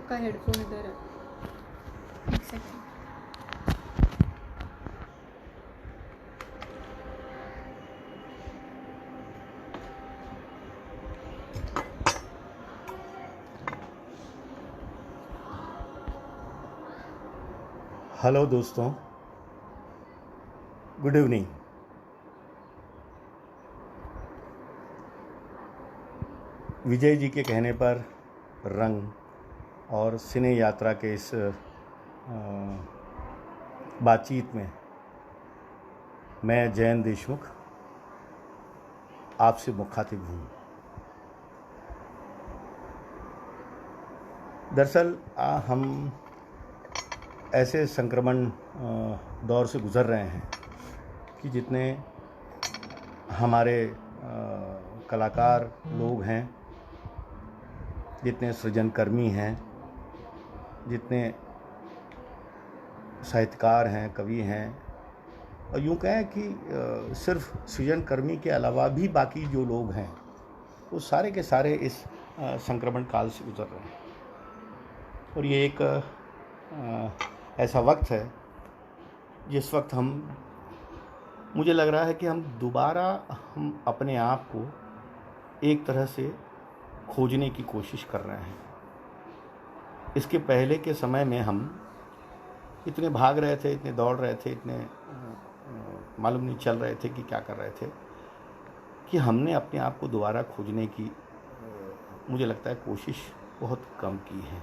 आपका हेडफोन इधर है, एक सेकेंड। हेलो दोस्तों, गुड इवनिंग। विजय जी के कहने पर रंग और सिने यात्रा के इस बातचीत में मैं जयंत देशमुख आपसे मुखातिब हूँ। दरअसल हम ऐसे संक्रमण दौर से गुज़र रहे हैं कि जितने हमारे कलाकार लोग हैं, जितने सृजनकर्मी हैं, जितने साहित्यकार हैं, कवि हैं, और यूँ कहें कि सिर्फ सृजनकर्मी के अलावा भी बाकी जो लोग हैं वो सारे के सारे इस संक्रमण काल से गुजर रहे हैं। और ये एक ऐसा वक्त है जिस वक्त मुझे लग रहा है कि हम अपने आप को एक तरह से खोजने की कोशिश कर रहे हैं। इसके पहले के समय में हम इतने भाग रहे थे, इतने दौड़ रहे थे, इतने मालूम नहीं चल रहे थे कि क्या कर रहे थे, कि हमने अपने आप को दोबारा खोजने की मुझे लगता है कोशिश बहुत कम की है।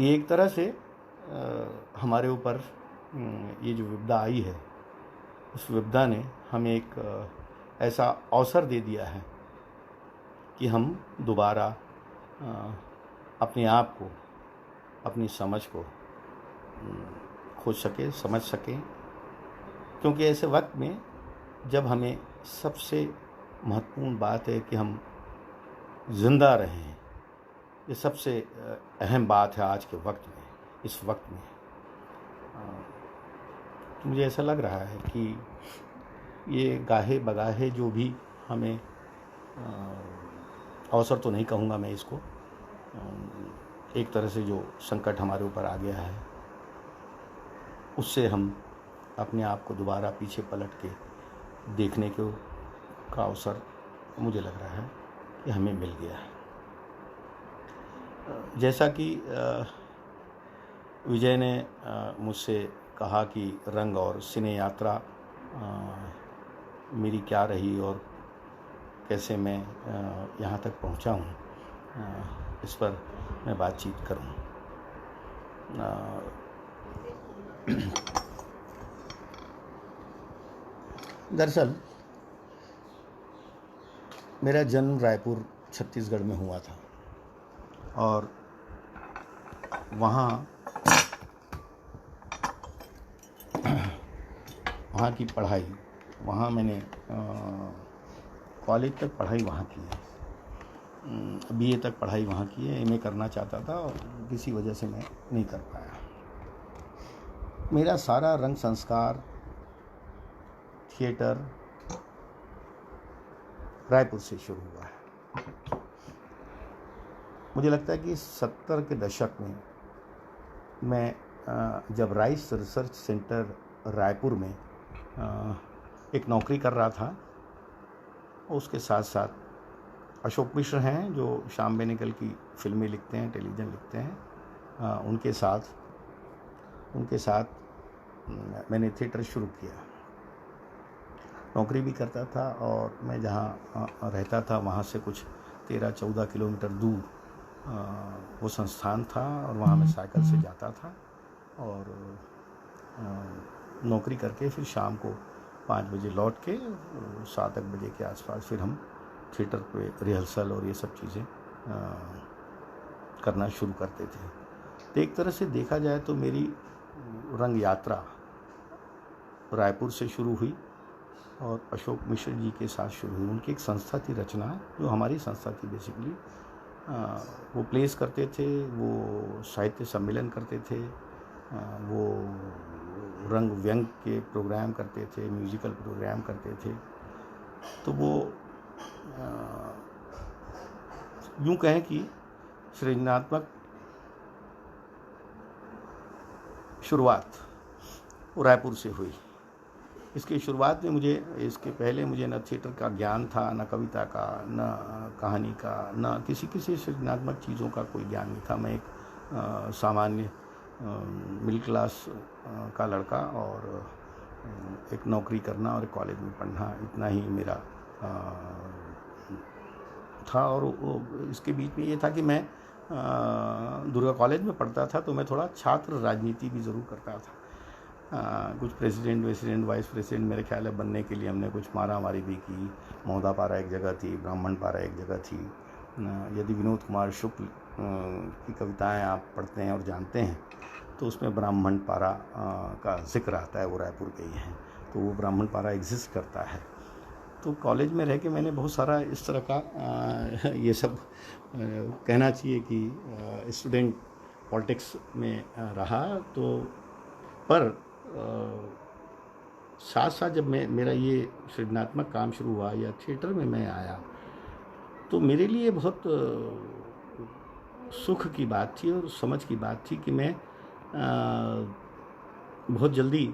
ये एक तरह से हमारे ऊपर ये जो विपदा आई है, उस विपदा ने हमें एक ऐसा अवसर दे दिया है कि हम दोबारा अपने आप को, अपनी समझ को खोज सकें, समझ सकें। क्योंकि ऐसे वक्त में जब हमें सबसे महत्वपूर्ण बात है कि हम जिंदा रहें, ये सबसे अहम बात है आज के वक्त में, इस वक्त में। तो मुझे ऐसा लग रहा है कि ये गाहे बगाहे जो भी हमें अवसर तो नहीं कहूँगा मैं इसको, एक तरह से जो संकट हमारे ऊपर आ गया है, उससे हम अपने आप को दोबारा पीछे पलट के देखने का अवसर मुझे लग रहा है कि हमें मिल गया है। जैसा कि विजय ने मुझसे कहा कि रंग और सिने यात्रा मेरी क्या रही और कैसे मैं यहाँ तक पहुँचा हूँ, इस पर मैं बातचीत करूँ। दरअसल मेरा जन्म रायपुर छत्तीसगढ़ में हुआ था और वहाँ की पढ़ाई, वहाँ मैंने कॉलेज तक पढ़ाई वहाँ की है, बीए तक पढ़ाई वहाँ की है। एमए करना चाहता था और किसी वजह से मैं नहीं कर पाया। मेरा सारा रंग संस्कार, थिएटर रायपुर से शुरू हुआ है। मुझे लगता है कि 70 के दशक में मैं जब राइस रिसर्च सेंटर रायपुर में एक नौकरी कर रहा था, उसके साथ साथ अशोक मिश्र हैं जो श्याम बेनेगल की फिल्में लिखते हैं, टेलीविज़न लिखते हैं, उनके साथ मैंने थिएटर शुरू किया। नौकरी भी करता था और मैं जहाँ रहता था वहाँ से कुछ 13-14 किलोमीटर दूर वो संस्थान था और वहाँ मैं साइकिल से जाता था और नौकरी करके फिर शाम को 5 बजे लौट के 7 बजे के आसपास फिर हम थिएटर पे रिहर्सल और ये सब चीज़ें करना शुरू करते थे। तो एक तरह से देखा जाए तो मेरी रंग यात्रा रायपुर से शुरू हुई और अशोक मिश्र जी के साथ शुरू हुई। उनकी एक संस्था थी रचना, जो हमारी संस्था थी बेसिकली। वो प्लेस करते थे, वो साहित्य सम्मेलन करते थे, वो रंग व्यंग के प्रोग्राम करते थे, म्यूज़िकल प्रोग्राम करते थे। तो वो यूँ कहें कि सृजनात्मक शुरुआत वो रायपुर से हुई। इसकी शुरुआत में इसके पहले मुझे न थिएटर का ज्ञान था, न कविता का, न कहानी का, न किसी सृजनात्मक चीज़ों का कोई ज्ञान नहीं था। मैं एक सामान्य मिडिल क्लास का लड़का और एक नौकरी करना और एक कॉलेज में पढ़ना, इतना ही मेरा था। और इसके बीच में ये था कि मैं दुर्गा कॉलेज में पढ़ता था, तो मैं थोड़ा छात्र राजनीति भी ज़रूर करता था। कुछ प्रेसिडेंट वाइस प्रेसिडेंट मेरे ख्याल है बनने के लिए हमने कुछ मारामारी भी की। महोदा पारा एक जगह थी, ब्राह्मण पारा एक जगह थी। यदि विनोद कुमार शुक्ल की कविताएं आप पढ़ते हैं और जानते हैं तो उसमें ब्राह्मण पारा का जिक्र आता है, वो रायपुर के ही हैं, तो वो ब्राह्मण पारा एग्जिस्ट करता है। तो कॉलेज में रह के मैंने बहुत सारा इस तरह का ये सब कहना चाहिए कि स्टूडेंट पॉलिटिक्स में रहा। तो पर साथ साथ जब मेरा ये सृजनात्मक काम शुरू हुआ या थिएटर में मैं आया, तो मेरे लिए बहुत सुख की बात थी और समझ की बात थी कि मैं बहुत जल्दी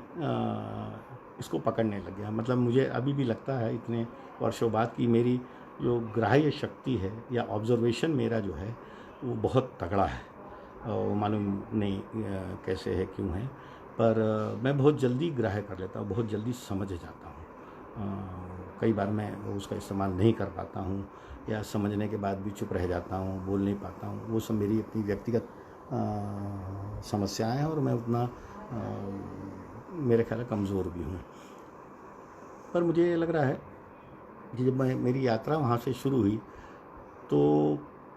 इसको पकड़ने लग गया। मतलब मुझे अभी भी लगता है इतने वर्षों बाद कि मेरी जो ग्राह्य शक्ति है या ऑब्जर्वेशन मेरा जो है वो बहुत तगड़ा है। वो मालूम नहीं कैसे है, क्यों है, पर मैं बहुत जल्दी ग्राह्य कर लेता हूँ, बहुत जल्दी समझ जाता हूँ। कई बार मैं उसका इस्तेमाल नहीं कर पाता हूँ या समझने के बाद भी चुप रह जाता हूँ, बोल नहीं पाता हूँ। वो सब मेरी अपनी व्यक्तिगत समस्याएं हैं और मैं उतना मेरे ख्याल है कमज़ोर भी हूँ। पर मुझे लग रहा है कि जब मेरी यात्रा वहाँ से शुरू हुई तो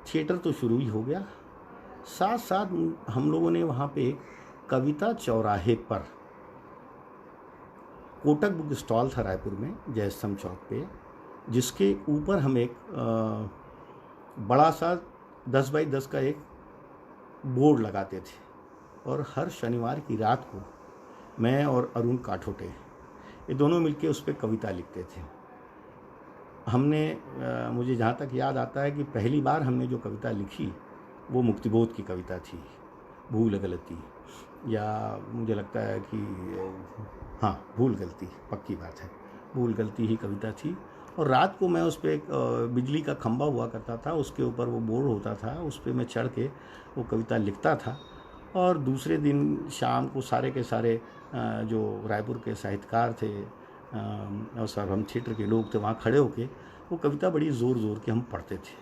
थिएटर तो शुरू ही हो गया, साथ साथ हम लोगों ने वहाँ पे कविता चौराहे पर, कोटक बुक स्टॉल था रायपुर में जयस्तंभ चौक पे, जिसके ऊपर हम एक बड़ा सा 10 बाई 10 का एक बोर्ड लगाते थे और हर शनिवार की रात को मैं और अरुण काठोटे ये दोनों मिलके उस पर कविता लिखते थे। हमने मुझे जहाँ तक याद आता है कि पहली बार हमने जो कविता लिखी वो मुक्तिबोध की कविता थी, भूल गलती, या मुझे लगता है कि हाँ भूल गलती, पक्की बात है, भूल गलती ही कविता थी। और रात को मैं उस पर एक बिजली का खंभा हुआ करता था, उसके ऊपर वो बोर्ड होता था, उस पर मैं चढ़ के वो कविता लिखता था। और दूसरे दिन शाम को सारे के सारे जो रायपुर के साहित्यकार थे और सब हम थिएटर के लोग थे वहाँ खड़े होके वो कविता बड़ी ज़ोर ज़ोर के हम पढ़ते थे।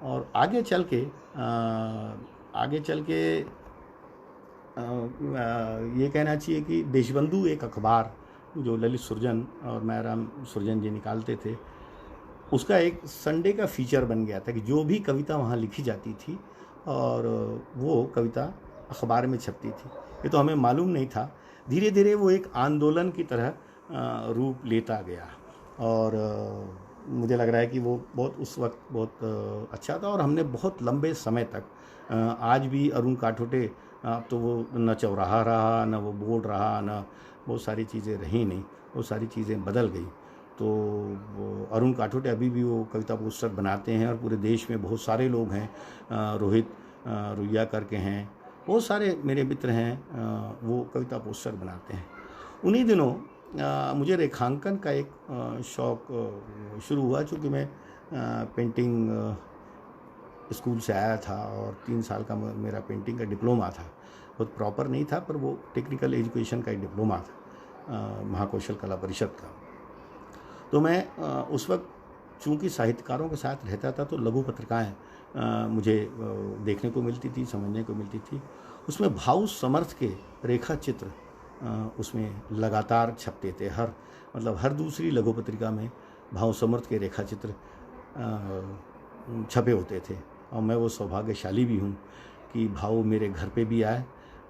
और आगे चल के ये कहना चाहिए कि देशबंधु एक अखबार जो ललित सुरजन और मायाराम सुरजन जी निकालते थे, उसका एक संडे का फीचर बन गया था कि जो भी कविता वहाँ लिखी जाती थी और वो कविता अखबार में छपती थी। ये तो हमें मालूम नहीं था, धीरे धीरे वो एक आंदोलन की तरह रूप लेता गया। और मुझे लग रहा है कि वो बहुत उस वक्त बहुत अच्छा था और हमने बहुत लंबे समय तक, आज भी अरुण काठोटे तो वो न चौराहा रहा, न वो बोर्ड रहा, न बहुत सारी चीज़ें रही नहीं, वो सारी चीज़ें बदल गई। तो अरुण काठोटे अभी भी वो कविता पोस्टर बनाते हैं और पूरे देश में बहुत सारे लोग हैं, रोहित रुइया करके हैं, बहुत सारे मेरे मित्र हैं, वो कविता पोस्टर बनाते हैं। उन्हीं दिनों मुझे रेखांकन का एक शौक़ शुरू हुआ, चूँकि मैं पेंटिंग स्कूल से आया था और 3 साल का मेरा पेंटिंग का डिप्लोमा था। बहुत प्रॉपर नहीं था पर वो टेक्निकल एजुकेशन का एक डिप्लोमा था महाकौशल कला परिषद का। तो मैं उस वक्त चूँकि साहित्यकारों के साथ रहता था तो लघु पत्रिकाएँ मुझे देखने को मिलती थी, समझने को मिलती थी। उसमें भाव समर्थ के रेखा चित्र उसमें लगातार छपते थे। हर दूसरी लघु पत्रिका में भाव समर्थ के रेखा चित्र छपे होते थे। और मैं वो सौभाग्यशाली भी हूँ कि भाव मेरे घर पे भी आए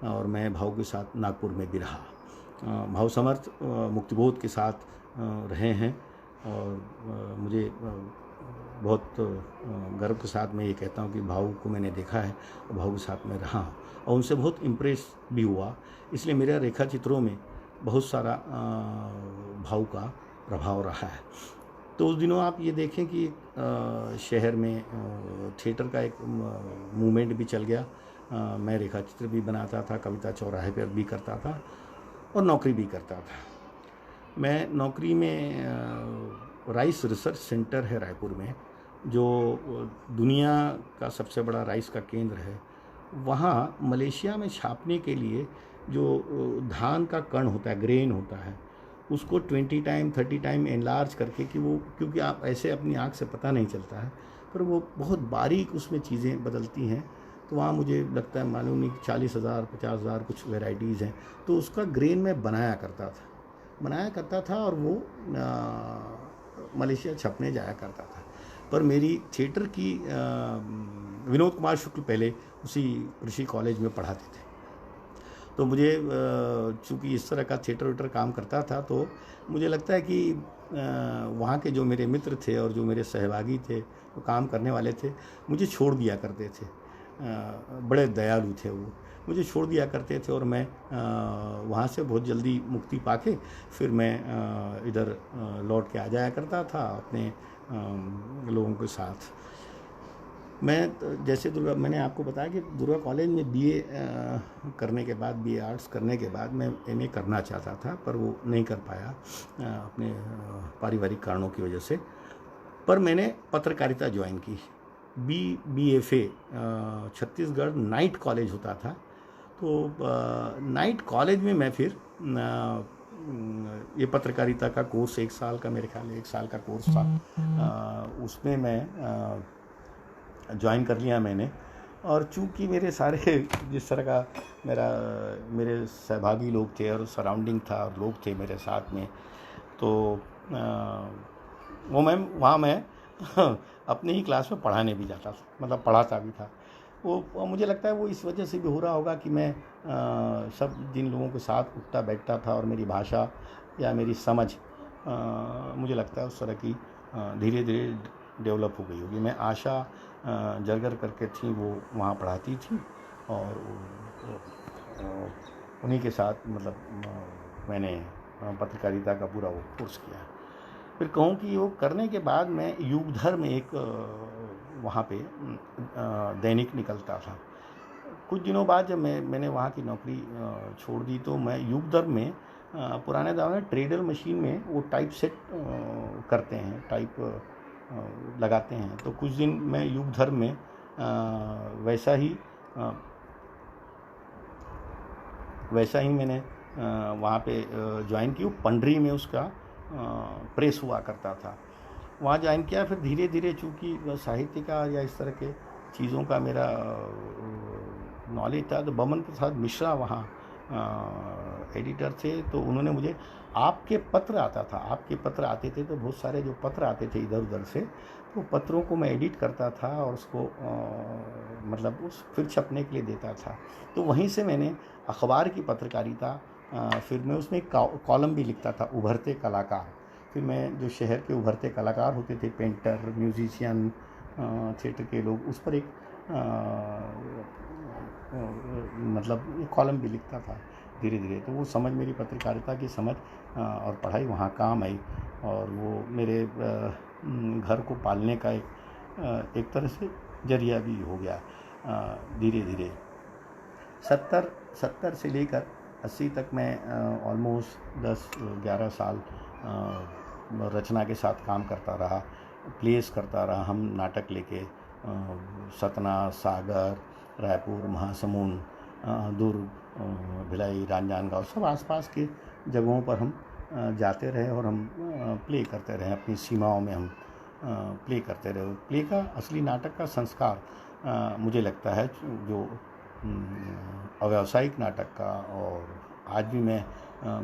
और मैं भाव के साथ नागपुर में भी रहा। भाव समर्थ मुक्तिबोध के साथ रहे हैं और मुझे बहुत गर्व के साथ मैं ये कहता हूँ कि भाव को मैंने देखा है और भाव के साथ मैं रहा और उनसे बहुत इम्प्रेस भी हुआ। इसलिए मेरे रेखा चित्रों में बहुत सारा भाव का प्रभाव रहा है। तो उस दिनों आप ये देखें कि शहर में थिएटर का एक मूवमेंट भी चल गया। मैं रेखा चित्र भी बनाता था, कविता चौराहे पर भी करता था और नौकरी भी करता था। मैं नौकरी में राइस रिसर्च सेंटर है रायपुर में, जो दुनिया का सबसे बड़ा राइस का केंद्र है। वहाँ मलेशिया में छापने के लिए जो धान का कण होता है, ग्रेन होता है, उसको 20 टाइम 30 टाइम एनलार्ज करके, कि वो, क्योंकि आप ऐसे अपनी आँख से पता नहीं चलता है, पर वो बहुत बारीक उसमें चीज़ें बदलती हैं। तो वहाँ मुझे लगता है मालूम नहीं 40,000 50,000 कुछ वेराइटीज़ हैं। तो उसका ग्रेन मैं बनाया करता था और वो मलेशिया छपने जाया करता था। पर मेरी थिएटर की विनोद कुमार शुक्ल पहले उसी कृषि कॉलेज में पढ़ाते थे, तो मुझे चूँकि इस तरह का थिएटर वेटर काम करता था, तो मुझे लगता है कि वहाँ के जो मेरे मित्र थे और जो मेरे सहभागी थे, जो काम करने वाले थे, मुझे छोड़ दिया करते थे। बड़े दयालु थे वो, मुझे छोड़ दिया करते थे और मैं वहाँ से बहुत जल्दी मुक्ति पाके फिर मैं इधर लौट के आ जाया करता था अपने लोगों के साथ। मैं जैसे मैंने आपको बताया कि दुर्गा कॉलेज में बीए करने के बाद, बीए आर्ट्स करने के बाद मैं एमए करना चाहता था, पर वो नहीं कर पाया अपने पारिवारिक कारणों की वजह से। पर मैंने पत्रकारिता ज्वाइन की, बीएफए छत्तीसगढ़ नाइट कॉलेज होता था, तो नाइट कॉलेज में मैं फिर ये पत्रकारिता का कोर्स 1 साल का, मेरे ख्याल 1 साल का कोर्स था, उसमें मैं ज्वाइन कर लिया मैंने। और चूँकि मेरे सारे जिस तरह का मेरे सहभागी लोग थे और सराउंडिंग था और लोग थे मेरे साथ में, तो वहाँ मैं अपने ही क्लास में पढ़ाने भी जाता था, मतलब पढ़ाता भी था। वो मुझे लगता है वो इस वजह से भी हो रहा होगा कि मैं सब जिन लोगों के साथ उठता बैठता था और मेरी भाषा या मेरी समझ मुझे लगता है उस तरह की धीरे धीरे डेवलप हो गई होगी। मैं आशा जरगर करके थी, वो वहाँ पढ़ाती थी और उन्हीं के साथ मतलब मैंने पत्रकारिता का पूरा वो कोर्स किया। फिर कहूँ कि वो करने के बाद मैं युगधर में एक वहाँ पे दैनिक निकलता था। कुछ दिनों बाद जब मैंने वहाँ की नौकरी छोड़ दी, तो मैं युगधर में पुराने ज़माने में ट्रेडल मशीन में वो टाइप सेट करते हैं, टाइप लगाते हैं। तो कुछ दिन मैं युगधर में वैसा ही मैंने वहाँ पे ज्वाइन की। पंडरी में उसका प्रेस हुआ करता था, वहाँ ज्वाइन किया। फिर धीरे धीरे चूँकि साहित्य का या इस तरह के चीज़ों का मेरा नॉलेज था, तो बमन प्रसाद मिश्रा वहाँ एडिटर थे, तो उन्होंने मुझे आपके पत्र आते थे, तो बहुत सारे जो पत्र आते थे इधर उधर से, तो पत्रों को मैं एडिट करता था और उसको मतलब फिर छपने के लिए देता था। तो वहीं से मैंने अखबार की पत्रकारिता, फिर मैं उसमें कॉलम भी लिखता था, उभरते कलाकार। फिर मैं जो शहर के उभरते कलाकार होते थे, पेंटर, म्यूजिशियन, थिएटर के लोग, उस पर एक मतलब एक कॉलम भी लिखता था धीरे धीरे। तो वो समझ, मेरी पत्रकारिता की समझ और पढ़ाई वहाँ काम आई, और वो मेरे घर को पालने का एक तरह से जरिया भी हो गया धीरे धीरे। 70 से लेकर 80 तक मैं ऑलमोस्ट 10-11 साल रचना के साथ काम करता रहा, प्लेस करता रहा। हम नाटक लेके सतना, सागर, रायपुर, महासमुंद, दुर्ग, भिलाई, रांजनगांव, सब आसपास के जगहों पर हम जाते रहे और हम प्ले करते रहे। अपनी सीमाओं में हम प्ले करते रहे। प्ले का असली, नाटक का संस्कार मुझे लगता है जो अव्यावसायिक नाटक का, और आज भी मैं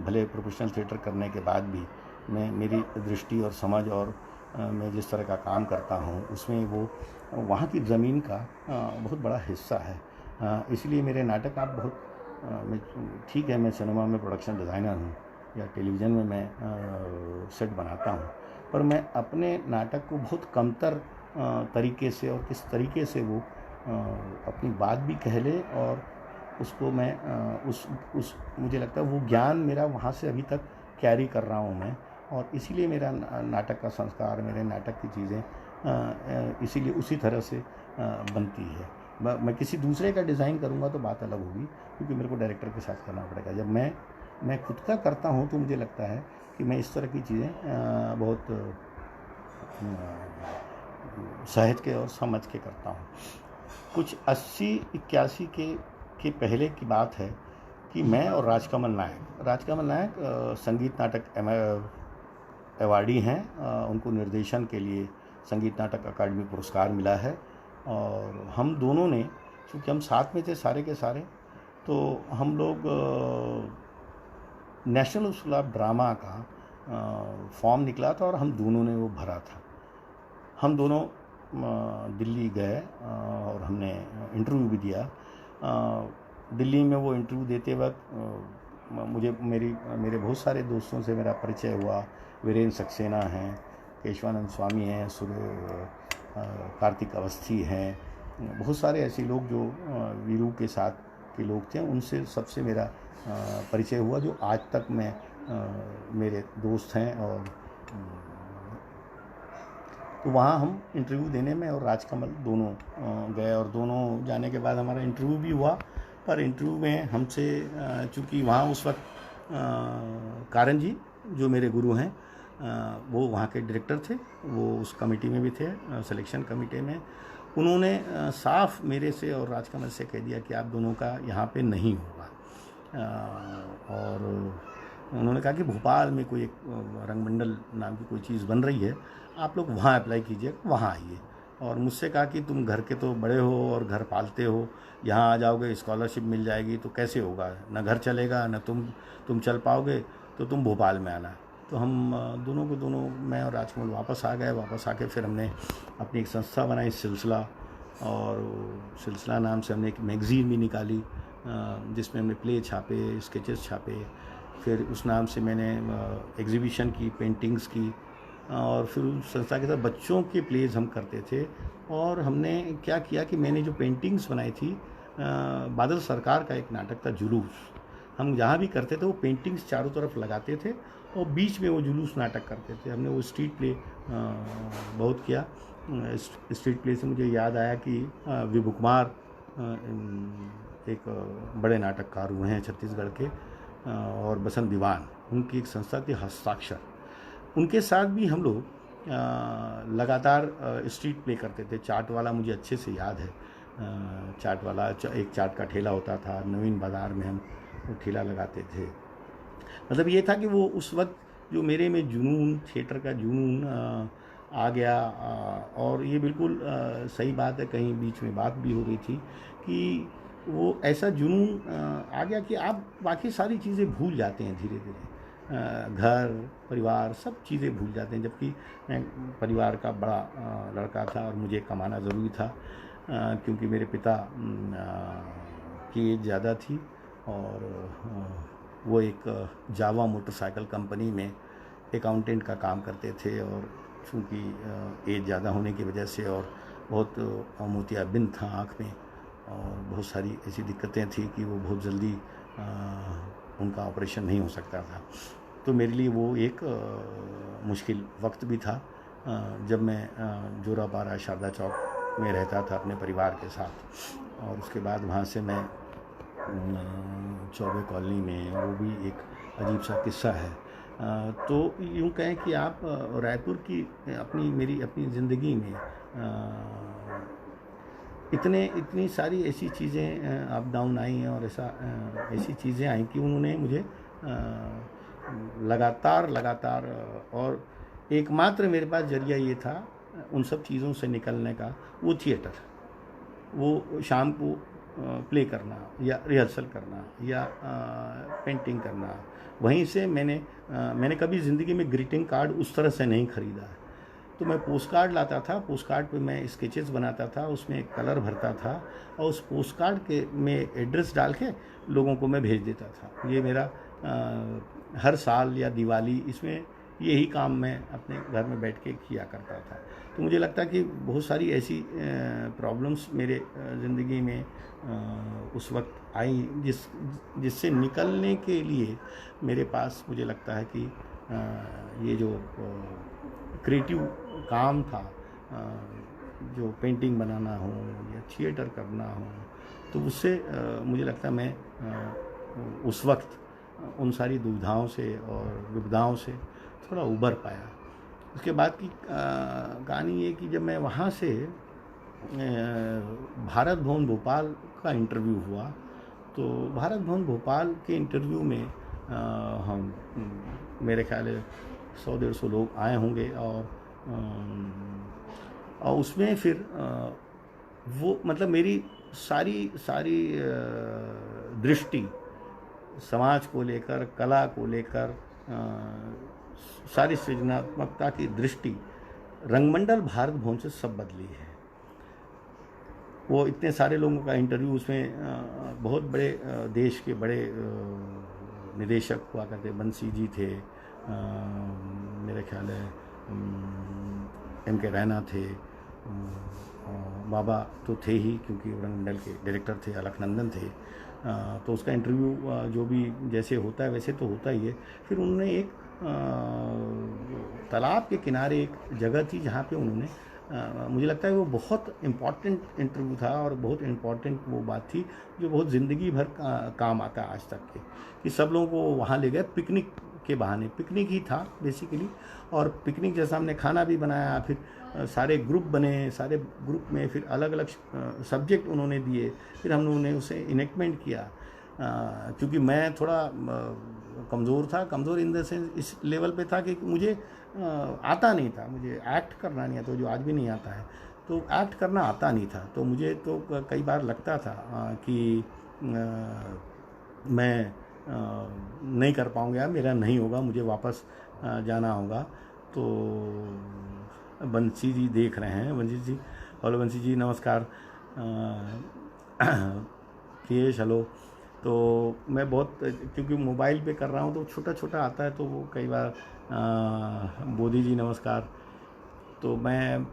भले प्रोफेशनल थिएटर करने के बाद भी मेरी दृष्टि और समझ और मैं जिस तरह का काम करता हूँ, उसमें वो वहाँ की ज़मीन का बहुत बड़ा हिस्सा है। इसलिए मेरे नाटक आप बहुत ठीक है, मैं सिनेमा में प्रोडक्शन डिज़ाइनर हूँ या टेलीविज़न में मैं सेट बनाता हूँ, पर मैं अपने नाटक को बहुत कमतर तरीके से और किस तरीके से वो अपनी बात भी कह ले, और उसको मैं उस मुझे लगता है वो ज्ञान मेरा वहाँ से अभी तक कैरी कर रहा हूँ मैं, और इसीलिए मेरा नाटक का संस्कार, मेरे नाटक की चीज़ें इसीलिए उसी तरह से बनती है। मैं किसी दूसरे का डिज़ाइन करूँगा तो बात अलग होगी, क्योंकि मेरे को डायरेक्टर के साथ करना पड़ेगा। जब मैं खुद का करता हूँ तो मुझे लगता है कि मैं इस तरह की चीज़ें बहुत सहज के और समझ के करता हूँ। कुछ 80-81 के पहले की बात है कि मैं और राजकमल नायक संगीत नाटक अवार्डी हैं। उनको निर्देशन के लिए संगीत नाटक अकादमी पुरस्कार मिला है, और हम दोनों ने, चूँकि हम साथ में थे सारे के सारे, तो हम लोग नेशनल स्कूल ऑफ ड्रामा का फॉर्म निकला था और हम दोनों ने वो भरा था। हम दोनों दिल्ली गए और हमने इंटरव्यू भी दिया। दिल्ली में वो इंटरव्यू देते वक्त मेरे बहुत सारे दोस्तों से मेरा परिचय हुआ। वीरेंद्र सक्सेना हैं, केशवानंद स्वामी हैं, कार्तिक अवस्थी हैं, बहुत सारे ऐसे लोग जो वीरू के साथ के लोग थे। उनसे सबसे मेरा परिचय हुआ, जो आज तक मेरे दोस्त हैं। और तो वहाँ हम इंटरव्यू देने में और राजकमल दोनों गए, और दोनों जाने के बाद हमारा इंटरव्यू भी हुआ। पर इंटरव्यू में हमसे, चूँकि वहाँ उस वक्त कारण जी जो मेरे गुरु हैं, वो वहाँ के डायरेक्टर थे, वो उस कमेटी में भी थे, सिलेक्शन कमेटी में। उन्होंने साफ मेरे से और राजकमल से कह दिया कि आप दोनों का यहाँ पे नहीं होगा। और उन्होंने कहा कि भोपाल में कोई एक रंगमंडल नाम की कोई चीज़ बन रही है, आप लोग वहाँ अप्लाई कीजिए, वहाँ आइए। और मुझसे कहा कि तुम घर के तो बड़े हो और घर पालते हो, यहाँ आ जाओगे स्कॉलरशिप मिल जाएगी तो कैसे होगा, ना घर चलेगा ना तुम चल पाओगे, तो तुम भोपाल में आना। तो हम दोनों मैं और राजकमल वापस आ गए। वापस आके फिर हमने अपनी एक संस्था बनाई, सिलसिला, और सिलसिला नाम से हमने एक मैगज़ीन भी निकाली, जिसमें हमने प्ले छापे, स्केचेस छापे। फिर उस नाम से मैंने एग्जीबिशन की, पेंटिंग्स की, और फिर उस संस्था के साथ बच्चों के प्लेज हम करते थे। और हमने क्या किया कि मैंने जो पेंटिंग्स बनाई थी, बादल सरकार का एक नाटक था जुलूस, हम जहाँ भी करते थे वो पेंटिंग्स चारों तरफ लगाते थे और बीच में वो जुलूस नाटक करते थे। हमने वो स्ट्रीट प्ले बहुत किया। स्ट्रीट प्ले से मुझे याद आया कि विभु कुमार एक बड़े नाटककार हुए हैं छत्तीसगढ़ के, और बसंत दीवान, उनकी एक संस्था थी हस्ताक्षर, उनके साथ भी हम लोग लगातार स्ट्रीट प्ले करते थे। चाट वाला मुझे अच्छे से याद है। चाट वाला, एक चाट का ठेला होता था नवीन बाज़ार में, हम वो ठेला लगाते थे। मतलब ये था कि वो उस वक्त जो मेरे में जुनून, थिएटर का जुनून आ गया। और ये बिल्कुल सही बात है, कहीं बीच में बात भी हो रही थी कि वो ऐसा जुनून आ गया कि आप बाकी सारी चीज़ें भूल जाते हैं धीरे धीरे। घर परिवार सब चीज़ें भूल जाते हैं। जबकि मैं परिवार का बड़ा लड़का था और मुझे कमाना ज़रूरी था, क्योंकि मेरे पिता की एज ज़्यादा थी, और वो एक जावा मोटरसाइकिल कंपनी में अकाउंटेंट का काम करते थे। और चूँकि एज ज़्यादा होने की वजह से, और बहुत मोतियाबिंद था आँख में, और बहुत सारी ऐसी दिक्कतें थी कि वो बहुत जल्दी उनका ऑपरेशन नहीं हो सकता था। तो मेरे लिए वो एक मुश्किल वक्त भी था, जब मैं जोरापारा शारदा चौक में रहता था अपने परिवार के साथ। और उसके बाद वहाँ से मैं चौबे कॉलोनी में, वो भी एक अजीब सा किस्सा है। तो यूँ कहें कि आप रायपुर की मेरी अपनी ज़िंदगी में इतनी सारी ऐसी चीज़ें अप डाउन आई हैं, और ऐसी चीज़ें आई कि उन्होंने मुझे लगातार और एकमात्र मेरे पास जरिया ये था उन सब चीज़ों से निकलने का, वो थिएटर, वो शाम को प्ले करना या रिहर्सल करना या पेंटिंग करना। वहीं से मैंने कभी ज़िंदगी में ग्रीटिंग कार्ड उस तरह से नहीं ख़रीदा है। तो मैं पोस्ट कार्ड लाता था, पोस्ट कार्ड पे मैं स्केचेस बनाता था, उसमें कलर भरता था, और उस पोस्ट कार्ड के में एड्रेस डाल के लोगों को मैं भेज देता था। ये मेरा हर साल या दिवाली, इसमें यही काम मैं अपने घर में बैठ के किया करता था। तो मुझे लगता है कि बहुत सारी ऐसी प्रॉब्लम्स मेरे ज़िंदगी में उस वक्त आई, जिससे निकलने के लिए मेरे पास, मुझे लगता है कि ये जो क्रिएटिव काम था, जो पेंटिंग बनाना हो या थिएटर करना हो, तो उससे मुझे लगता है मैं उस वक्त उन सारी दुविधाओं से और विविधाओं से थोड़ा उबर पाया। उसके बाद की कहानी ये कि जब मैं वहाँ से भारत भवन भोपाल का इंटरव्यू हुआ, तो भारत भवन भोपाल के इंटरव्यू में हम मेरे ख्याल है 100-150 लोग आए होंगे, और उसमें फिर वो मतलब मेरी सारी दृष्टि समाज को लेकर, कला को लेकर, सारी सृजनात्मकता की दृष्टि रंगमंडल भारत भवन से सब बदली है। वो इतने सारे लोगों का इंटरव्यू, उसमें बहुत बड़े देश के बड़े निदेशक हुआ करते, बंसी जी थे, मेरे ख्याल है M.K. रैना थे, बाबा तो थे ही क्योंकि रंगमंडल के डायरेक्टर थे, अलकनंदन थे। तो उसका इंटरव्यू जो भी जैसे होता है वैसे तो होता ही है। फिर उन्होंने एक तालाब के किनारे एक जगह थी जहाँ पे उन्होंने मुझे लगता है वो बहुत इम्पॉर्टेंट इंटरव्यू था और बहुत इम्पॉर्टेंट वो बात थी जो बहुत ज़िंदगी भर काम आता है आज तक के, कि सब लोगों को वहाँ ले गए पिकनिक के बहाने। पिकनिक ही था बेसिकली, और पिकनिक जैसा हमने खाना भी बनाया, फिर सारे ग्रुप बने, सारे ग्रुप में फिर अलग अलग सब्जेक्ट उन्होंने दिए, फिर हम लोगों ने उसे इनेक्टमेंट किया। क्योंकि मैं थोड़ा कमज़ोर था, कमज़ोर इन द सेंस इस लेवल पे था कि मुझे आता नहीं था, मुझे एक्ट करना नहीं आता, जो आज भी नहीं आता है, तो एक्ट करना आता नहीं था। तो मुझे तो कई बार लगता था कि मैं नहीं कर पाऊँगा, मेरा नहीं होगा, मुझे वापस जाना होगा। तो बंसी जी देख रहे हैं, बंसी जी, हेलो बंसी जी नमस्कार, प्रियेश हेलो। तो मैं बहुत, क्योंकि मोबाइल पे कर रहा हूँ तो छोटा छोटा आता है, तो वो कई बार बोधी जी नमस्कार। तो मैं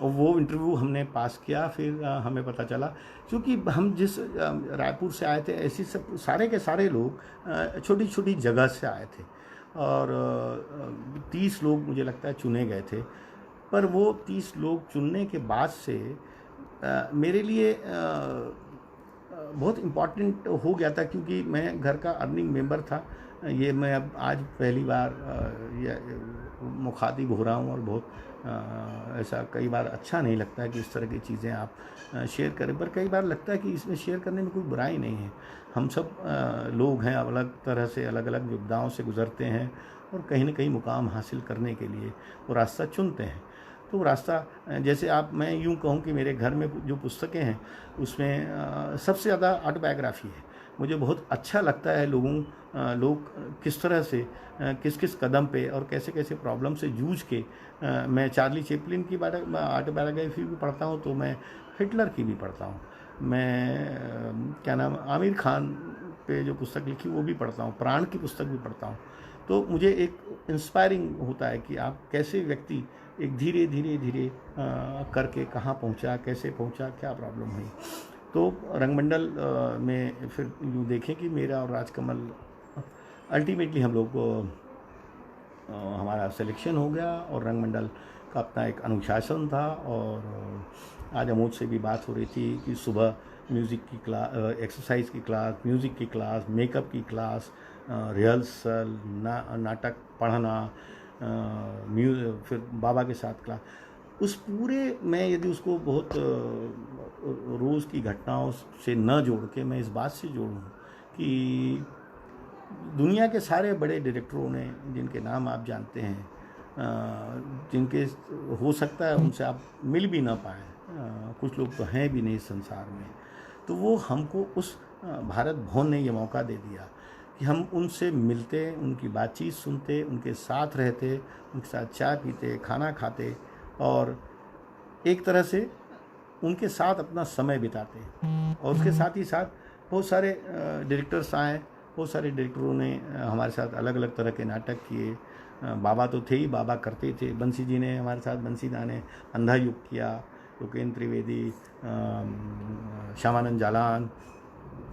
वो इंटरव्यू हमने पास किया, फिर हमें पता चला, क्योंकि हम जिस रायपुर से आए थे, ऐसी सब सारे के सारे लोग छोटी छोटी जगह से आए थे, और 30 लोग मुझे लगता है चुने गए थे। पर वो 30 लोग चुनने के बाद से मेरे लिए बहुत इम्पॉर्टेंट हो गया था, क्योंकि मैं घर का अर्निंग मेंबर था। ये मैं अब आज पहली बार मुखातिब हो रहा हूँ, और बहुत ऐसा कई बार अच्छा नहीं लगता है कि इस तरह की चीज़ें आप शेयर करें, पर कई बार लगता है कि इसमें शेयर करने में कोई बुराई नहीं है। हम सब लोग हैं, अलग तरह से अलग अलग विपदाओं से गुजरते हैं, और कहीं ना कहीं मुकाम हासिल करने के लिए वो रास्ता चुनते हैं। तो वो रास्ता, जैसे आप, मैं यूँ कहूँ कि मेरे घर में जो पुस्तकें हैं उसमें सबसे ज़्यादा ऑटोबायोग्राफी है। मुझे बहुत अच्छा लगता है लोग किस तरह से किस किस कदम पे और कैसे कैसे प्रॉब्लम से जूझ के, मैं चार्ली चैपलिन की ऑटोबायोग्राफी भी पढ़ता हूँ, तो मैं हिटलर की भी पढ़ता हूँ, मैं क्या नाम आमिर खान पे जो पुस्तक लिखी वो भी पढ़ता हूँ, प्राण की पुस्तक भी पढ़ता हूँ। तो मुझे एक इंस्पायरिंग होता है कि आप कैसे व्यक्ति एक धीरे धीरे धीरे करके कहाँ पहुँचा, कैसे पहुँचा, क्या प्रॉब्लम हुई। तो रंगमंडल में फिर यूँ देखें कि मेरा और राजकमल अल्टीमेटली हम लोग हमारा सिलेक्शन हो गया, और रंगमंडल का अपना एक अनुशासन था। और आज अमोद से भी बात हो रही थी कि सुबह म्यूज़िक की क्लास, एक्सरसाइज की क्लास, म्यूज़िक की क्लास, मेकअप की क्लास, रिहर्सल, नाटक पढ़ना, फिर बाबा के साथ क्लास, उस पूरे मैं यदि उसको बहुत रोज़ की घटनाओं से न जोड़ के मैं इस बात से जोड़ूँ कि दुनिया के सारे बड़े डायरेक्टरों ने, जिनके नाम आप जानते हैं, जिनके हो सकता है उनसे आप मिल भी ना पाए, कुछ लोग तो हैं भी नहीं इस संसार में, तो वो हमको उस भारत भवन ने ये मौका दे दिया कि हम उनसे मिलते, उनकी बातचीत सुनते, उनके साथ रहते, उनके साथ चाय पीते, खाना खाते, और एक तरह से उनके साथ अपना समय बिताते। और उसके साथ ही साथ बहुत सारे डायरेक्टर्स आए, बहुत सारे डायरेक्टरों ने हमारे साथ अलग अलग तरह के नाटक किए। बाबा तो थे ही, बाबा करते थे। बंसी जी ने हमारे साथ, बंसी दा ने अंधा युग किया, योगेंद्र त्रिवेदी, श्यामानंद जालान,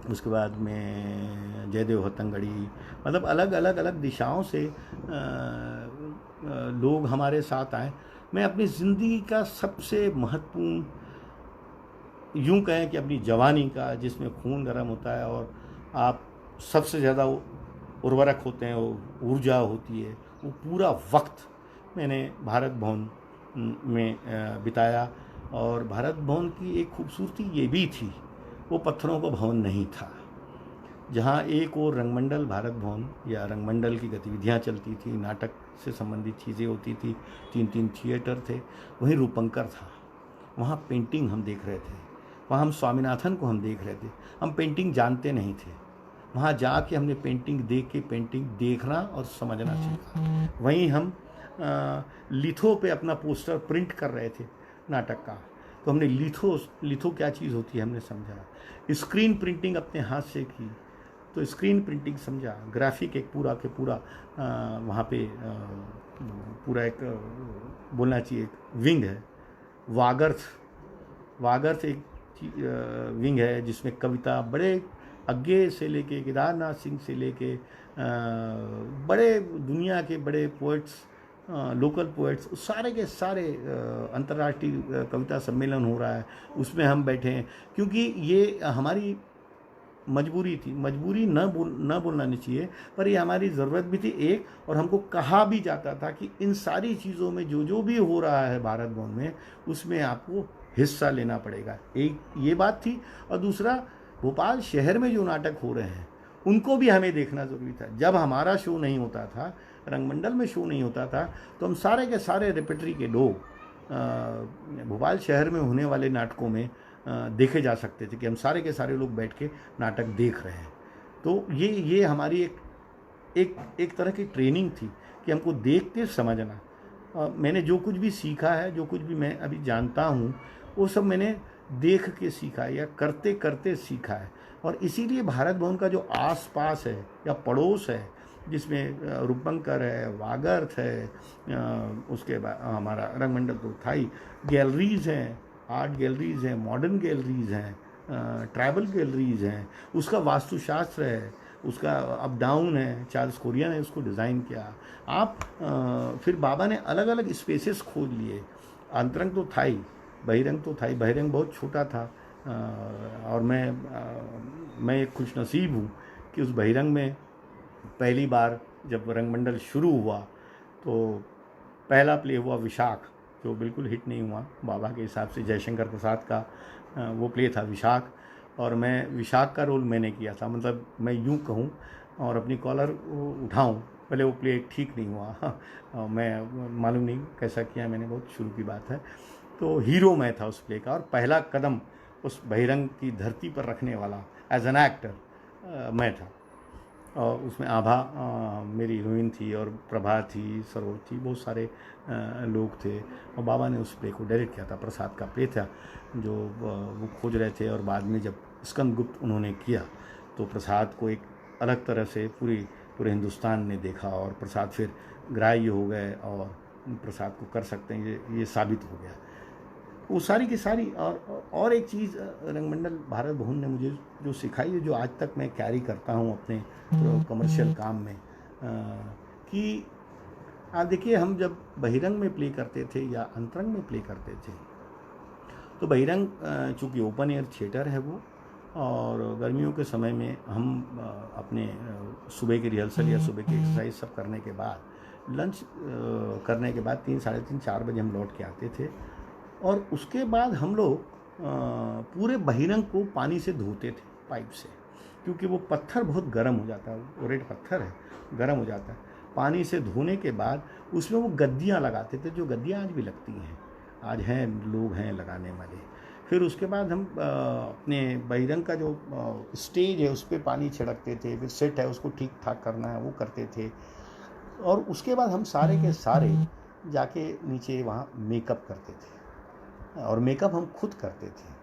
उसके बाद में जयदेव हतंगड़ी, मतलब अलग अलग दिशाओं से लोग हमारे साथ आए। मैं अपनी ज़िंदगी का सबसे महत्वपूर्ण, यूँ कहें कि अपनी जवानी का, जिसमें खून गर्म होता है और आप सबसे ज़्यादा उर्वरक होते हैं, वो ऊर्जा होती है, वो पूरा वक्त मैंने भारत भवन में बिताया। और भारत भवन की एक खूबसूरती ये भी थी, वो पत्थरों का भवन नहीं था। जहाँ एक और रंगमंडल भारत भवन या रंगमंडल की गतिविधियाँ चलती थी, नाटक से संबंधित चीज़ें होती थी, 3-3 थिएटर थे, वहीं रूपंकर था। वहाँ पेंटिंग हम देख रहे थे, वहाँ हम स्वामीनाथन को हम देख रहे थे। हम पेंटिंग जानते नहीं थे, वहाँ जाके हमने पेंटिंग देख के पेंटिंग देखना और समझना सीखा। वहीं हम लिथो पे अपना पोस्टर प्रिंट कर रहे थे नाटक का, तो हमने लिथो क्या चीज़ होती है हमने समझा। स्क्रीन प्रिंटिंग अपने हाथ से की तो स्क्रीन प्रिंटिंग समझा। ग्राफिक एक पूरा के पूरा वहाँ पे पूरा एक बोलना चाहिए एक विंग है। वागर्थ एक विंग है जिसमें कविता, बड़े अज्ञे से लेके केदारनाथ सिंह से लेके बड़े दुनिया के बड़े पोइट्स, लोकल पोइट्स, सारे के सारे अंतर्राष्ट्रीय कविता सम्मेलन हो रहा है, उसमें हम बैठे हैं। क्योंकि ये हमारी मजबूरी थी, मजबूरी न बोलना नहीं चाहिए, पर ये हमारी ज़रूरत भी थी एक। और हमको कहा भी जाता था कि इन सारी चीज़ों में जो भी हो रहा है भारत भवन में, उसमें आपको हिस्सा लेना पड़ेगा। एक ये बात थी, और दूसरा भोपाल शहर में जो नाटक हो रहे हैं उनको भी हमें देखना ज़रूरी था। जब हमारा शो नहीं होता था, रंगमंडल में शो नहीं होता था, तो हम सारे के सारे रेपेट्री के लोग भोपाल शहर में होने वाले नाटकों में देखे जा सकते थे कि हम सारे के सारे लोग बैठ के नाटक देख रहे हैं। तो ये हमारी एक तरह की ट्रेनिंग थी कि हमको देख के समझना। मैंने जो कुछ भी सीखा है, जो कुछ भी मैं अभी जानता हूँ, वो सब मैंने देख के सीखा या करते करते सीखा है। और इसीलिए भारत भवन का जो आसपास है या पड़ोस है, जिसमें रूपंकर है, वागर्थ है, उसके बाद हमारा रंगमंडल तो था ही, गैलरीज़ हैं, आर्ट गैलरीज़ हैं, मॉडर्न गैलरीज़ हैं, ट्रैवल गैलरीज़ हैं, उसका वास्तुशास्त्र है, उसका अप डाउन है, चार्ल्स कोरिया ने उसको डिज़ाइन किया। आप फिर बाबा ने अलग अलग स्पेसेस खोज लिए। अंतरंग तो था ही, बहिरंग तो था ही। बहिरंग बहुत छोटा था, और मैं एक खुशनसीब हूँ कि उस बहिरंग में पहली बार जब रंगमंडल शुरू हुआ तो पहला प्ले हुआ विशाख, जो बिल्कुल हिट नहीं हुआ बाबा के हिसाब से। जयशंकर प्रसाद का वो प्ले था विशाख, और मैं विशाख का रोल मैंने किया था। मतलब मैं यूँ कहूँ और अपनी कॉलर उठाऊँ, पहले वो प्ले ठीक नहीं हुआ। मैं मालूम नहीं कैसा किया मैंने, बहुत शुरू की बात है। तो हीरो मैं था उस प्ले का, और पहला कदम उस बहिरंग की धरती पर रखने वाला एज एन एक्टर मैं था। और उसमें आभा मेरी हीरोइन थी, और प्रभा थी, सरोज थी, बहुत सारे लोग थे। और बाबा ने उस प्ले को डायरेक्ट किया था। प्रसाद का प्ले था जो वो खोज रहे थे, और बाद में जब स्कंदगुप्त उन्होंने किया तो प्रसाद को एक अलग तरह से पूरे हिंदुस्तान ने देखा, और प्रसाद फिर ग्राह्य हो गए और प्रसाद को कर सकते हैं, ये साबित हो गया। वो सारी की सारी। और एक चीज़ रंगमंडल भारत भवन ने मुझे जो सिखाई है, जो आज तक मैं कैरी करता हूँ अपने कमर्शियल काम में, कि आप देखिए, हम जब बहिरंग में प्ले करते थे या अंतरंग में प्ले करते थे, तो बहिरंग चूँकि ओपन एयर थिएटर है वो, और गर्मियों के समय में हम अपने सुबह की रिहर्सल या सुबह की एक्सरसाइज सब करने के बाद, लंच करने के बाद 3, साढ़े 3, 4 बजे हम लौट के आते थे। और उसके बाद हम लोग पूरे बहिरंग को पानी से धोते थे पाइप से, क्योंकि वो पत्थर बहुत गर्म हो जाता है, वो रेड पत्थर है, गर्म हो जाता है। पानी से धोने के बाद उसमें वो गद्दियाँ लगाते थे, जो गद्दियाँ आज भी लगती हैं, आज हैं लोग हैं लगाने वाले। फिर उसके बाद हम अपने बहिरंग का जो स्टेज है उस पर पानी छिड़कते थे, फिर सेट है उसको ठीक ठाक करना है वो करते थे। और उसके बाद हम सारे के सारे जाके नीचे वहाँ मेकअप करते थे, और मेकअप हम खुद करते थे।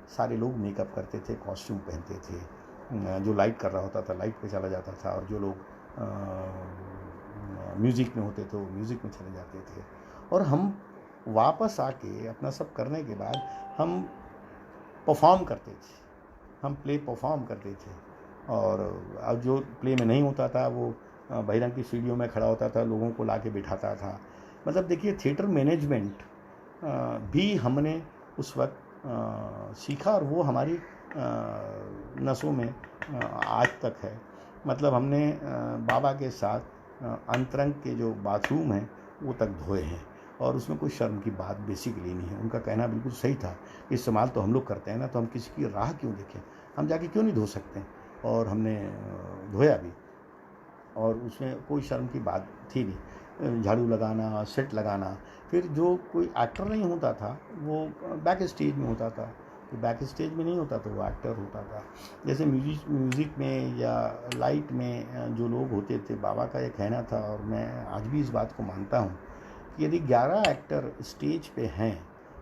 सारे लोग मेकअप करते थे, कॉस्ट्यूम पहनते थे, जो लाइट कर रहा होता था लाइट पे चला जाता था, और जो लोग म्यूज़िक में होते थे वो म्यूज़िक में चले जाते थे। और हम वापस आके अपना सब करने के बाद हम परफॉर्म करते थे, हम प्ले परफॉर्म करते थे। और अब जो प्ले में नहीं होता था वो बहिरंग की सीढ़ियों में खड़ा होता था, लोगों को ला के बिठाता था, मतलब देखिए थिएटर मैनेजमेंट भी हमने उस वक्त सीखा, और वो हमारी नसों में आज तक है। मतलब हमने बाबा के साथ अंतरंग के जो बाथरूम हैं वो तक धोए हैं, और उसमें कोई शर्म की बात बेसिकली नहीं है। उनका कहना बिल्कुल सही था, इस्तेमाल तो हम लोग करते हैं ना, तो हम किसी की राह क्यों देखें, हम जाके क्यों नहीं धो सकते। और हमने धोया भी, और उसमें कोई शर्म की बात थी नहीं। झाड़ू लगाना, सेट लगाना, फिर जो कोई एक्टर नहीं होता था वो बैक स्टेज में होता था, तो बैक स्टेज में नहीं होता तो वो एक्टर होता था। जैसे म्यूज़िक में या लाइट में जो लोग होते थे, बाबा का ये कहना था, और मैं आज भी इस बात को मानता हूँ कि यदि 11 एक्टर स्टेज पे हैं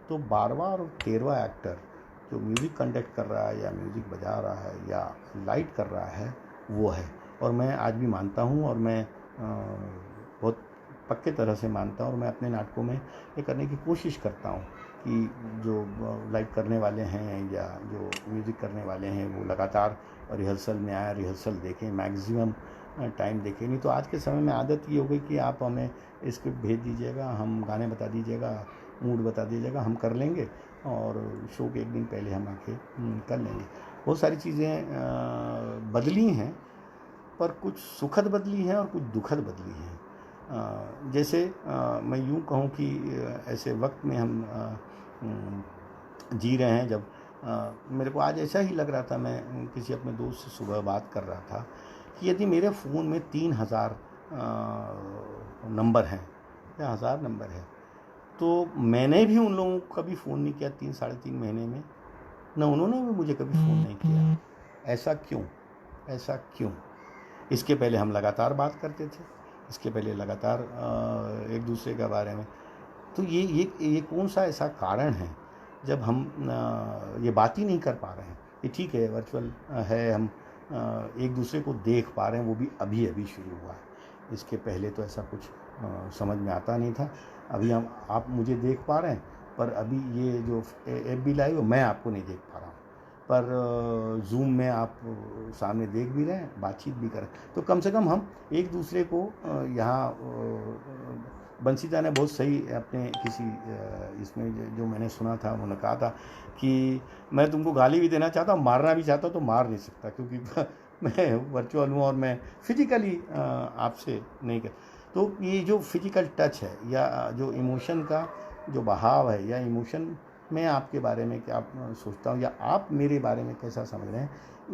तो 12वां और 13वां एक्टर जो म्यूज़िक कंडक्ट कर रहा है या म्यूज़िक बजा रहा है या लाइट कर रहा है वो है। और मैं आज भी मानता हूँ, और मैं बहुत पक्के तरह से मानता हूँ, और मैं अपने नाटकों में ये करने की कोशिश करता हूँ कि जो लाइट करने वाले हैं या जो म्यूज़िक करने वाले हैं वो लगातार रिहर्सल में आए, रिहर्सल देखें, मैक्सिमम टाइम देखें। नहीं तो आज के समय में आदत ये हो गई कि आप हमें स्क्रिप्ट भेज दीजिएगा, हम गाने बता दीजिएगा, मूड बता दीजिएगा, हम कर लेंगे, और शो के एक दिन पहले हम आके कर लेंगे। बहुत सारी चीज़ें बदली हैं, पर कुछ सुखद बदली हैं और कुछ दुखद बदली हैं। जैसे मैं यूँ कहूँ कि ऐसे वक्त में हम जी रहे हैं जब मेरे को आज ऐसा ही लग रहा था, मैं किसी अपने दोस्त से सुबह बात कर रहा था कि यदि मेरे फ़ोन में 3000 नंबर हैं या 1000 नंबर है, तो मैंने भी उन लोगों को कभी फ़ोन नहीं किया 3-3.5 महीने में, न उन्होंने भी मुझे कभी फ़ोन नहीं किया। ऐसा क्यों? ऐसा क्यों? इसके पहले हम लगातार बात करते थे, इसके पहले लगातार एक दूसरे के बारे में। तो ये कौन सा ऐसा कारण है जब हम ये बात ही नहीं कर पा रहे हैं। ये ठीक है, वर्चुअल है, हम एक दूसरे को देख पा रहे हैं, वो भी अभी अभी शुरू हुआ है। इसके पहले तो ऐसा कुछ समझ में आता नहीं था। अभी आप मुझे देख पा रहे हैं, पर अभी ये जो FB लाइव मैं आपको नहीं देख पा रहा हूँ, पर जूम में आप सामने देख भी रहे हैं, बातचीत भी कर रहे हैं। तो कम से कम हम एक दूसरे को यहाँ बंसीदा ने बहुत सही अपने किसी इसमें जो मैंने सुना था, उन्होंने कहा था कि मैं तुमको गाली भी देना चाहता हूँ, मारना भी चाहता हूँ, तो मार नहीं सकता, क्योंकि मैं वर्चुअल हूँ और मैं फिजिकली आपसे नहीं कर। तो ये जो फिजिकल टच है या जो इमोशन का जो बहाव है, या इमोशन मैं आपके बारे में क्या सोचता हूँ या आप मेरे बारे में कैसा समझ रहे हैं,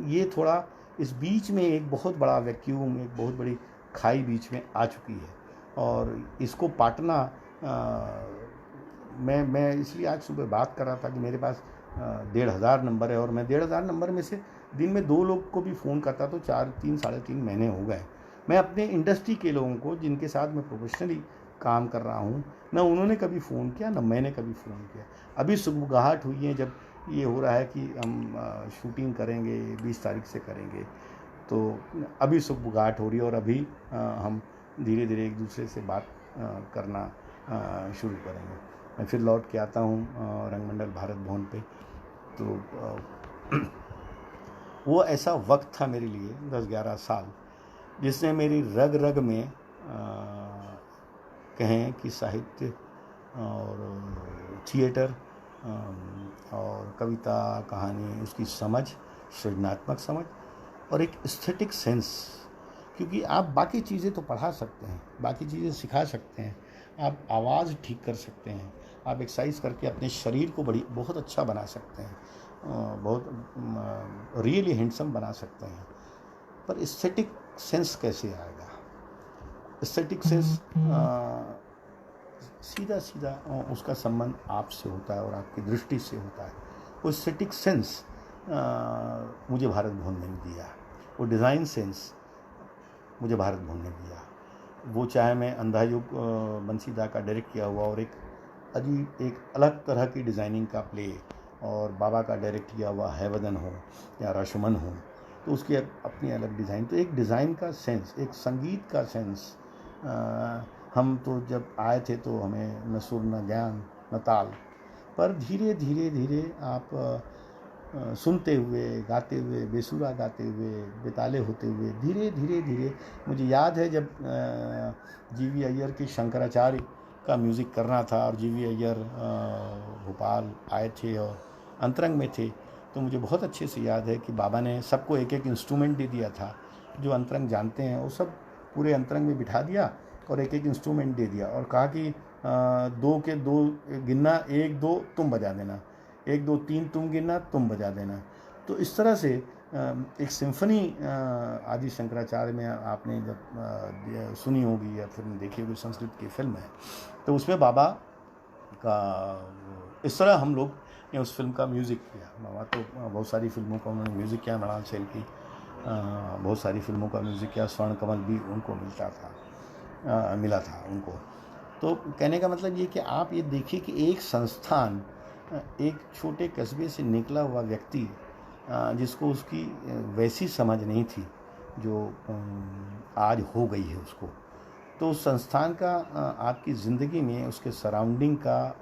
ये थोड़ा इस बीच में एक बहुत बड़ा वैक्यूम, एक बहुत बड़ी खाई बीच में आ चुकी है। और इसको पाटना मैं इसलिए आज सुबह बात कर रहा था कि मेरे पास 1500 नंबर है, और मैं 1500 नंबर में से दिन में 2 लोग को भी फ़ोन करता तो 3 महीने हो गए। मैं अपने इंडस्ट्री के लोगों को जिनके साथ मैं प्रोफेशनली काम कर रहा हूँ, न उन्होंने कभी फ़ोन किया, न मैंने कभी फ़ोन किया। अभी सुगबुगाहट हुई है जब ये हो रहा है कि हम शूटिंग करेंगे, 20 तारीख से करेंगे, तो अभी सुगबुगाहट हो रही है, और अभी हम धीरे धीरे एक दूसरे से बात करना शुरू करेंगे। मैं फिर लौट के आता हूँ रंगमंडल भारत भवन पे। तो वो ऐसा वक्त था मेरे लिए 10-11 साल, जिसने मेरी रग रग में कहें कि साहित्य और थिएटर और कविता, कहानी, उसकी समझ, सृजनात्मक समझ और एक एस्थेटिक सेंस। क्योंकि आप बाकी चीज़ें तो पढ़ा सकते हैं, बाकी चीज़ें सिखा सकते हैं, आप आवाज़ ठीक कर सकते हैं, आप एक्सरसाइज करके अपने शरीर को बहुत अच्छा बना सकते हैं, बहुत रियली हैंडसम बना सकते हैं, पर एस्थेटिक सेंस कैसे आएगा? एस्थेटिक सेंस सीधा सीधा उसका संबंध आपसे होता है और आपकी दृष्टि से होता है। वो एस्थेटिक सेंस मुझे भारत भवन ने दिया, वो डिज़ाइन सेंस मुझे भारत भवन ने दिया। वो चाहे मैं अंधा युग बंसीदा का डायरेक्ट किया हुआ और एक अजीब, एक अलग तरह की डिज़ाइनिंग का प्ले, और बाबा का डायरेक्ट किया हुआ है वदन हो या रशमन हो, तो उसकी अपनी अलग डिज़ाइन। तो एक डिज़ाइन का सेंस, एक संगीत का सेंस। हम तो जब आए थे तो हमें न सुर, न ज्ञान, न ताल, पर धीरे धीरे धीरे आप सुनते हुए, गाते हुए, बेसुरा गाते हुए, बेताले होते हुए, धीरे धीरे धीरे, मुझे याद है जब GV अय्यर की शंकराचार्य का म्यूज़िक करना था और जीवी अय्यर भोपाल आए थे और अंतरंग में थे। तो मुझे बहुत अच्छे से याद है कि बाबा ने सबको एक एक इंस्ट्रूमेंट दे दिया था। जो अंतरंग जानते हैं वो सब पूरे अंतरंग में बिठा दिया और एक एक इंस्ट्रूमेंट दे दिया और कहा कि 2 के 2 गिनना, 1 2 तुम बजा देना, 1 2 3 तुम गिनना, तुम बजा देना। तो इस तरह से एक सिम्फनी आदि शंकराचार्य में आपने जब सुनी होगी या फिर देखी होगी, संस्कृत की फिल्म है, तो उसमें बाबा का इस तरह हम लोग ने उस फिल्म का म्यूज़िक किया। बाबा तो बहुत सारी फिल्मों का उन्होंने म्यूज़िक किया, मृणाल सेन की बहुत सारी फिल्मों का म्यूज़िक किया, स्वर्ण कमल भी उनको मिला था उनको। तो कहने का मतलब ये कि आप ये देखिए कि एक संस्थान, एक छोटे कस्बे से निकला हुआ व्यक्ति जिसको उसकी वैसी समझ नहीं थी जो आज हो गई है उसको, तो उस संस्थान का आपकी ज़िंदगी में उसके सराउंडिंग का,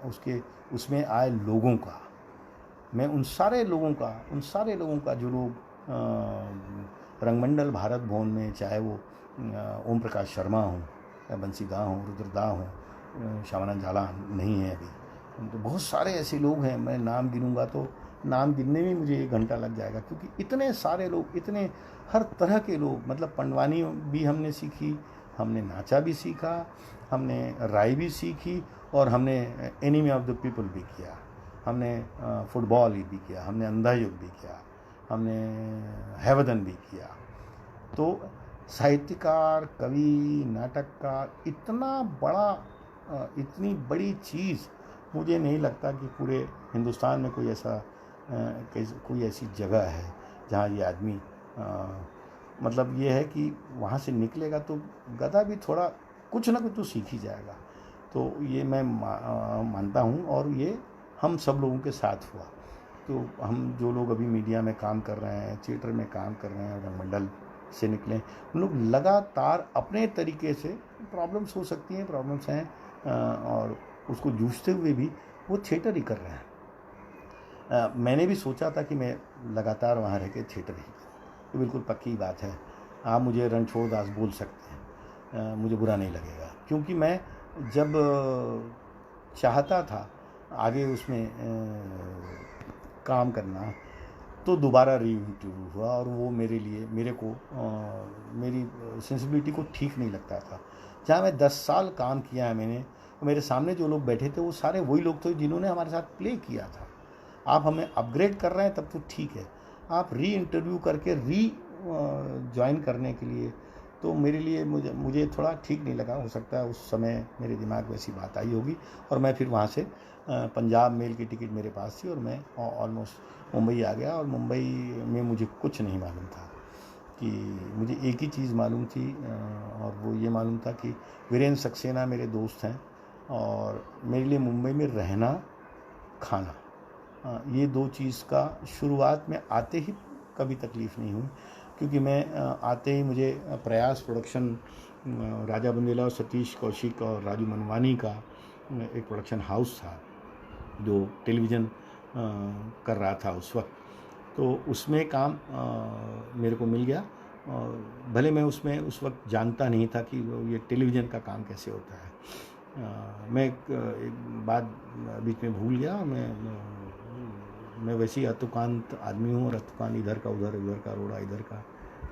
उसमें आए लोगों का, मैं उन सारे लोगों का जो लोग रंगमंडल भारत भवन में, चाहे वो ओम प्रकाश शर्मा हों या बंसी दा हों, रुद्रदा हों, श्यामानंद झाला नहीं है अभी, तो बहुत सारे ऐसे लोग हैं। मैं नाम गिनूंगा तो नाम गिनने में मुझे 1 घंटा लग जाएगा, क्योंकि इतने सारे लोग, इतने हर तरह के लोग। मतलब पंडवानी भी हमने सीखी, हमने नाचा भी सीखा, हमने राय भी सीखी और हमने एनिमी ऑफ द पीपल भी किया, हमने फुटबॉल भी किया, हमने अंधा युग भी किया, हमने हैवदन भी किया। तो साहित्यकार, कवि, नाटककार, इतनी बड़ी चीज़ मुझे नहीं लगता कि पूरे हिंदुस्तान में कोई ऐसी जगह है जहाँ ये आदमी मतलब ये है कि वहाँ से निकलेगा तो गधा भी थोड़ा कुछ ना कुछ तो सीख ही जाएगा। तो ये मैं मानता हूँ और ये हम सब लोगों के साथ हुआ। तो हम जो लोग अभी मीडिया में काम कर रहे हैं, थिएटर में काम कर रहे हैं, रंगमंडल से निकले, उन लोग लगातार अपने तरीके से, प्रॉब्लम्स हो सकती हैं, प्रॉब्लम्स हैं और उसको जूझते हुए भी वो थिएटर ही कर रहे हैं। मैंने भी सोचा था कि मैं लगातार वहाँ रह के थिएटर ही करूँ, तो बिल्कुल पक्की बात है। आप मुझे रणछोड़ दास बोल सकते हैं, मुझे बुरा नहीं लगेगा, क्योंकि मैं जब चाहता था आगे उसमें काम करना तो दोबारा री-इंटरव्यू हुआ और वो मेरे को मेरी सेंसिबिलिटी को ठीक नहीं लगता था। जहाँ मैं 10 साल काम किया है मैंने, मेरे सामने जो लोग बैठे थे वो सारे वही लोग थे जिन्होंने हमारे साथ प्ले किया था। आप हमें अपग्रेड कर रहे हैं तब तो ठीक है, आप री-इंटरव्यू करके ज्वाइन करने के लिए, तो मेरे लिए मुझे थोड़ा ठीक नहीं लगा। हो सकता है उस समय मेरे दिमाग में ऐसी बात आई होगी और मैं फिर वहाँ से पंजाब मेल की टिकट मेरे पास थी और मैं ऑलमोस्ट मुंबई आ गया। और मुंबई में मुझे कुछ नहीं मालूम था, कि मुझे एक ही चीज़ मालूम थी और वो ये मालूम था कि वीरेंद्र सक्सेना मेरे दोस्त हैं और मेरे लिए मुंबई में रहना, खाना, ये 2 चीज़ का शुरुआत में आते ही कभी तकलीफ़ नहीं हुई, क्योंकि मैं आते ही मुझे प्रयास प्रोडक्शन, राजा बुंदेला और सतीश कौशिक और राजू मनवानी का एक प्रोडक्शन हाउस था जो टेलीविज़न कर रहा था उस वक्त, तो उसमें काम मेरे को मिल गया। और भले मैं उसमें उस वक्त जानता नहीं था कि ये टेलीविज़न का काम कैसे होता है। मैं एक बात बीच में भूल गया। मैं वैसे ही अतुकांत आदमी हूँ और अतुकांत इधर का उधर का रोड़ा इधर का,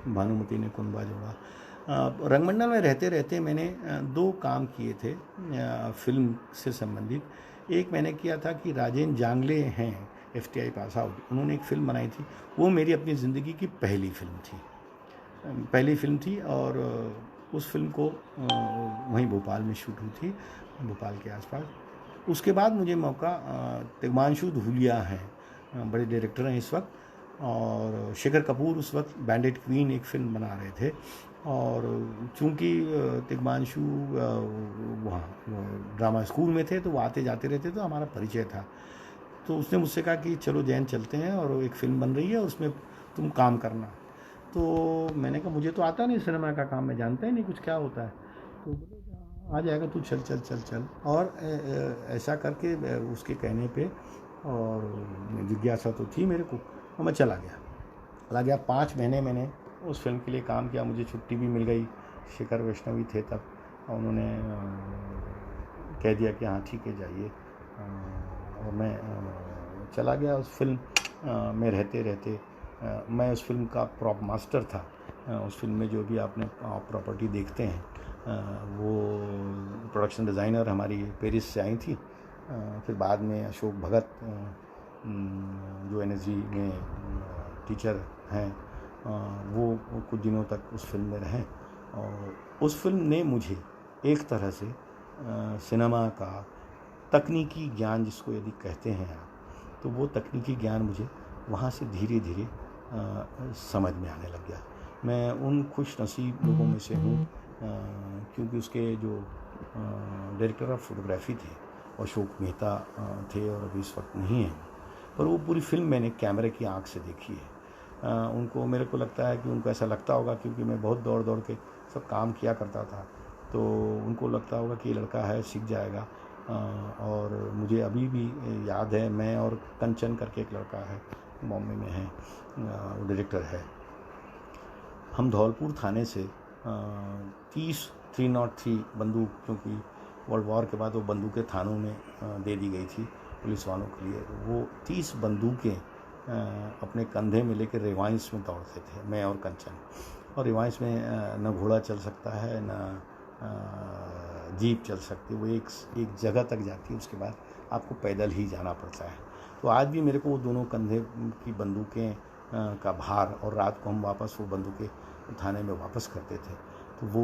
भानुमति ने कुंबा जोड़ा। रंगमंडल में रहते रहते मैंने 2 काम किए थे फिल्म से संबंधित। एक मैंने किया था कि राजेंद्र जांगले हैं FTI पास आउट, उन्होंने एक फ़िल्म बनाई थी, वो मेरी अपनी ज़िंदगी की पहली फिल्म थी और उस फिल्म को वहीं भोपाल में शूट हुई थी, भोपाल के आसपास। उसके बाद मुझे मौका, तिग्मांशु धूलिया हैं, बड़े डायरेक्टर हैं इस वक्त, और शेखर कपूर उस वक्त बैंडेड क्वीन एक फ़िल्म बना रहे थे। और चूँकि तिग्मांशु वहाँ ड्रामा स्कूल में थे तो वो आते जाते रहते, तो हमारा परिचय था। तो उसने मुझसे कहा कि चलो जैन चलते हैं और एक फ़िल्म बन रही है, उसमें तुम काम करना। तो मैंने कहा मुझे तो आता नहीं सिनेमा का काम, मैं जानता ही नहीं कुछ क्या होता है। तो बोले आ जाएगा तू, चल। और ऐसा करके उसके कहने पे, और जिज्ञासा तो थी मेरे को, और मैं चला गया। 5 महीने मैंने उस फिल्म के लिए काम किया, मुझे छुट्टी भी मिल गई। शेखर वैष्णवी थे तब, और उन्होंने कह दिया कि हाँ ठीक है जाइए, और मैं चला गया। उस फिल्म में रहते रहते मैं उस फिल्म का प्रॉप मास्टर था। उस फिल्म में जो भी आपने प्रॉपर्टी देखते हैं वो प्रोडक्शन डिज़ाइनर हमारी पेरिस से आई थी। फिर बाद में अशोक भगत जो NSG में टीचर हैं वो कुछ दिनों तक उस फिल्म में रहे, और उस फिल्म ने मुझे एक तरह से सिनेमा का तकनीकी ज्ञान जिसको यदि कहते हैं आप, तो वो तकनीकी ज्ञान मुझे वहाँ से धीरे धीरे समझ में आने लग गया। मैं उन खुश नसीब लोगों में से हूँ क्योंकि उसके जो डायरेक्टर ऑफ फोटोग्राफी थे अशोक मेहता थे, और अभी इस वक्त नहीं हैं, पर वो पूरी फिल्म मैंने कैमरे की आंख से देखी है। उनको, मेरे को लगता है कि उनको ऐसा लगता होगा क्योंकि मैं बहुत दौड़ दौड़ के सब काम किया करता था, तो उनको लगता होगा कि ये लड़का है सीख जाएगा। और मुझे अभी भी याद है, मैं और कंचन करके एक लड़का है बॉम्बे में है, वो डायरेक्टर है, हम धौलपुर थाने से 303 बंदूक, क्योंकि वर्ल्ड वॉर के बाद वो बंदूकें थानों में दे दी गई थी पुलिस वालों के लिए, वो 30 बंदूकें अपने कंधे में लेकर रिवाइंस में दौड़ते थे, मैं और कंचन। और रिवाइंस में न घोड़ा चल सकता है न जीप चल सकती, वो एक जगह तक जाती है, उसके बाद आपको पैदल ही जाना पड़ता है। तो आज भी मेरे को वो दोनों कंधे की बंदूकें का भार, और रात को हम वापस वो बंदूकें थाने में वापस करते थे, तो वो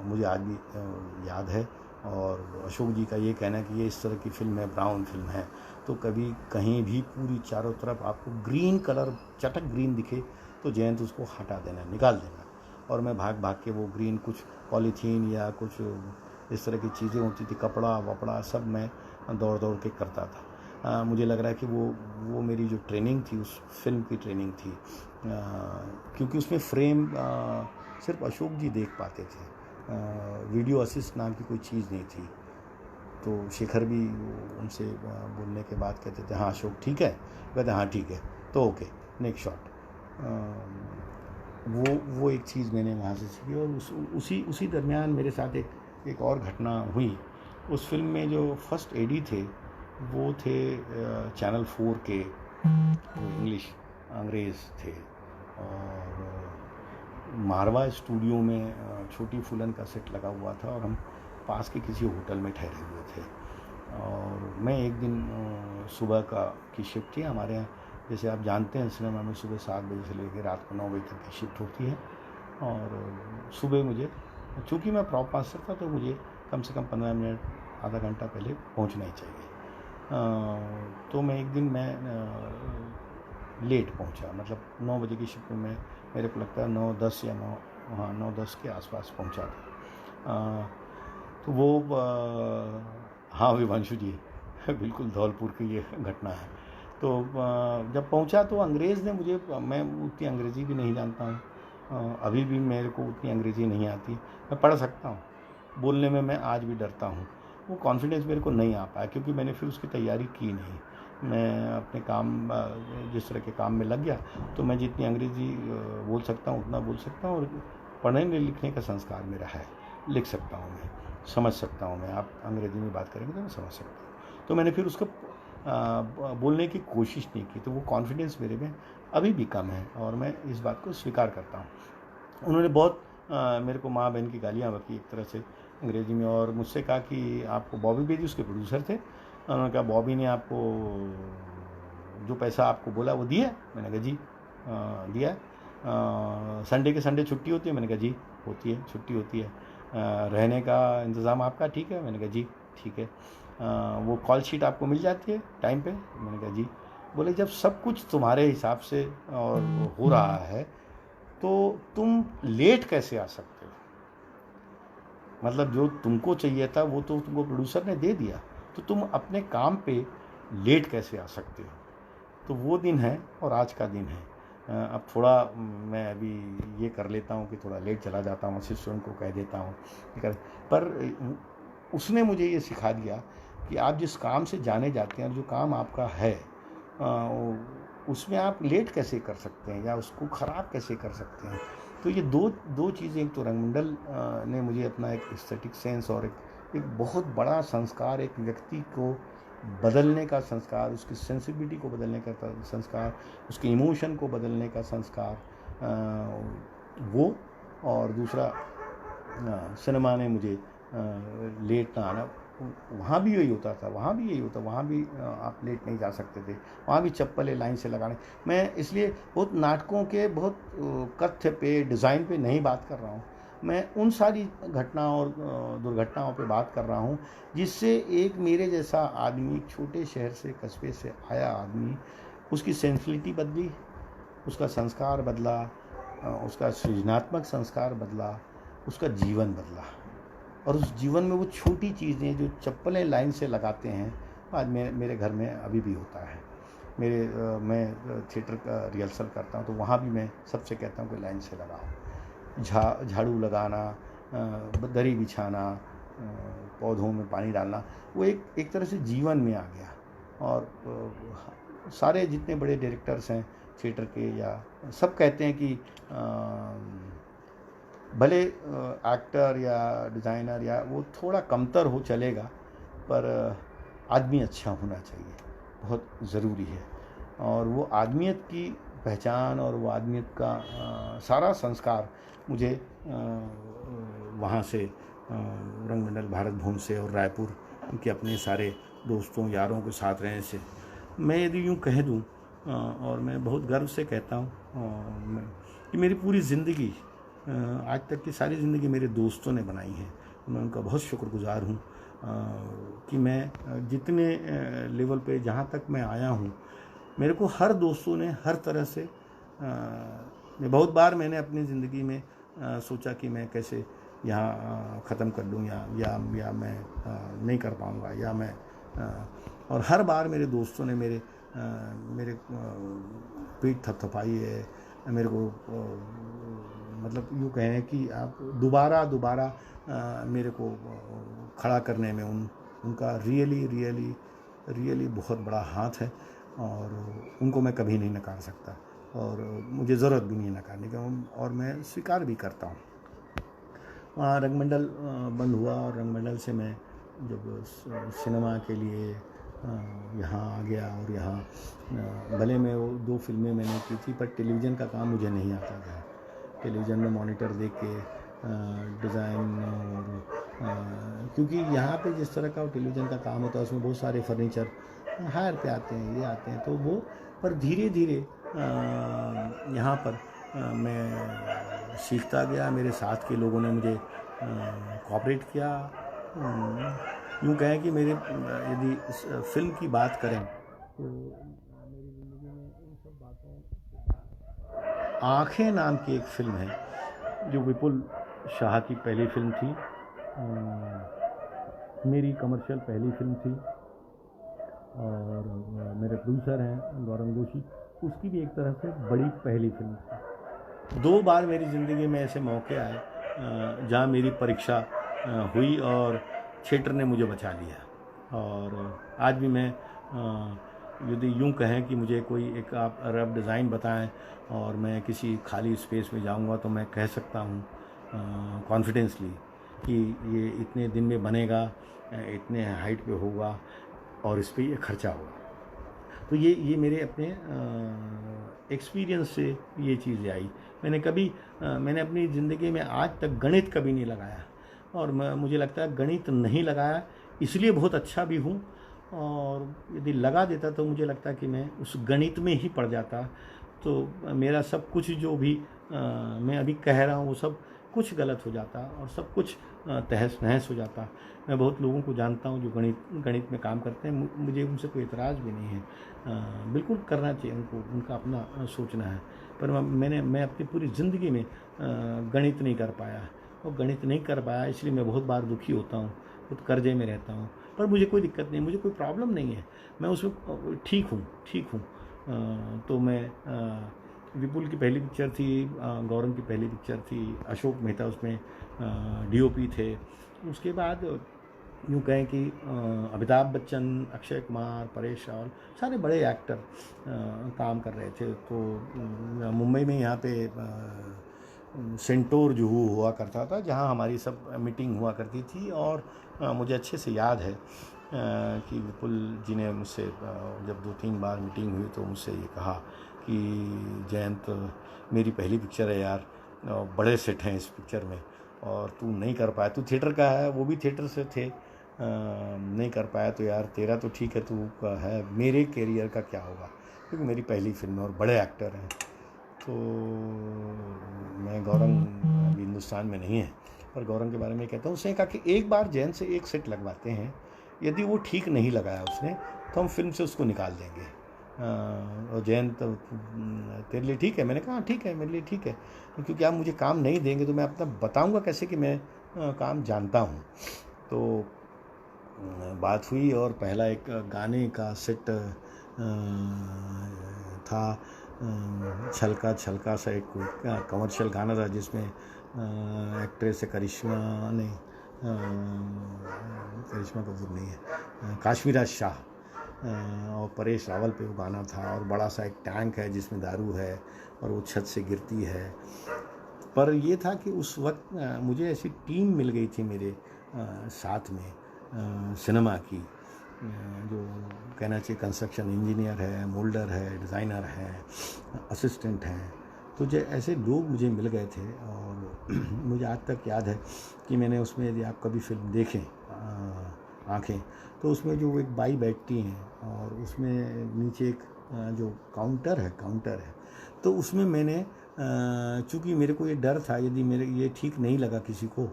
मुझे आज भी याद है। और अशोक जी का ये कहना है कि ये इस तरह की फिल्म है, ब्राउन फिल्म है, तो कभी कहीं भी पूरी चारों तरफ आपको ग्रीन कलर, चटक ग्रीन दिखे तो जयंत उसको हटा देना, निकाल देना। और मैं भाग भाग के वो ग्रीन, कुछ पॉलीथीन या कुछ इस तरह की चीज़ें होती थी, कपड़ा वपड़ा सब मैं दौड़ दौड़ के करता था। मुझे लग रहा है कि वो मेरी जो ट्रेनिंग थी, उस फिल्म की ट्रेनिंग थी, क्योंकि उसमें फ्रेम सिर्फ अशोक जी देख पाते थे, वीडियो असिस्ट नाम की कोई चीज़ नहीं थी। तो शेखर भी उनसे बोलने के बाद कहते थे हाँ अशोक ठीक है, कहते हाँ ठीक है, तो ओके नेक्स्ट शॉट। वो एक चीज़ मैंने वहाँ से सीखी। और उसी दरमियान मेरे साथ एक और घटना हुई। उस फिल्म में जो फर्स्ट एडी थे वो थे चैनल 4 के इंग्लिश अंग्रेज़ थे, और मारवा स्टूडियो में छोटी फुलन का सेट लगा हुआ था, और हम पास के किसी होटल में ठहरे हुए थे। और मैं एक दिन सुबह की शिफ्ट थी हमारे यहाँ, जैसे आप जानते हैं सिनेमा में सुबह 7 बजे से लेकर रात को 9 बजे तक की शिफ्ट होती है, और सुबह मुझे, चूँकि मैं प्रॉप मास्टर था, तो मुझे कम से कम 15 मिनट आधा घंटा पहले पहुँचना ही चाहिए। तो मैं एक दिन लेट पहुँचा, मतलब 9 बजे की शिफ्ट में मेरे को लगता है 9:10 या 9:10 के आसपास पहुँचा था। तो वो हाँ विभांशु जी बिल्कुल धौलपुर की ये घटना है। तो जब पहुंचा तो अंग्रेज़ ने मुझे, मैं उतनी अंग्रेज़ी भी नहीं जानता हूँ, अभी भी मेरे को उतनी अंग्रेज़ी नहीं आती, मैं पढ़ सकता हूँ, बोलने में मैं आज भी डरता हूँ। वो कॉन्फिडेंस मेरे को नहीं आ पाया क्योंकि मैंने फिर उसकी तैयारी की नहीं। मैं अपने काम, जिस तरह के काम में लग गया, तो मैं जितनी अंग्रेज़ी बोल सकता हूँ उतना बोल सकता हूँ, और पढ़ने लिखने का संस्कार मेरा है, लिख सकता हूँ, मैं समझ सकता हूँ, मैं आप अंग्रेज़ी में बात करेंगे तो मैं समझ सकता हूँ। तो मैंने फिर उसको बोलने की कोशिश नहीं की, तो वो कॉन्फिडेंस मेरे में अभी भी कम है, और मैं इस बात को स्वीकार करता हूँ। उन्होंने बहुत मेरे को माँ बहन की गालियाँ बकी एक तरह से अंग्रेज़ी में, और मुझसे कहा कि आपको बॉबी बेदी उसके प्रोड्यूसर थे, उन्होंने कहा बॉबी ने आपको जो पैसा आपको बोला वो दिया? मैंने कहा जी दिया। संडे के संडे छुट्टी होती है? मैंने कहा जी होती है, छुट्टी होती है। रहने का इंतज़ाम आपका ठीक है? मैंने कहा जी ठीक है। वो कॉल शीट आपको मिल जाती है टाइम पे? मैंने कहा जी। बोले जब सब कुछ तुम्हारे हिसाब से और हो रहा है तो तुम लेट कैसे आ सकते हो? मतलब जो तुमको चाहिए था वो तो तुमको प्रोड्यूसर ने दे दिया, तो तुम अपने काम पे लेट कैसे आ सकते हो? तो वो दिन है और आज का दिन है। अब थोड़ा मैं अभी ये कर लेता हूँ कि थोड़ा लेट चला जाता हूँ, असिस्टेंट को कह देता हूँ, पर उसने मुझे ये सिखा दिया कि आप जिस काम से जाने जाते हैं और जो काम आपका है उसमें आप लेट कैसे कर सकते हैं या उसको ख़राब कैसे कर सकते हैं। तो ये दो चीज़ें, एक तो रंगमंडल ने मुझे अपना एक एस्थेटिक सेंस और एक एक बहुत बड़ा संस्कार, एक व्यक्ति को बदलने का संस्कार, उसकी सेंसिबिलिटी को बदलने का संस्कार, उसके इमोशन को बदलने का संस्कार, वो। और दूसरा, सिनेमा ने मुझे लेट ना आना, वहाँ भी यही होता था, वहाँ भी यही होता, वहाँ भी आप लेट नहीं जा सकते थे, वहाँ भी चप्पलें लाइन से लगाने। मैं इसलिए बहुत नाटकों के बहुत कथ्य पे, डिज़ाइन पे नहीं बात कर रहा हूँ, मैं उन सारी घटनाओं और दुर्घटनाओं पे बात कर रहा हूँ जिससे एक मेरे जैसा आदमी, छोटे शहर से, कस्बे से आया आदमी, उसकी सेंसिबिलिटी बदली, उसका संस्कार बदला, उसका सृजनात्मक संस्कार बदला, उसका जीवन बदला। और उस जीवन में वो छोटी चीज़ें जो चप्पलें लाइन से लगाते हैं, आज मेरे घर में अभी भी होता है। मैं थिएटर का रिहर्सल करता हूँ तो वहाँ भी मैं सबसे कहता हूँ कि लाइन से लगाओ। झाड़ू लगाना, दरी बिछाना, पौधों में पानी डालना, वो एक तरह से जीवन में आ गया। और सारे जितने बड़े डायरेक्टर्स हैं थिएटर के, या सब कहते हैं कि भले एक्टर या डिज़ाइनर या वो थोड़ा कमतर हो चलेगा, पर आदमी अच्छा होना चाहिए, बहुत ज़रूरी है। और वो आदमियत की पहचान और वो आदमियत का सारा संस्कार मुझे वहाँ से रंगमंडल भारत भवन से और रायपुर के अपने सारे दोस्तों यारों के साथ रहने से, मैं यदि यूँ कह दूँ, और मैं बहुत गर्व से कहता हूँ कि मेरी पूरी ज़िंदगी, आज तक की सारी ज़िंदगी मेरे दोस्तों ने बनाई है। मैं उनका बहुत शुक्रगुज़ार हूँ कि मैं जितने लेवल पे, जहाँ तक मैं आया हूँ, मेरे को हर दोस्तों ने हर तरह से, मैं बहुत बार मैंने अपनी ज़िंदगी में सोचा कि मैं कैसे यहाँ ख़त्म कर दूँ, या मैं नहीं कर पाऊँगा, या मैं, और हर बार मेरे दोस्तों ने मेरे पीठ थपथपाई है, मेरे को मतलब यूँ कहें कि आप दोबारा मेरे को खड़ा करने में उनका रियली बहुत बड़ा हाथ है, और उनको मैं कभी नहीं नकार सकता, और मुझे ज़रूरत भी नहीं नकारने की, और मैं स्वीकार भी करता हूँ। वहाँ रंगमंडल बंद हुआ, और रंगमंडल से मैं जब सिनेमा के लिए यहाँ आ गया, और यहाँ भले मैं वो 2 फिल्में मैंने की थी, पर टेलीविज़न का काम मुझे नहीं आता था। टेलीविज़न में मॉनिटर देख के डिज़ाइन, और क्योंकि यहाँ पे जिस तरह का टेलीविज़न का काम होता है उसमें बहुत सारे फर्नीचर हायर पे आते हैं, ये आते हैं, तो वो, पर धीरे धीरे यहाँ पर मैं सीखता गया। मेरे साथ के लोगों ने मुझे कोऑपरेट किया। यूँ कहें कि मेरे, यदि फिल्म की बात करें तो मेरी ज़िंदगी में इन सब बातों, आँखें नाम की एक फ़िल्म है जो विपुल शाह की पहली फ़िल्म थी, मेरी कमर्शियल पहली फ़िल्म थी, और मेरे प्रोड्यूसर हैं गौरव जोशी, उसकी भी एक तरह से बड़ी पहली फ़िल्म थी। 2 बार मेरी ज़िंदगी में ऐसे मौके आए जहाँ मेरी परीक्षा हुई और थिएटर ने मुझे बचा लिया। और आज भी मैं, यदि यूँ कहें कि मुझे कोई एक आप रफ डिज़ाइन बताएं और मैं किसी खाली स्पेस में जाऊंगा, तो मैं कह सकता हूँ कॉन्फिडेंसली कि ये इतने दिन में बनेगा, इतने हाइट पे होगा, और इस पे ये खर्चा होगा। तो ये मेरे अपने एक्सपीरियंस से ये चीज़ें आई। मैंने अपनी ज़िंदगी में आज तक गणित कभी नहीं लगाया, और मुझे लगता है गणित नहीं लगाया इसलिए बहुत अच्छा भी हूँ, और यदि लगा देता तो मुझे लगता है कि मैं उस गणित में ही पड़ जाता, तो मेरा सब कुछ जो भी मैं अभी कह रहा हूँ वो सब कुछ गलत हो जाता, और सब कुछ तहस नहस हो जाता। मैं बहुत लोगों को जानता हूँ जो गणित में काम करते हैं, मुझे उनसे कोई एतराज़ भी नहीं है, बिल्कुल करना चाहिए उनको, उनका अपना सोचना है, पर मैं अपनी पूरी ज़िंदगी में गणित नहीं कर पाया, और गणित नहीं कर पाया इसलिए मैं बहुत बार दुखी होता हूँ, बहुत कर्जे में रहता हूँ, पर मुझे कोई दिक्कत नहीं, मुझे कोई प्रॉब्लम नहीं है, मैं उसमें ठीक हूँ। तो मैं, विपुल की पहली पिक्चर थी, गौरव की पहली पिक्चर थी, अशोक मेहता उसमें डीओपी थे। उसके बाद यूँ कहें कि अमिताभ बच्चन, अक्षय कुमार, परेश रावल, सारे बड़े एक्टर काम कर रहे थे। तो मुंबई में यहाँ पे सेंटोर जुहू हुआ करता था, जहाँ हमारी सब मीटिंग हुआ करती थी। और मुझे अच्छे से याद है कि विपुल जी ने मुझसे जब 2-3 बार मीटिंग हुई तो मुझसे ये कहा कि जयंत, मेरी पहली पिक्चर है यार, बड़े सेट हैं इस पिक्चर में और तू नहीं कर पाया, तू थिएटर का है, वो भी थिएटर से थे, नहीं कर पाया तो यार तेरा तो ठीक है, तू का है, मेरे कैरियर का क्या होगा, क्योंकि मेरी पहली फिल्म है और बड़े एक्टर हैं। तो मैं गौरंग अभी हिंदुस्तान में नहीं है, पर गौरंग के बारे में कहता हूँ। उसने कहा कि एक बार जैन से एक सेट लगवाते हैं, यदि वो ठीक नहीं लगाया उसने तो हम फिल्म से उसको निकाल देंगे। और जैन तो तेरे लिए ठीक है? मैंने कहा ठीक है, मेरे लिए ठीक है, क्योंकि आप मुझे काम नहीं देंगे तो मैं अपना बताऊँगा कैसे कि मैं काम जानता हूँ। तो बात हुई और पहला एक गाने का सेट था, छलका छलका सा एक कमर्शियल गाना था जिसमें एक्ट्रेस है करिश्मा कपूर नहीं है, काश्मीरा शाह और परेश रावल पे वो गाना था। और बड़ा सा एक टैंक है जिसमें दारू है और वो छत से गिरती है। पर ये था कि उस वक्त मुझे ऐसी टीम मिल गई थी मेरे साथ में सिनेमा की, जो कहना चाहिए कंस्ट्रक्शन इंजीनियर है, मोल्डर है, डिज़ाइनर है, असिस्टेंट हैं। तो जो ऐसे लोग मुझे मिल गए थे और मुझे आज तक याद है कि मैंने उसमें, यदि आप कभी फिल्म देखें आँखें, तो उसमें जो एक बाई बैठती हैं और उसमें नीचे एक जो काउंटर है, तो उसमें मैंने चूँकि मेरे को ये डर था यदि मेरे ये ठीक नहीं लगा किसी को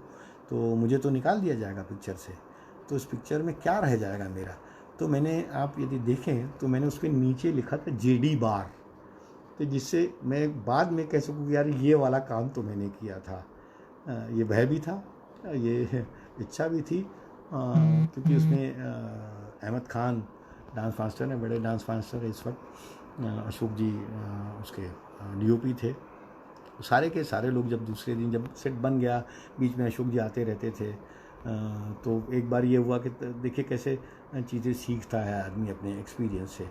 तो मुझे तो निकाल दिया जाएगा पिक्चर से, तो इस पिक्चर में क्या रह जाएगा मेरा। तो मैंने, आप यदि देखें तो मैंने उसके नीचे लिखा था JD बार, तो जिससे मैं बाद में कह सकूँ यार ये वाला काम तो मैंने किया था। ये भय भी था, ये इच्छा भी थी, क्योंकि उसमें अहमद खान डांस मास्टर है, बड़े डांस मास्टर है इस वक्त, अशोक जी उसके DOP थे। सारे के सारे लोग जब दूसरे दिन जब सेट बन गया, बीच में अशोक जी आते रहते थे, तो एक बार ये हुआ कि देखिए कैसे चीज़ें सीखता है आदमी अपने एक्सपीरियंस से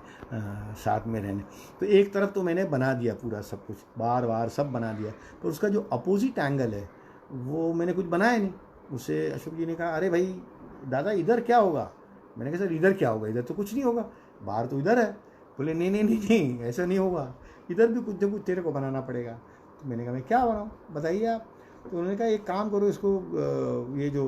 साथ में रहने। तो एक तरफ तो मैंने बना दिया पूरा सब कुछ, बार बार सब बना दिया, पर उसका जो अपोजिट एंगल है वो मैंने कुछ बनाया नहीं। उससे अशोक जी ने कहा, अरे भाई दादा इधर क्या होगा? मैंने कहा सर इधर क्या होगा, इधर तो कुछ नहीं होगा, बाहर तो इधर है। बोले नहीं नहीं नहीं नहीं, ऐसा नहीं होगा, इधर भी कुछ ना कुछ तेरे को बनाना पड़ेगा। तो मैंने कहा मैं क्या बनाऊँ, बताइए आप। तो उन्होंने कहा एक काम करो, इसको ये जो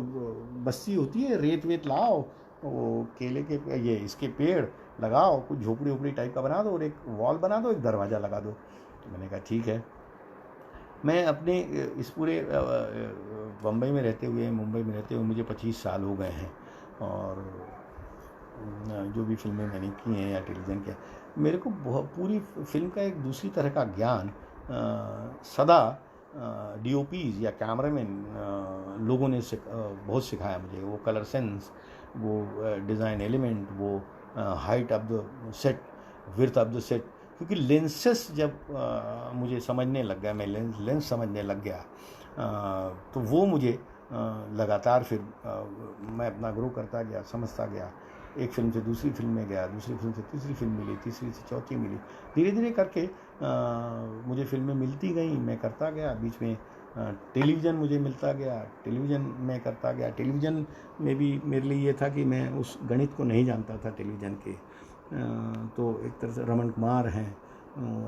बस्ती होती है, रेत वेत लाओ, वो केले के ये इसके पेड़ लगाओ, कुछ झोपड़ी उपड़ी टाइप का बना दो और एक वॉल बना दो, एक दरवाज़ा लगा दो। तो मैंने कहा ठीक है। मैं अपने इस पूरे बम्बई में रहते हुए, मुंबई में रहते हुए मुझे 25 साल हो गए हैं, और जो भी फिल्में मैंने की हैं या टेलीविज़न के, मेरे को पूरी फिल्म का एक दूसरी तरह का ज्ञान सदा DOPs या कैमरामैन लोगों ने बहुत सिखाया मुझे। वो कलर सेंस, वो डिज़ाइन एलिमेंट, वो height of the set, width of the set, क्योंकि लेंसेस जब मुझे समझने लग गया, मैं लेंस समझने लग गया, तो वो मुझे लगातार फिर मैं अपना ग्रो करता गया, समझता गया। एक फिल्म से दूसरी फिल्म में गया, दूसरी फिल्म से तीसरी फिल्म मिली, तीसरी से चौथी मिली, धीरे धीरे करके मुझे फिल्में मिलती गई, मैं करता गया। बीच में टेलीविज़न मुझे मिलता गया, टेलीविज़न में करता गया। टेलीविज़न में भी मेरे लिए ये था कि मैं उस गणित को नहीं जानता था टेलीविज़न के। तो एक तरह से रमन कुमार हैं,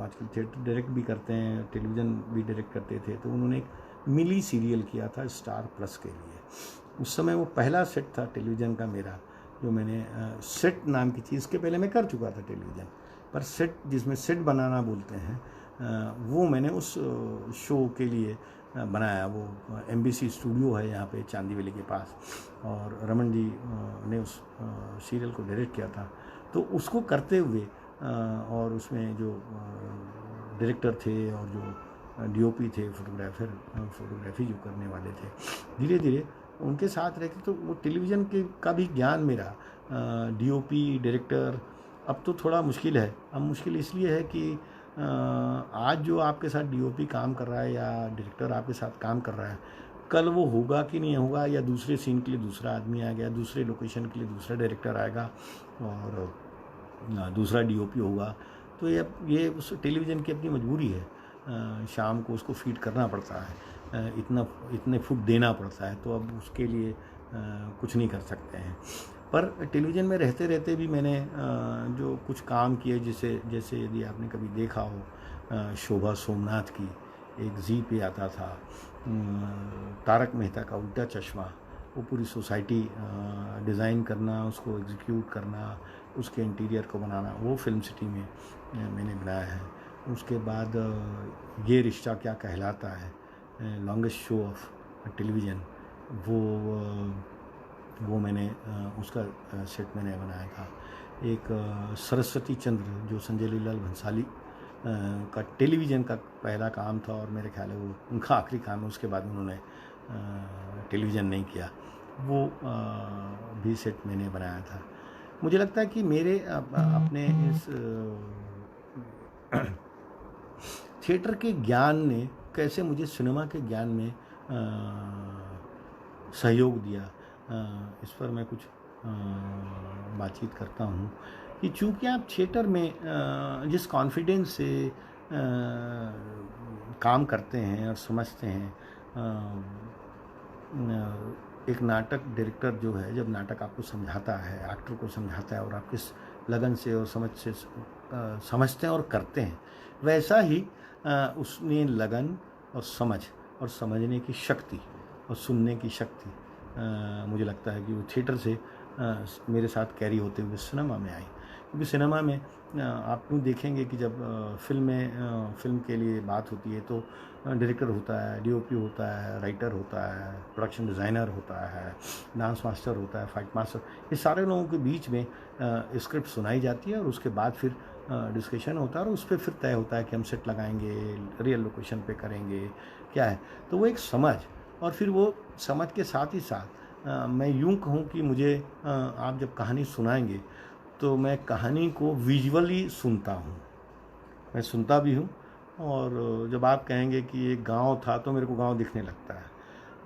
आजकल थिएटर डायरेक्ट भी करते हैं, टेलीविज़न भी डायरेक्ट करते थे, तो उन्होंने एक मिली सीरियल किया था स्टार प्लस के लिए। उस समय वो पहला सेट था टेलीविज़न का मेरा, जो मैंने सेट नाम की चीज़ के पहले मैं कर चुका था टेलीविज़न, पर सेट जिसमें सेट बनाना बोलते हैं, वो मैंने उस शो के लिए बनाया। वो MBC स्टूडियो है यहाँ पे चांदीवली के पास, और रमन जी ने उस सीरियल को डायरेक्ट किया था। तो उसको करते हुए और उसमें जो डायरेक्टर थे और जो DOP थे, फोटोग्राफी जो करने वाले थे, धीरे धीरे उनके साथ रह के तो वो टेलीविज़न के का भी ज्ञान मेरा, DOP डायरेक्टर, अब तो थोड़ा मुश्किल है। अब मुश्किल इसलिए है कि आज जो आपके साथ DOP काम कर रहा है या डायरेक्टर आपके साथ काम कर रहा है, कल वो होगा कि नहीं होगा, या दूसरे सीन के लिए दूसरा आदमी आ गया, दूसरे लोकेशन के लिए दूसरा डायरेक्टर आएगा और दूसरा DOP होगा। तो ये उस टेलीविज़न की अपनी मजबूरी है। शाम को उसको फीड करना पड़ता है, इतने फूड देना पड़ता है, तो अब उसके लिए कुछ नहीं कर सकते हैं। पर टेलीविज़न में रहते रहते भी मैंने जो कुछ काम किए, जैसे यदि आपने कभी देखा हो शोभा सोमनाथ की एक जी पे आता था तारक मेहता का उल्टा चश्मा, वो पूरी सोसाइटी डिज़ाइन करना, उसको एग्जीक्यूट करना, उसके इंटीरियर को बनाना, वो फिल्म सिटी में मैंने बनाया है। उसके बाद ये रिश्ता क्या कहलाता है, लॉन्गेस्ट शो ऑफ टेलीविज़न, वो मैंने उसका सेट मैंने बनाया था। एक सरस्वती चंद्र जो संजय लीलाल भंसाली का टेलीविज़न का पहला काम था, और मेरे ख्याल है वो उनका आखिरी काम है, उसके बाद उन्होंने टेलीविज़न नहीं किया, वो भी सेट मैंने बनाया था। मुझे लगता है कि मेरे अपने इस थिएटर के ज्ञान ने कैसे मुझे सिनेमा के ज्ञान में सहयोग दिया, इस पर मैं कुछ बातचीत करता हूँ कि चूँकि आप थिएटर में जिस कॉन्फिडेंस से काम करते हैं और समझते हैं, एक नाटक डायरेक्टर जो है जब नाटक आपको समझाता है, एक्टर को समझाता है, और आप किस लगन से और समझ से समझते हैं और करते हैं, वैसा ही उसने लगन और समझ और समझने की शक्ति और सुनने की शक्ति मुझे लगता है कि वो थिएटर से मेरे साथ कैरी होते हुए सिनेमा में आई। क्योंकि सिनेमा में आप यूँ देखेंगे कि जब फिल्म के लिए बात होती है तो डायरेक्टर होता है, डीओपी होता है, राइटर होता है, प्रोडक्शन डिज़ाइनर होता है, डांस मास्टर होता है, फाइट मास्टर, ये सारे लोगों के बीच में स्क्रिप्ट सुनाई जाती है, और उसके बाद फिर डिस्कशन होता है, और उस पर फिर तय होता है कि हम सेट लगाएंगे, रियल लोकेशन पे करेंगे, क्या है। तो वो एक समझ, और फिर वो समझ के साथ ही साथ मैं यूँ कहूँ कि मुझे आप जब कहानी सुनाएंगे तो मैं कहानी को विजुअली सुनता हूँ, मैं सुनता भी हूँ, और जब आप कहेंगे कि एक गांव था तो मेरे को गांव दिखने लगता है।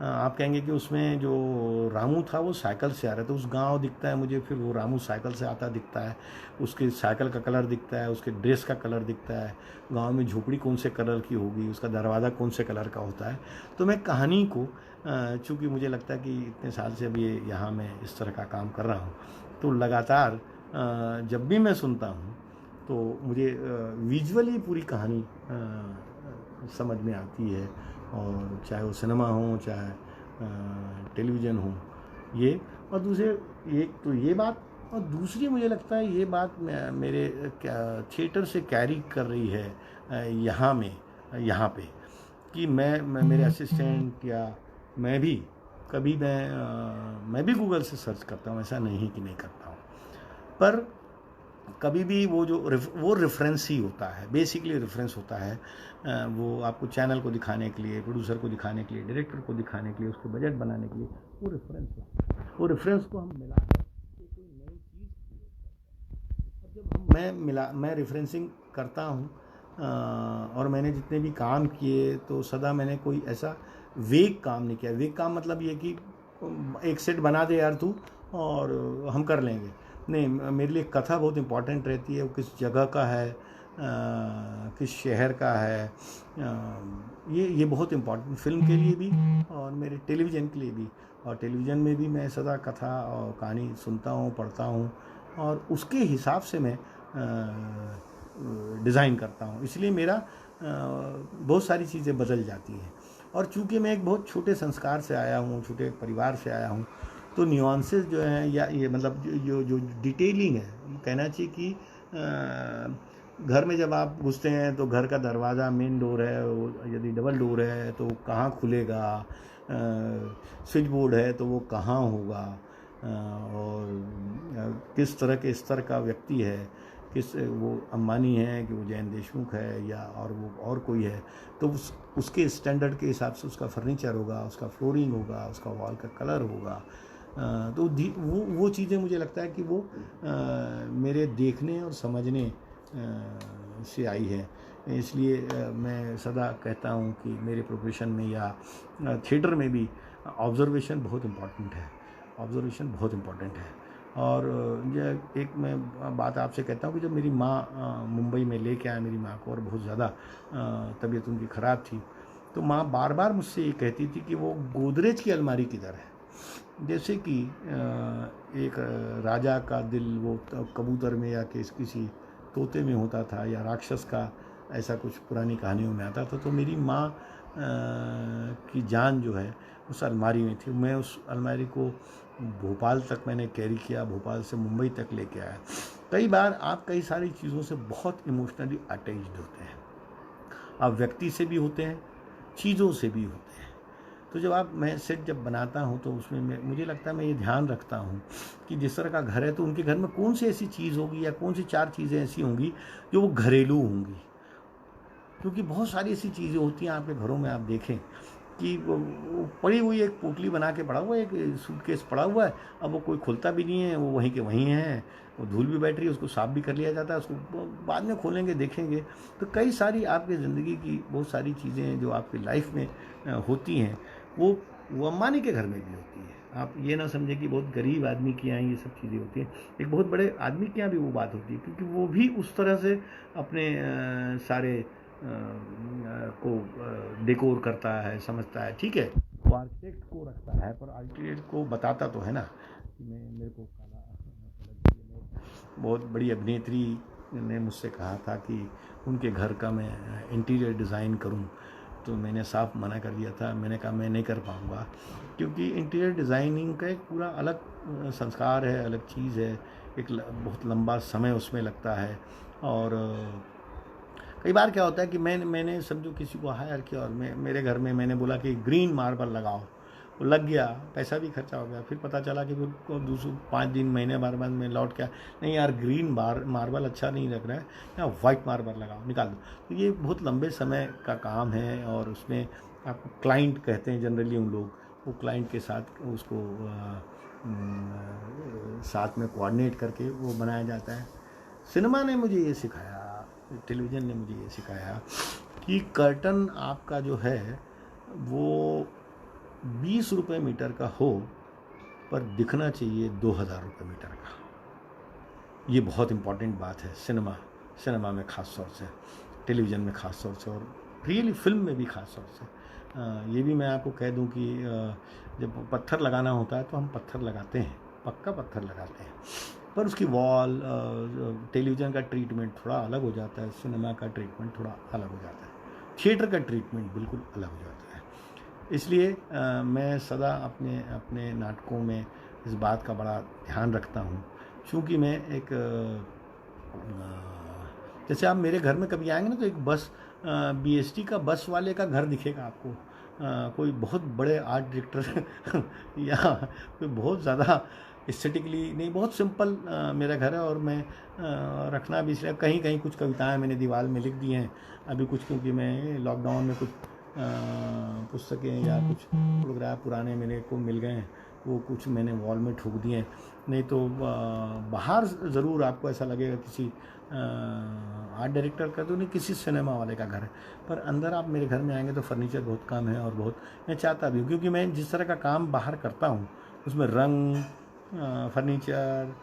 आप कहेंगे कि उसमें जो रामू था वो साइकिल से आ रहा था, उस गांव दिखता है मुझे, फिर वो रामू साइकिल से आता दिखता है, उसके साइकिल का कलर दिखता है, उसके ड्रेस का कलर दिखता है, गांव में झोपड़ी कौन से कलर की होगी, उसका दरवाज़ा कौन से कलर का होता है। तो मैं कहानी को, चूँकि मुझे लगता है कि इतने साल से अभी यहाँ मैं इस तरह का काम कर रहा हूँ, तो लगातार जब भी मैं सुनता हूँ तो मुझे विजुअली पूरी कहानी समझ में आती है, और चाहे वो सिनेमा हो, चाहे टेलीविज़न हो, ये। और दूसरे एक तो ये बात, और दूसरी मुझे लगता है ये बात मेरे थिएटर से कैरी कर रही है यहाँ पे कि मैं मेरे असिस्टेंट या मैं भी कभी मैं भी गूगल से सर्च करता हूँ, ऐसा नहीं कि नहीं करता हूँ, पर कभी भी वो रेफरेंस ही होता है, बेसिकली रेफरेंस होता है। वो आपको चैनल को दिखाने के लिए, प्रोड्यूसर को दिखाने के लिए, डायरेक्टर को दिखाने के लिए, उसके बजट बनाने के लिए वो रेफरेंस होता है। वो रेफरेंस को हम मिलाकर कोई नई चीज़ क्रिएट करते हैं। अब जब मैं रेफरेंसिंग करता हूँ, और मैंने जितने भी काम किए तो सदा मैंने कोई ऐसा वेग काम नहीं किया। वेग काम मतलब ये कि एक सेट बना दे यार तू और हम कर लेंगे, नहीं। मेरे लिए कथा बहुत इम्पॉर्टेंट रहती है, वो किस जगह का है, किस शहर का है, ये बहुत इम्पॉर्टेंट फिल्म के लिए भी और मेरे टेलीविज़न के लिए भी। और टेलीविज़न में भी मैं सदा कथा और कहानी सुनता हूँ, पढ़ता हूँ, और उसके हिसाब से मैं डिज़ाइन करता हूँ। इसलिए मेरा बहुत सारी चीज़ें बदल जाती हैं। और चूँकि मैं एक बहुत छोटे संस्कार से आया हूँ, छोटे परिवार से आया हूँ, तो न्यूआंसेस जो हैं, या ये मतलब जो डिटेलिंग है, कहना चाहिए कि घर में जब आप घुसते हैं तो घर का दरवाज़ा, मेन डोर है, वो यदि डबल डोर है तो कहाँ खुलेगा, स्विच बोर्ड है तो वो कहाँ होगा, और किस तरह के स्तर का व्यक्ति है, वो अंबानी है कि वो जैन देशमुख है या और वो और कोई है, तो उसके स्टैंडर्ड के हिसाब से उसका फर्नीचर होगा, उसका फ्लोरिंग होगा, उसका वॉल का कलर होगा। तो वो चीज़ें मुझे लगता है कि वो मेरे देखने और समझने से आई है। इसलिए मैं सदा कहता हूँ कि मेरे प्रोफेशन में या थिएटर में भी ऑब्जर्वेशन बहुत इम्पॉर्टेंट है। ऑब्जर्वेशन बहुत इम्पॉर्टेंट है। और ये एक मैं बात आपसे कहता हूँ कि जब मेरी माँ मुंबई में लेके आए मेरी माँ को, और बहुत ज़्यादा तबीयत उनकी ख़राब थी, तो माँ बार बार मुझसे ये कहती थी कि वो गोदरेज की अलमारी किधर है। जैसे कि एक राजा का दिल वो कबूतर में या किसी तोते में होता था, या राक्षस का, ऐसा कुछ पुरानी कहानियों में आता था। तो मेरी माँ की जान जो है उस अलमारी में थी। मैं उस अलमारी को भोपाल तक मैंने कैरी किया, भोपाल से मुंबई तक लेके आया। कई बार आप कई सारी चीज़ों से बहुत इमोशनली अटैच्ड होते हैं। आप व्यक्ति से भी होते हैं, चीज़ों से भी होते हैं। तो मैं सेट जब बनाता हूँ तो उसमें मुझे लगता है मैं ये ध्यान रखता हूँ कि जिस तरह का घर है तो उनके घर में कौन सी ऐसी चीज़ होगी या कौन सी 4 चीज़ें ऐसी होंगी जो वो घरेलू होंगी। क्योंकि बहुत सारी ऐसी चीज़ें होती हैं आपके घरों में, आप देखें कि वो पड़ी हुई एक पोटली बना के पड़ा हुआ है, एक सूटकेस पड़ा हुआ है, अब वो कोई खुलता भी नहीं है, वो वहीं के वहीं है, वो धूल भी बैठ रही है, उसको साफ भी कर लिया जाता है, उसको बाद में खोलेंगे देखेंगे। तो कई सारी आपकी ज़िंदगी की बहुत सारी चीज़ें जो आपकी लाइफ में होती हैं, वो अंबानी के घर में भी होती है। आप ये ना समझें कि बहुत गरीब आदमी के यहाँ ये सब चीज़ें होती हैं, एक बहुत बड़े आदमी के यहाँ भी वो बात होती है, क्योंकि वो भी उस तरह से अपने सारे को डेकोर करता है, समझता है। ठीक है, वो आर्किटेक्ट को रखता है, पर आर्किटेक्ट को बताता तो है ना कि मेरे को काला अलग चाहिए। बहुत बड़ी अभिनेत्री ने मुझसे कहा था कि उनके घर का मैं इंटीरियर डिज़ाइन करूं, तो मैंने साफ मना कर दिया था। मैंने कहा मैं नहीं कर पाऊंगा, क्योंकि इंटीरियर डिज़ाइनिंग का एक पूरा अलग संस्कार है, अलग चीज़ है, एक बहुत लंबा समय उसमें लगता है। और कई बार क्या होता है कि मैंने समझो किसी को हायर किया, और मेरे घर में मैंने बोला कि ग्रीन मार्बल लगाओ, वो लग गया, पैसा भी खर्चा हो गया। फिर पता चला कि फिर दूसरे 5 दिन महीने बाद में लौट के नहीं यार, ग्रीन मार्बल अच्छा नहीं लग रहा है, या वाइट मार्बल लगाओ, निकाल दो। तो ये बहुत लंबे समय का काम है, और उसमें आपको क्लाइंट कहते हैं जनरली उन लोग, वो क्लाइंट के साथ उसको साथ में कोऑर्डिनेट करके वो बनाया जाता है। सिनेमा ने मुझे ये सिखाया, टेलीविज़न ने मुझे ये सिखाया कि कर्टन आपका जो है वो 20 रुपये मीटर का हो, पर दिखना चाहिए 2000 रुपये मीटर का। ये बहुत इम्पॉर्टेंट बात है सिनेमा में ख़ास तौर से, टेलीविज़न में ख़ास तौर से, और रियली फिल्म में भी ख़ास तौर से। ये भी मैं आपको कह दूं कि जब पत्थर लगाना होता है तो हम पत्थर लगाते हैं, पक्का पत्थर लगाते हैं, पर उसकी वॉल, टेलीविज़न का ट्रीटमेंट थोड़ा अलग हो जाता है, सिनेमा का ट्रीटमेंट थोड़ा अलग हो जाता है, थिएटर का ट्रीटमेंट बिल्कुल अलग हो जाता है। इसलिए मैं सदा अपने नाटकों में इस बात का बड़ा ध्यान रखता हूँ। चूँकि मैं एक जैसे आप मेरे घर में कभी आएंगे ना, तो एक बस BST का बस वाले का घर दिखेगा आपको। कोई बहुत बड़े आर्ट डायरेक्टर या कोई बहुत ज़्यादा एस्थेटिकली नहीं, बहुत सिंपल मेरा घर है। और मैं रखना भी इसलिए, कहीं कहीं कुछ कविताएं मैंने दीवार में लिख दी हैं अभी कुछ, क्योंकि मैं लॉकडाउन में कुछ पुस्तकें या कुछ फोटोग्राफ पुराने मेरे को मिल गए हैं, वो कुछ मैंने वॉल में ठोक दिए हैं। नहीं तो बाहर ज़रूर आपको ऐसा लगेगा किसी आर्ट डायरेक्टर का तो नहीं, किसी सिनेमा वाले का घर है, पर अंदर आप मेरे घर में आएंगे तो फर्नीचर बहुत कम है। और बहुत मैं चाहता भी हूँ, क्योंकि मैं जिस तरह का काम बाहर करता हूँ उसमें रंग, फर्नीचर,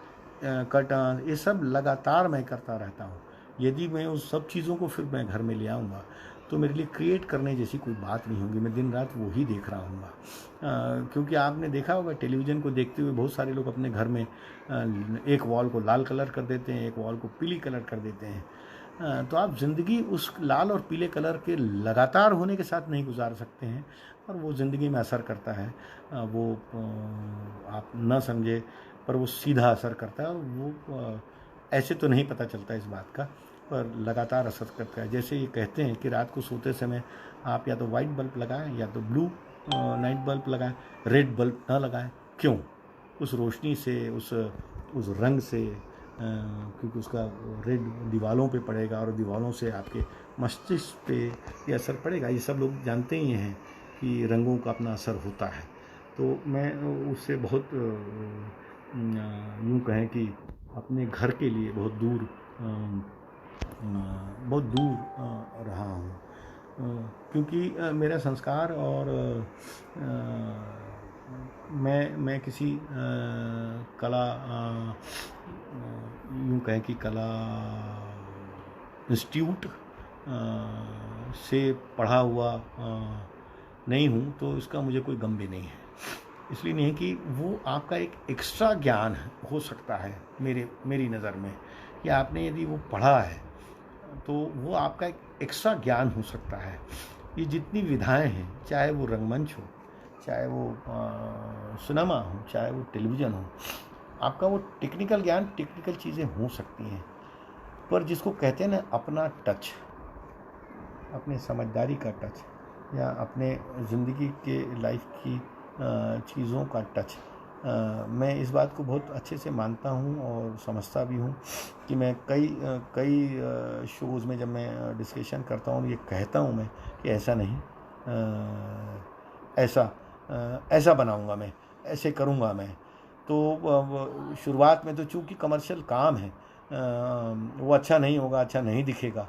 कर्टन, ये सब लगातार मैं करता रहता हूँ। यदि मैं उस सब चीज़ों को फिर मैं घर में ले आऊँगा तो मेरे लिए क्रिएट करने जैसी कोई बात नहीं होगी, मैं दिन रात वो ही देख रहा हूँगा। क्योंकि आपने देखा होगा टेलीविज़न को देखते हुए बहुत सारे लोग अपने घर में एक वॉल को लाल कलर कर देते हैं, एक वॉल को पीली कलर कर देते हैं। तो आप ज़िंदगी उस लाल और पीले कलर के लगातार होने के साथ नहीं गुजार सकते हैं, और वो ज़िंदगी में असर करता है। वो आप न समझे पर वो सीधा असर करता है, और वो ऐसे तो नहीं पता चलता इस बात का, पर लगातार असर करता है। जैसे ये कहते हैं कि रात को सोते समय आप या तो वाइट बल्ब लगाएं या तो ब्लू नाइट बल्ब लगाएं, रेड बल्ब ना लगाएं। क्यों? उस रोशनी से, उस रंग से, क्योंकि उसका रेड दीवालों पे पड़ेगा और दीवालों से आपके मस्तिष्क पे ये असर पड़ेगा। ये सब लोग जानते ही हैं कि रंगों का अपना असर होता है। तो मैं उससे बहुत यूँ कहें कि अपने घर के लिए बहुत दूर रहा हूँ, क्योंकि मेरा संस्कार और मैं किसी कला यूँ कहें कि कला इंस्टीट्यूट से पढ़ा हुआ नहीं हूँ, तो इसका मुझे कोई गम भी नहीं है। इसलिए नहीं कि वो आपका एक एक्स्ट्रा ज्ञान हो सकता है मेरी नज़र में, कि आपने यदि वो पढ़ा है तो वो आपका एक एक्स्ट्रा ज्ञान हो सकता है। ये जितनी विधाएं हैं, चाहे वो रंगमंच हो, चाहे वो सिनेमा हो, चाहे वो टेलीविज़न हो, आपका वो टेक्निकल ज्ञान, टेक्निकल चीज़ें हो सकती हैं, पर जिसको कहते हैं ना अपना टच, अपने समझदारी का टच, या अपने ज़िंदगी के लाइफ की चीज़ों का टच, मैं इस बात को बहुत अच्छे से मानता हूँ और समझता भी हूँ कि मैं कई शोज़ में जब मैं डिस्कशन करता हूँ, ये कहता हूँ मैं कि ऐसा नहीं, ऐसा बनाऊँगा मैं, ऐसे करूँगा मैं। तो शुरुआत में तो चूँकि कमर्शियल काम है, वो अच्छा नहीं होगा, अच्छा नहीं दिखेगा,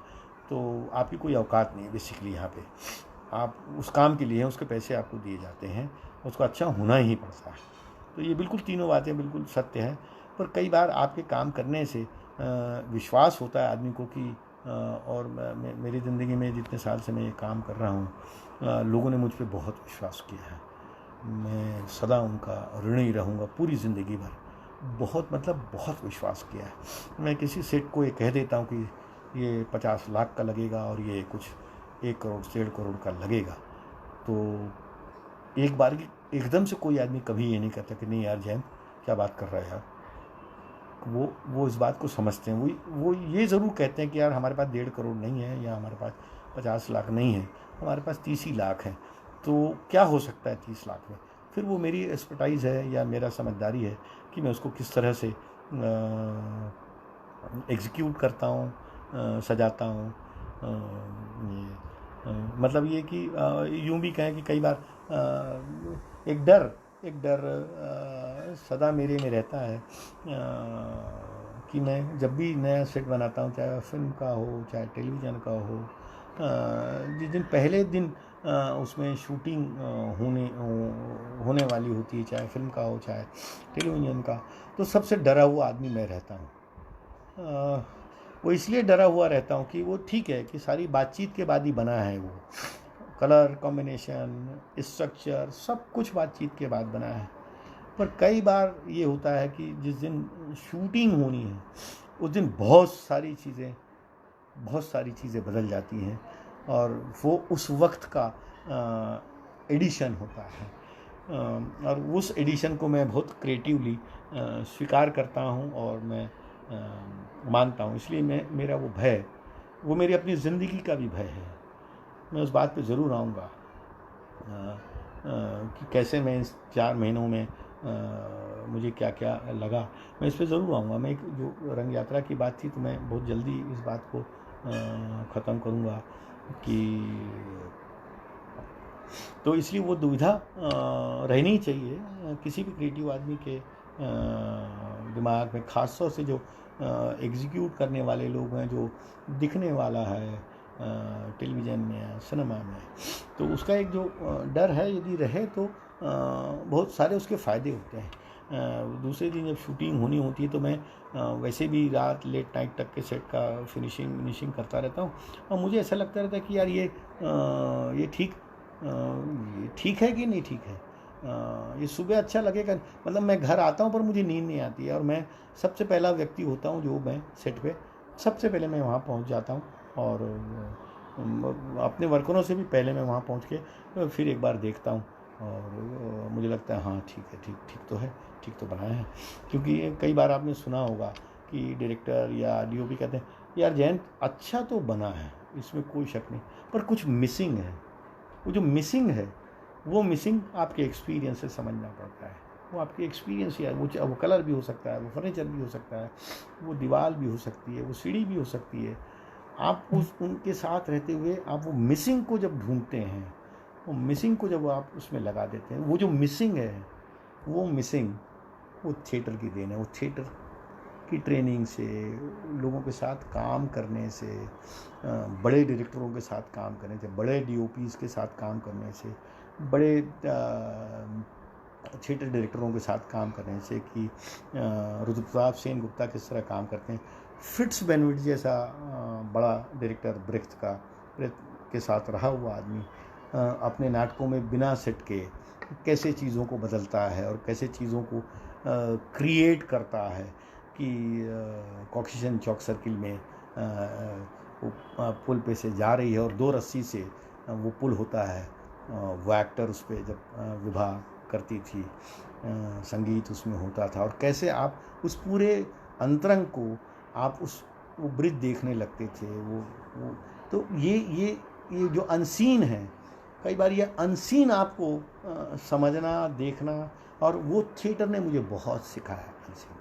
तो आपकी कोई औकात नहीं है बेसिकली यहाँ पे। आप उस काम के लिए हैं, उसके पैसे आपको दिए जाते हैं, उसको अच्छा होना ही पड़ता है। तो ये बिल्कुल तीनों बातें बिल्कुल सत्य हैं। पर कई बार आपके काम करने से विश्वास होता है आदमी को कि और मेरी ज़िंदगी में जितने साल से मैं ये काम कर रहा हूँ, लोगों ने मुझ पे बहुत विश्वास किया है। मैं सदा उनका ऋणी रहूँगा पूरी ज़िंदगी भर। बहुत मतलब बहुत विश्वास किया है। मैं किसी सेठ को ये कह देता हूँ कि ये 50 लाख का लगेगा और ये कुछ 1 करोड़ 1.5 करोड़ का लगेगा, तो एक बार एकदम से कोई आदमी कभी ये नहीं कहता कि नहीं यार जैन क्या बात कर रहा है यार। वो इस बात को समझते हैं। वो ये ज़रूर कहते हैं कि यार हमारे पास 1.5 करोड़ नहीं है, या हमारे पास 50 लाख नहीं है, हमारे पास 30 ही लाख है, तो क्या हो सकता है 30 लाख में। फिर वो मेरी एक्सपर्टाइज़ है या मेरा समझदारी है कि मैं उसको किस तरह से एग्जीक्यूट करता हूँ, सजाता हूँ। मतलब ये कि यूँ भी कहें कि कई बार एक डर सदा मेरे में रहता है कि मैं जब भी नया सेट बनाता हूँ, चाहे फिल्म का हो, चाहे टेलीविज़न का हो, जिस दिन पहले दिन उसमें शूटिंग होने वाली होती है, चाहे फिल्म का हो चाहे टेलीविज़न का, तो सबसे डरा हुआ आदमी मैं रहता हूँ। वो इसलिए डरा हुआ रहता हूँ कि वो ठीक है कि सारी बातचीत के बाद ही बना है, वो कलर कॉम्बिनेशन, स्ट्रक्चर, सब कुछ बातचीत के बाद बना है। पर कई बार ये होता है कि जिस दिन शूटिंग होनी है उस दिन बहुत सारी चीज़ें बदल जाती हैं, और वो उस वक्त का एडिशन होता है, और उस एडिशन को मैं बहुत क्रिएटिवली स्वीकार करता हूँ और मैं मानता हूँ। इसलिए मेरा वो भय, वो मेरी अपनी ज़िंदगी का भी भय है। मैं उस बात पे ज़रूर आऊँगा कि कैसे मैं इस 4 महीनों में मुझे क्या क्या लगा, मैं इस पे ज़रूर आऊँगा। मैं एक जो रंग यात्रा की बात थी, तो मैं बहुत जल्दी इस बात को ख़त्म करूँगा कि तो इसलिए वो दुविधा रहनी चाहिए किसी भी क्रिएटिव आदमी के दिमाग में, ख़ास तौर से जो एग्जीक्यूट करने वाले लोग हैं, जो दिखने वाला है टेलीविज़न में या सिनेमा में, तो उसका एक जो डर है यदि रहे तो बहुत सारे उसके फ़ायदे होते हैं। दूसरे दिन जब शूटिंग होनी होती है तो मैं वैसे भी रात लेट नाइट तक के सेट का फिनिशिंग करता रहता हूँ, और मुझे ऐसा लगता रहता है कि यार ये ठीक है कि नहीं ठीक है, ये सुबह अच्छा लगेगा। मतलब मैं घर आता हूँ पर मुझे नींद नहीं आती है, और मैं सबसे पहला व्यक्ति होता हूँ जो मैं सेट पे सबसे पहले मैं वहाँ पहुँच जाता हूँ, और अपने वर्करों से भी पहले मैं वहाँ पहुँच के फिर एक बार देखता हूँ, और मुझे लगता है हाँ ठीक है, ठीक तो है, ठीक तो बनाया है। क्योंकि कई बार आपने सुना होगा कि डायरेक्टर या डीओपी कहते हैं यार जयंत अच्छा तो बना है, इसमें कोई शक नहीं, पर कुछ मिसिंग है। वो जो मिसिंग है, वो मिसिंग आपके एक्सपीरियंस से समझना पड़ता है। वो आपके एक्सपीरियंस ही है, वो कलर भी हो सकता है, वो फर्नीचर भी हो सकता है, वो दीवार भी हो सकती है, वो सीढ़ी भी हो सकती है। आप उनके साथ रहते हुए आप वो मिसिंग को जब ढूंढते हैं, वो मिसिंग को जब आप उसमें लगा देते हैं, वो जो मिसिंग है, वो मिसिंग वो थिएटर की देन है। वो थिएटर की ट्रेनिंग से, लोगों के साथ काम करने से, बड़े डायरेक्टरों के साथ काम करने से, बड़े डीओपीज़ के साथ काम करने से, बड़े थिएटर डायरेक्टरों के साथ काम करने से कि रुद्रप्रताप सेन गुप्ता किस तरह काम करते हैं, फिट्स बेनविट जैसा बड़ा डायरेक्टर ब्रेख्त के साथ रहा हुआ आदमी अपने नाटकों में बिना सेट के कैसे चीज़ों को बदलता है और कैसे चीज़ों को क्रिएट करता है कि कॉकेशियन चौक सर्किल में वो पुल पे से जा रही है और 2 रस्सी से वो पुल होता है, वो एक्टर उस पर जब विभा करती थी, संगीत उसमें होता था, और कैसे आप उस पूरे अंतरंग को आप वो ब्रिज देखने लगते थे। वो तो ये जो अनसीन है, कई बार ये अनसीन आपको समझना, देखना, और वो थिएटर ने मुझे बहुत सिखाया। अनसीन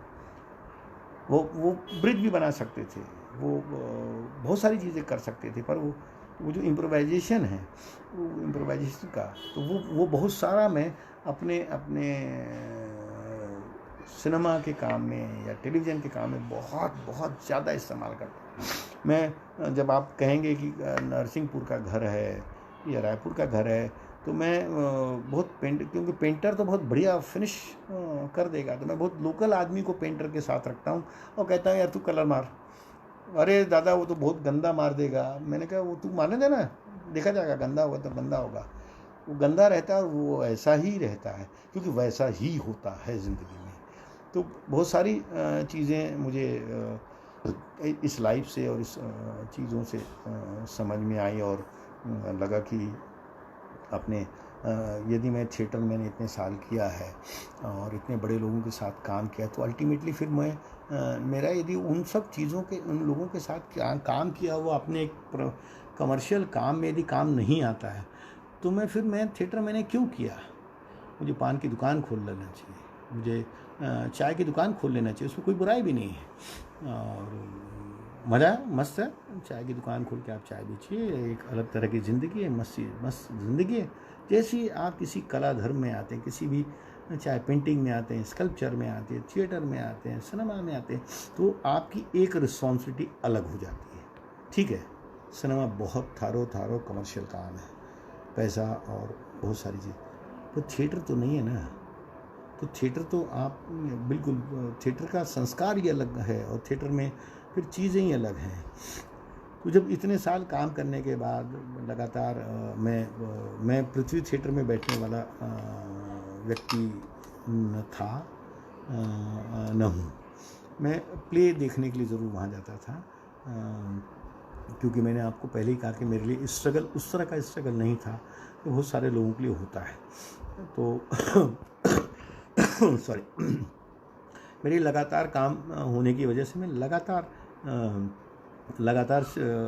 वो ब्रिज भी बना सकते थे, वो बहुत सारी चीज़ें कर सकते थे, पर वो जो इम्प्रोवाइजेशन है, वो इम्प्रोवाइजेशन का तो वो बहुत सारा मैं अपने सिनेमा के काम में या टेलीविज़न के काम में बहुत ज़्यादा इस्तेमाल करता हूँ। मैं जब आप कहेंगे कि नरसिंहपुर का घर है या रायपुर का घर है, तो मैं बहुत क्योंकि पेंटर तो बहुत बढ़िया फिनिश कर देगा, तो मैं बहुत लोकल आदमी को पेंटर के साथ रखता हूँ और कहता हूँ यार तू कलर मार। अरे दादा वो तो बहुत गंदा मार देगा। मैंने कहा वो तू मारने देना, देखा जाएगा, गंदा होगा तो गंदा होगा। वो गंदा रहता है और वो ऐसा ही रहता है, क्योंकि वैसा ही होता है ज़िंदगी में। तो बहुत सारी चीज़ें मुझे इस लाइफ से और इस चीज़ों से समझ में आई, और लगा कि अपने यदि मैं थिएटर मैंने इतने साल किया है और इतने बड़े लोगों के साथ काम किया, तो अल्टीमेटली फिर मेरा यदि उन सब चीज़ों के उन लोगों के साथ काम किया हुआ अपने एक कमर्शियल काम में यदि काम नहीं आता है, तो मैं थिएटर मैंने क्यों किया। मुझे पान की दुकान खोल लेना चाहिए, मुझे चाय की दुकान खोल लेना चाहिए, उसमें कोई बुराई भी नहीं है, और मज़ा मस्त है। चाय की दुकान खोल के आप चाय बेचिए, एक अलग तरह की ज़िंदगी है, मस्त ज़िंदगी है। जैसे आप किसी कला धर्म में आते हैं, किसी भी चाहे पेंटिंग में आते हैं, स्कल्पचर में आते हैं, थिएटर में आते हैं, सिनेमा में आते हैं, तो आपकी एक रिस्पॉन्सिबिलिटी अलग हो जाती है। ठीक है, सिनेमा बहुत थारो कमर्शियल काम है, पैसा और बहुत सारी चीज़, तो थिएटर तो नहीं है ना। तो थिएटर तो आप बिल्कुल, थिएटर का संस्कार ही अलग है और थिएटर में फिर चीज़ें ही अलग हैं। तो जब इतने साल काम करने के बाद लगातार मैं पृथ्वी थिएटर में बैठने वाला व्यक्ति न था, न हूँ। मैं प्ले देखने के लिए ज़रूर वहाँ जाता था, क्योंकि मैंने आपको पहले ही कहा कि मेरे लिए स्ट्रगल उस तरह का स्ट्रगल नहीं था, तो बहुत सारे लोगों के लिए होता है। तो सॉरी, मेरी लगातार काम होने की वजह से मैं लगातार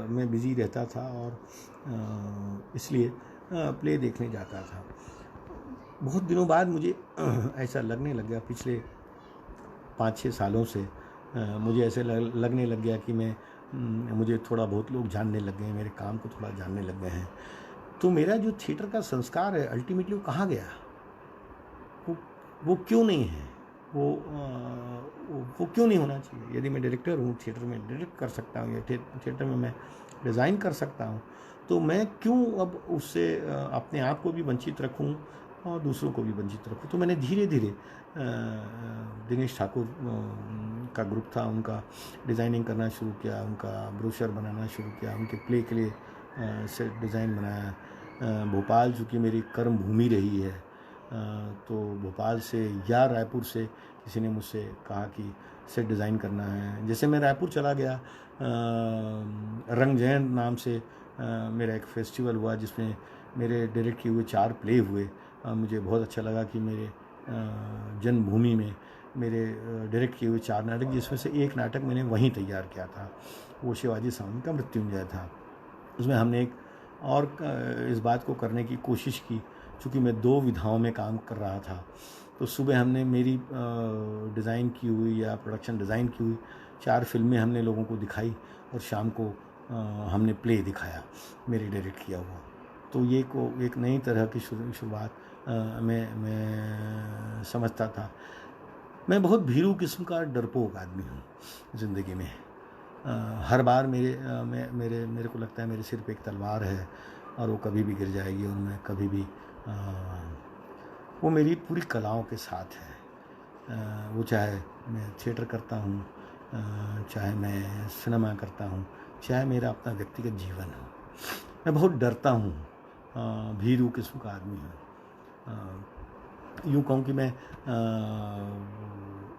मैं बिज़ी रहता था, और इसलिए प्ले देखने जाता था। बहुत दिनों बाद मुझे ऐसा लगने लग गया, पिछले 5-6 सालों से मुझे ऐसे लगने लग गया कि मुझे थोड़ा बहुत लोग जानने लग गए, मेरे काम को थोड़ा जानने लग गए हैं। तो मेरा जो थिएटर का संस्कार है अल्टीमेटली वो कहाँ गया, वो क्यों नहीं है, वो क्यों नहीं होना चाहिए। यदि मैं डायरेक्टर हूँ, थिएटर में डायरेक्ट कर सकता हूँ या थिएटर में मैं डिज़ाइन कर सकता हूँ, तो मैं क्यों अब उससे अपने आप को भी वंचित रखूँ और दूसरों को भी वंचित रखूँ। तो मैंने धीरे धीरे दिनेश ठाकुर का ग्रुप था, उनका डिज़ाइनिंग करना शुरू किया, उनका ब्रोशर बनाना शुरू किया, उनके प्ले के लिए सेट डिज़ाइन बनाया। भोपाल चूँकि मेरी कर्म भूमि रही है, तो भोपाल से या रायपुर से किसी ने मुझसे कहा कि सेट डिज़ाइन करना है। जैसे मैं रायपुर चला गया, रंग जयंत नाम से मेरा एक फेस्टिवल हुआ जिसमें मेरे डायरेक्ट किए हुए 4 प्ले हुए। मुझे बहुत अच्छा लगा कि मेरे जन्मभूमि में मेरे डायरेक्ट किए हुए 4 नाटक, जिसमें से एक नाटक मैंने वहीं तैयार किया था, वो शिवाजी सावंत का मृत्युंजय था। उसमें हमने एक और इस बात को करने की कोशिश की, चूँकि मैं 2 विधाओं में काम कर रहा था, तो सुबह हमने मेरी डिज़ाइन की हुई या प्रोडक्शन डिज़ाइन की हुई 4 फिल्में हमने लोगों को दिखाई, और शाम को हमने प्ले दिखाया मेरे डायरेक्ट किया हुआ। तो ये एक नई तरह की शुरुआत मैं समझता था। मैं बहुत भीरू किस्म का डरपोक आदमी हूँ ज़िंदगी में। हर बार मेरे को लगता है मेरे सिर पे एक तलवार है और वो कभी भी गिर जाएगी, और मैं कभी भी वो मेरी पूरी कलाओं के साथ है। वो चाहे मैं थिएटर करता हूँ, चाहे मैं सिनेमा करता हूँ, चाहे मेरा अपना व्यक्तिगत जीवन हो। मैं बहुत डरता हूँ, भीरू किस्म का आदमी हूँ। यूँ कहूँ कि मैं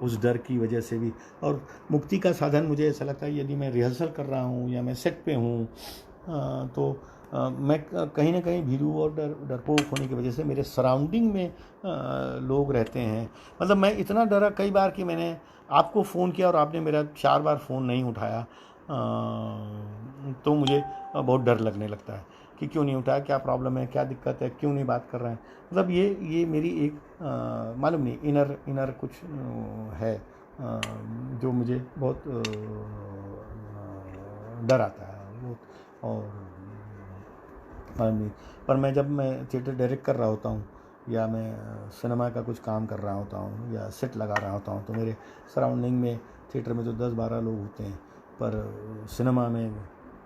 उस डर की वजह से भी, और मुक्ति का साधन मुझे ऐसा लगता है यदि मैं रिहर्सल कर रहा हूँ या मैं सेट पे हूँ, तो मैं कहीं ना कहीं भीरू और डरपोक होने की वजह से मेरे सराउंडिंग में लोग रहते हैं। मतलब मैं इतना डरा कई बार कि मैंने आपको फ़ोन किया और आपने मेरा 4 बार फ़ोन नहीं उठाया, तो मुझे बहुत डर लगने लगता है कि क्यों नहीं उठाया, क्या प्रॉब्लम है, क्या दिक्कत है, क्यों नहीं बात कर रहे हैं। मतलब ये मेरी एक मालूम नहीं इनर कुछ है, जो मुझे बहुत डर आता है वो। और मालूम नहीं, पर मैं जब मैं थिएटर डायरेक्ट कर रहा होता हूँ या मैं सिनेमा का कुछ काम कर रहा होता हूँ या सेट लगा रहा होता हूँ, तो मेरे सराउंडिंग में थिएटर में तो 10-12 लोग होते हैं, पर सिनेमा में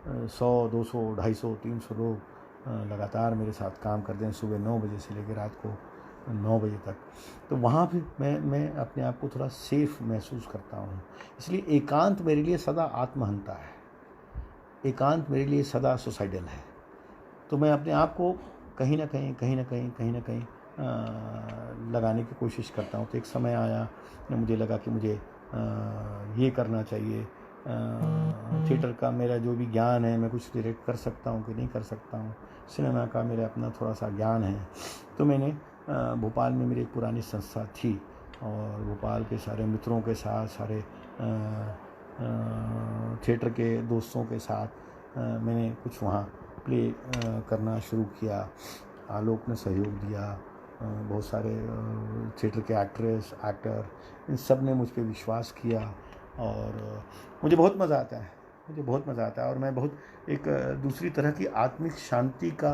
100, 200, 250, 300 लोग लगातार मेरे साथ काम करते हैं, सुबह 9 बजे से लेकर रात को 9 बजे तक। तो वहाँ भी मैं अपने आप को थोड़ा सेफ महसूस करता हूँ। इसलिए एकांत मेरे लिए सदा आत्महंता है, एकांत मेरे लिए सदा सुसाइडल है। तो मैं अपने आप को कहीं ना कहीं लगाने की कोशिश करता हूँ। तो एक समय आया जब मुझे लगा कि मुझे ये करना चाहिए, थिएटर का मेरा जो भी ज्ञान है, मैं कुछ डायरेक्ट कर सकता हूँ कि नहीं कर सकता हूँ, सिनेमा का मेरा अपना थोड़ा सा ज्ञान है। तो मैंने भोपाल में मेरी एक पुरानी संस्था थी और भोपाल के सारे मित्रों के साथ, सारे थिएटर के दोस्तों के साथ मैंने कुछ वहाँ प्ले करना शुरू किया। आलोक ने सहयोग दिया, बहुत सारे थिएटर के एक्ट्रेस, एक्टर, इन सब ने मुझ पर विश्वास किया और मुझे बहुत मज़ा आता है, मुझे बहुत मज़ा आता है। और मैं बहुत एक दूसरी तरह की आत्मिक शांति का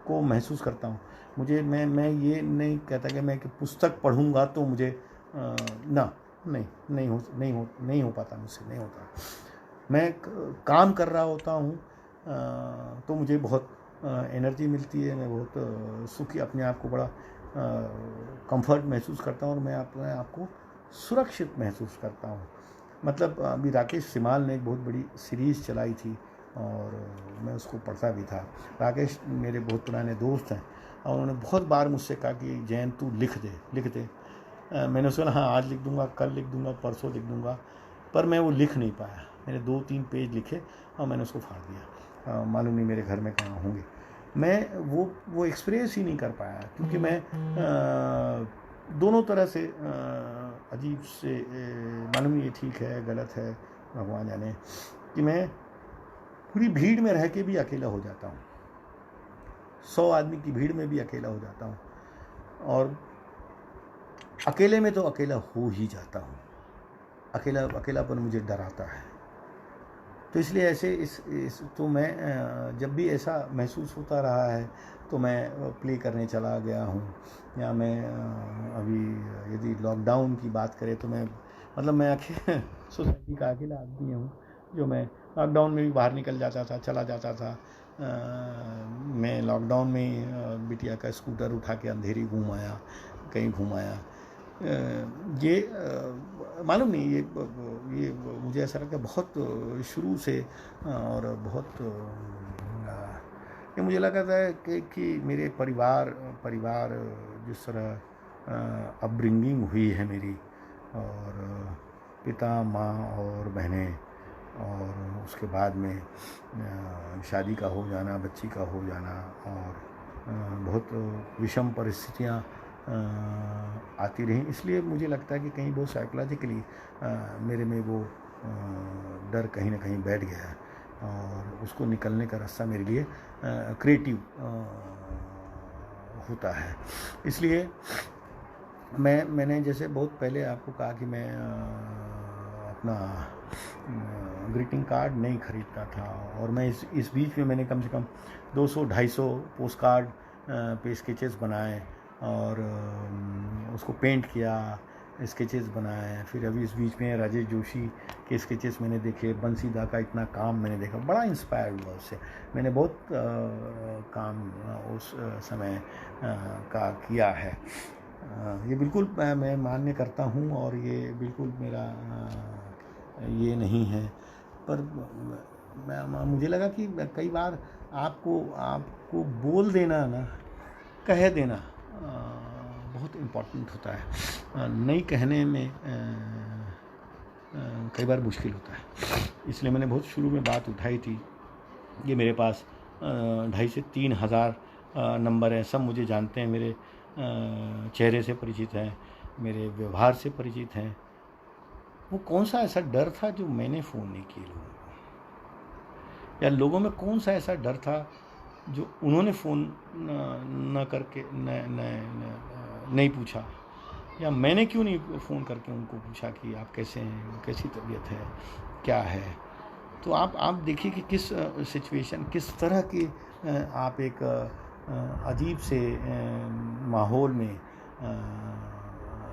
को महसूस करता हूँ। मुझे मैं ये नहीं कहता कि मैं एक पुस्तक पढ़ूँगा तो मुझे नहीं हो पाता, मुझसे नहीं होता। मैं काम कर रहा होता हूँ तो मुझे बहुत एनर्जी मिलती है, मैं बहुत सुखी, अपने आप को बड़ा कंफर्ट महसूस करता हूँ और मैं अपने आप को सुरक्षित महसूस करता हूँ। मतलब अभी राकेश सिमाल ने एक बहुत बड़ी सीरीज़ चलाई थी और मैं उसको पढ़ता भी था। राकेश मेरे बहुत पुराने दोस्त हैं और उन्होंने बहुत बार मुझसे कहा कि जैन तू लिख दे। मैंने उसको हाँ आज लिख दूँगा, कल लिख दूँगा, परसों लिख दूँगा, पर मैं वो लिख नहीं पाया। मैंने 2-3 पेज लिखे और मैंने उसको फाड़ दिया। मालूम नहीं मेरे घर में कहाँ होंगे। मैं वो एक्सप्रेस ही नहीं कर पाया क्योंकि मैं दोनों तरह से अजीब से, मालूम नहीं ये ठीक है गलत है, भगवान जाने, कि मैं पूरी भीड़ में रह के भी अकेला हो जाता हूँ, 100 आदमी की भीड़ में भी अकेला हो जाता हूँ और अकेले में तो अकेला हो ही जाता हूँ। अकेलापन मुझे डराता है। तो इसलिए ऐसे तो मैं जब भी ऐसा महसूस होता रहा है तो मैं प्ले करने चला गया हूँ। या मैं अभी यदि लॉकडाउन की बात करें तो मैं सोसाइटी का अकेला आदमी हूँ जो मैं लॉकडाउन में भी बाहर निकल जाता था, चला जाता था। मैं लॉकडाउन में बिटिया का स्कूटर उठा के अंधेरी कहीं घूम आया। ये मालूम नहीं, ये मुझे ऐसा लगता है बहुत शुरू से और बहुत ये मुझे लगता है कि मेरे परिवार जिस तरह अपब्रिंगिंग हुई है मेरी, और पिता, माँ और बहनें, और उसके बाद में शादी का हो जाना, बच्ची का हो जाना, और बहुत विषम परिस्थितियाँ आती रहीं। इसलिए मुझे लगता है कि कहीं वो साइकोलॉजिकली मेरे में वो डर कहीं ना कहीं बैठ गया है और उसको निकलने का रास्ता मेरे लिए क्रिएटिव होता है। इसलिए मैंने जैसे बहुत पहले आपको कहा कि मैं अपना ग्रीटिंग कार्ड नहीं खरीदता था और मैं इस बीच में मैंने कम से कम 200-250 पोस्ट कार्ड पे स्केचेस बनाए और उसको पेंट किया, स्केचेस बनाए हैं। फिर अभी इस बीच में राजेश जोशी के स्केचेस मैंने देखे, बंसीदा का इतना काम मैंने देखा, बड़ा इंस्पायर हुआ उससे। मैंने बहुत काम उस समय का किया है। ये बिल्कुल मैं मान्य करता हूँ और ये बिल्कुल मेरा ये नहीं है, पर मुझे लगा कि कई बार आपको बोल देना ना, कह देना बहुत इम्पोर्टेंट होता है। नहीं कहने में कई बार मुश्किल होता है। इसलिए मैंने बहुत शुरू में बात उठाई थी। ये मेरे पास 2,500 से 3,000 नंबर हैं, सब मुझे जानते हैं, मेरे चेहरे से परिचित हैं, मेरे व्यवहार से परिचित हैं। वो कौन सा ऐसा डर था जो मैंने फ़ोन नहीं किए लोगों को, या लोगों में कौन सा ऐसा डर था जो उन्होंने फ़ोन न करके नहीं पूछा, या मैंने क्यों नहीं फ़ोन करके उनको पूछा कि आप कैसे हैं, कैसी तबीयत है, क्या है। तो आप देखिए कि किस सिचुएशन, किस तरह की आप एक अजीब से माहौल में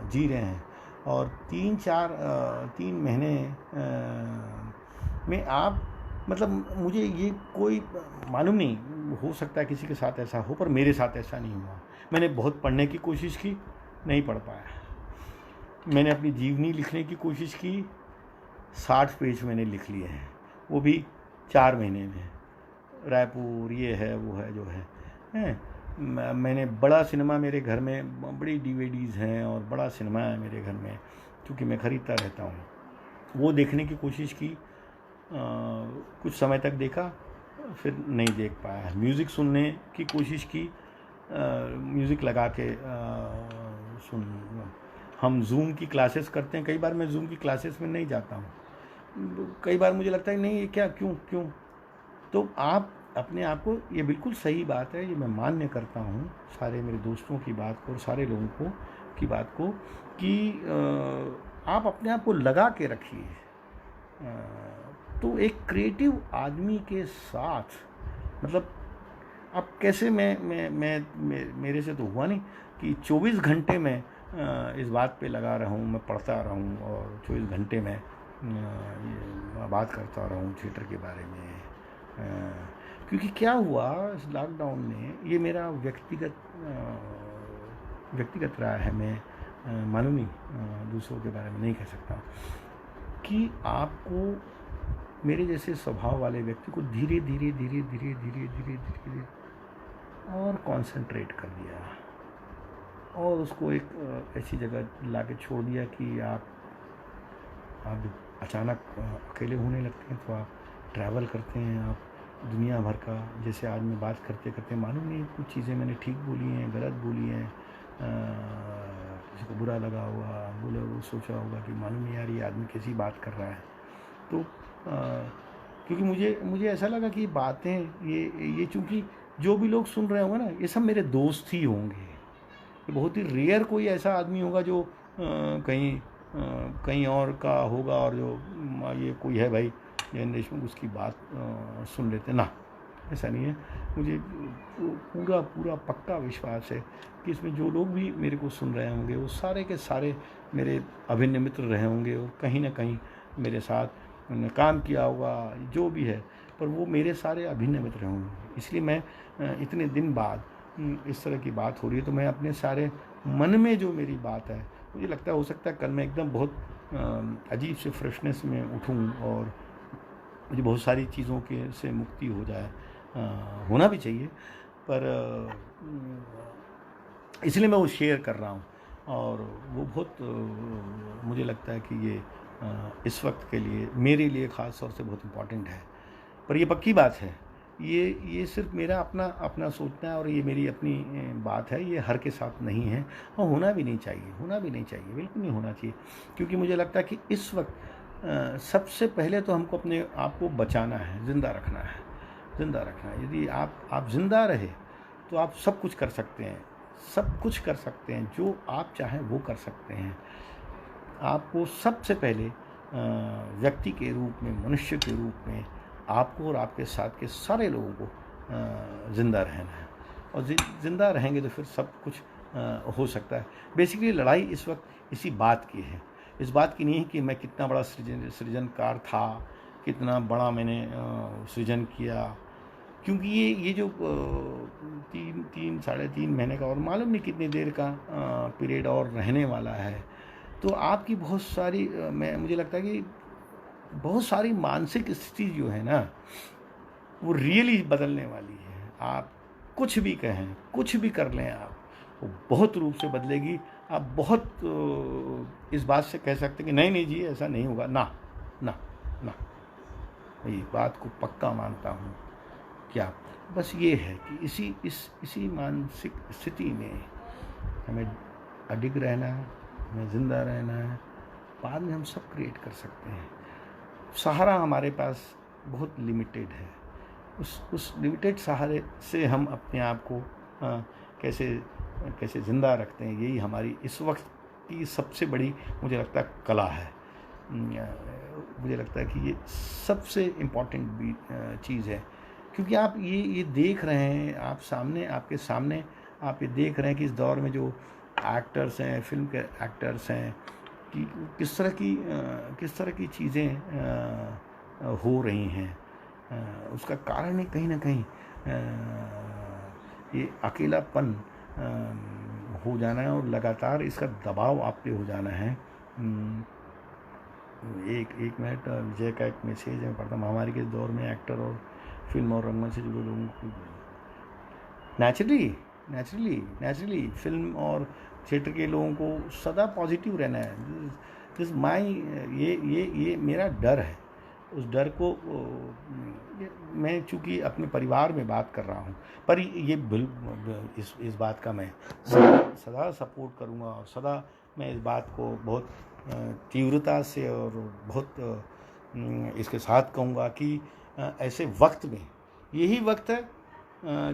जी रहे हैं। और 3 महीने में आप, मतलब मुझे ये कोई मालूम नहीं, हो सकता है किसी के साथ ऐसा हो, पर मेरे साथ ऐसा नहीं हुआ। मैंने बहुत पढ़ने की कोशिश की, नहीं पढ़ पाया। मैंने अपनी जीवनी लिखने की कोशिश की, 60 पेज मैंने लिख लिए हैं, वो भी 4 महीने में। रायपुर ये है वो है जो है। मैंने बड़ा सिनेमा, मेरे घर में बड़ी डीवीडीज़ हैं और बड़ा सिनेमा है मेरे घर में, क्योंकि मैं ख़रीदता रहता हूँ। वो देखने की कोशिश की, कुछ समय तक देखा, फिर नहीं देख पाया। म्यूज़िक सुनने की कोशिश की, म्यूज़िक लगा के सुन। हम जूम की क्लासेस करते हैं, कई बार मैं जूम की क्लासेस में नहीं जाता हूँ। कई बार मुझे लगता है नहीं, ये क्या, क्यों। तो आप अपने आप को, ये बिल्कुल सही बात है, ये मैं मान्य करता हूँ सारे मेरे दोस्तों की बात को और सारे लोगों को की बात को, कि आप अपने आप को लगा के रखिए। तो एक क्रिएटिव आदमी के साथ, मतलब अब कैसे मेरे से तो हुआ नहीं कि 24 घंटे में इस बात पे लगा रहूँ, मैं पढ़ता रहूँ और 24 घंटे में बात करता रहूँ थिएटर के बारे में। क्योंकि क्या हुआ इस लॉकडाउन में, ये मेरा व्यक्तिगत राय है, मैं मालूम नहीं दूसरों के बारे में नहीं कह सकता, कि आपको मेरे जैसे स्वभाव वाले व्यक्ति को धीरे धीरे और कंसंट्रेट कर दिया, और उसको एक ऐसी जगह लाके छोड़ दिया कि आप अचानक अकेले होने लगते हैं, तो आप ट्रैवल करते हैं, आप दुनिया भर का, जैसे आज मैं बात करते करते मालूम नहीं कुछ चीज़ें मैंने ठीक बोली हैं, गलत बोली हैं, किसी को बुरा लगा होगा, वो सोचा होगा कि मालूम नहीं यार ये आदमी कैसी बात कर रहा है। तो क्योंकि मुझे ऐसा लगा कि बातें ये चूँकि जो भी लोग सुन रहे होंगे ना, ये सब मेरे दोस्त ही होंगे। ये बहुत ही रेयर कोई ऐसा आदमी होगा जो कहीं और का होगा, और जो ये कोई है भाई जयन देशमुख, उसकी बात सुन लेते ना, ऐसा नहीं है। मुझे पूरा पक्का विश्वास है कि इसमें जो लोग भी मेरे को सुन रहे होंगे, वो सारे के सारे मेरे अभिन्न मित्र रहे होंगे, और कहीं ना कहीं मेरे साथ उन्होंने काम किया होगा, जो भी है, पर वो मेरे सारे अभिन्न मित्र होंगे। इसलिए मैं इतने दिन बाद इस तरह की बात हो रही है, तो मैं अपने सारे मन में जो मेरी बात है, मुझे लगता है हो सकता है कल मैं एकदम बहुत अजीब से फ्रेशनेस में उठूँ और मुझे बहुत सारी चीज़ों के से मुक्ति हो जाए, होना भी चाहिए, पर इसलिए मैं वो शेयर कर रहा हूँ। और वो बहुत मुझे लगता है कि ये इस वक्त के लिए, मेरे लिए ख़ास तौर से बहुत इम्पॉर्टेंट है। पर ये पक्की बात है, ये सिर्फ मेरा अपना सोचना है, और ये मेरी अपनी बात है, ये हर के साथ नहीं है, और होना भी नहीं चाहिए, बिल्कुल नहीं होना चाहिए। क्योंकि मुझे लगता है कि इस वक्त सबसे पहले तो हमको अपने आप को बचाना है, ज़िंदा रखना है। यदि आप ज़िंदा रहे तो आप सब कुछ कर सकते हैं, जो आप चाहें वो कर सकते हैं। आपको सबसे पहले व्यक्ति के रूप में, मनुष्य के रूप में, आपको और आपके साथ के सारे लोगों को ज़िंदा रहना है, और ज़िंदा रहेंगे तो फिर सब कुछ हो सकता है। बेसिकली लड़ाई इस वक्त इसी बात की है। इस बात की नहीं है कि मैं कितना बड़ा सृजनकार था, कितना बड़ा मैंने सृजन किया, क्योंकि ये जो 3 साढ़े 3 महीने का और मालूम नहीं कितनी देर का पीरियड और रहने वाला है, तो आपकी बहुत सारी मुझे लगता है कि बहुत सारी मानसिक स्थिति जो है ना, वो रियली बदलने वाली है। आप कुछ भी कहें, कुछ भी कर लें आप, वो बहुत रूप से बदलेगी। आप बहुत इस बात से कह सकते हैं कि नहीं नहीं जी ऐसा नहीं होगा, ना ना ना, ये बात को पक्का मानता हूँ। क्या बस ये है कि इसी मानसिक स्थिति में हमें अडिग रहना है, हमें ज़िंदा रहना है। बाद में हम सब क्रिएट कर सकते हैं। सहारा हमारे पास बहुत लिमिटेड है। उस लिमिटेड सहारे से हम अपने आप को कैसे ज़िंदा रखते हैं, यही हमारी इस वक्त की सबसे बड़ी मुझे लगता है कला है। मुझे लगता है कि ये सबसे इम्पॉर्टेंट भी चीज़ है, क्योंकि आप ये देख रहे हैं, आपके सामने आप ये देख रहे हैं कि इस दौर में जो एक्टर्स हैं, फिल्म के एक्टर्स हैं, कि किस तरह की चीज़ें हो रही हैं। उसका कारण है कहीं ना कहीं ये अकेलापन हो जाना है, और लगातार इसका दबाव आप पे हो जाना है। एक मिनट, विजय का एक मैसेज है पढ़ता। महामारी के दौर में एक्टर और फिल्म और रंगमंच से जुड़े लोगों को नेचुरली फिल्म और थिएटर के लोगों को सदा पॉजिटिव रहना है। दिस माई ये मेरा डर है। उस डर को मैं चूँकि अपने परिवार में बात कर रहा हूँ, पर ये इस बात का मैं सदा सपोर्ट करूँगा, और सदा मैं इस बात को बहुत तीव्रता से और बहुत इसके साथ कहूँगा कि ऐसे वक्त में यही वक्त है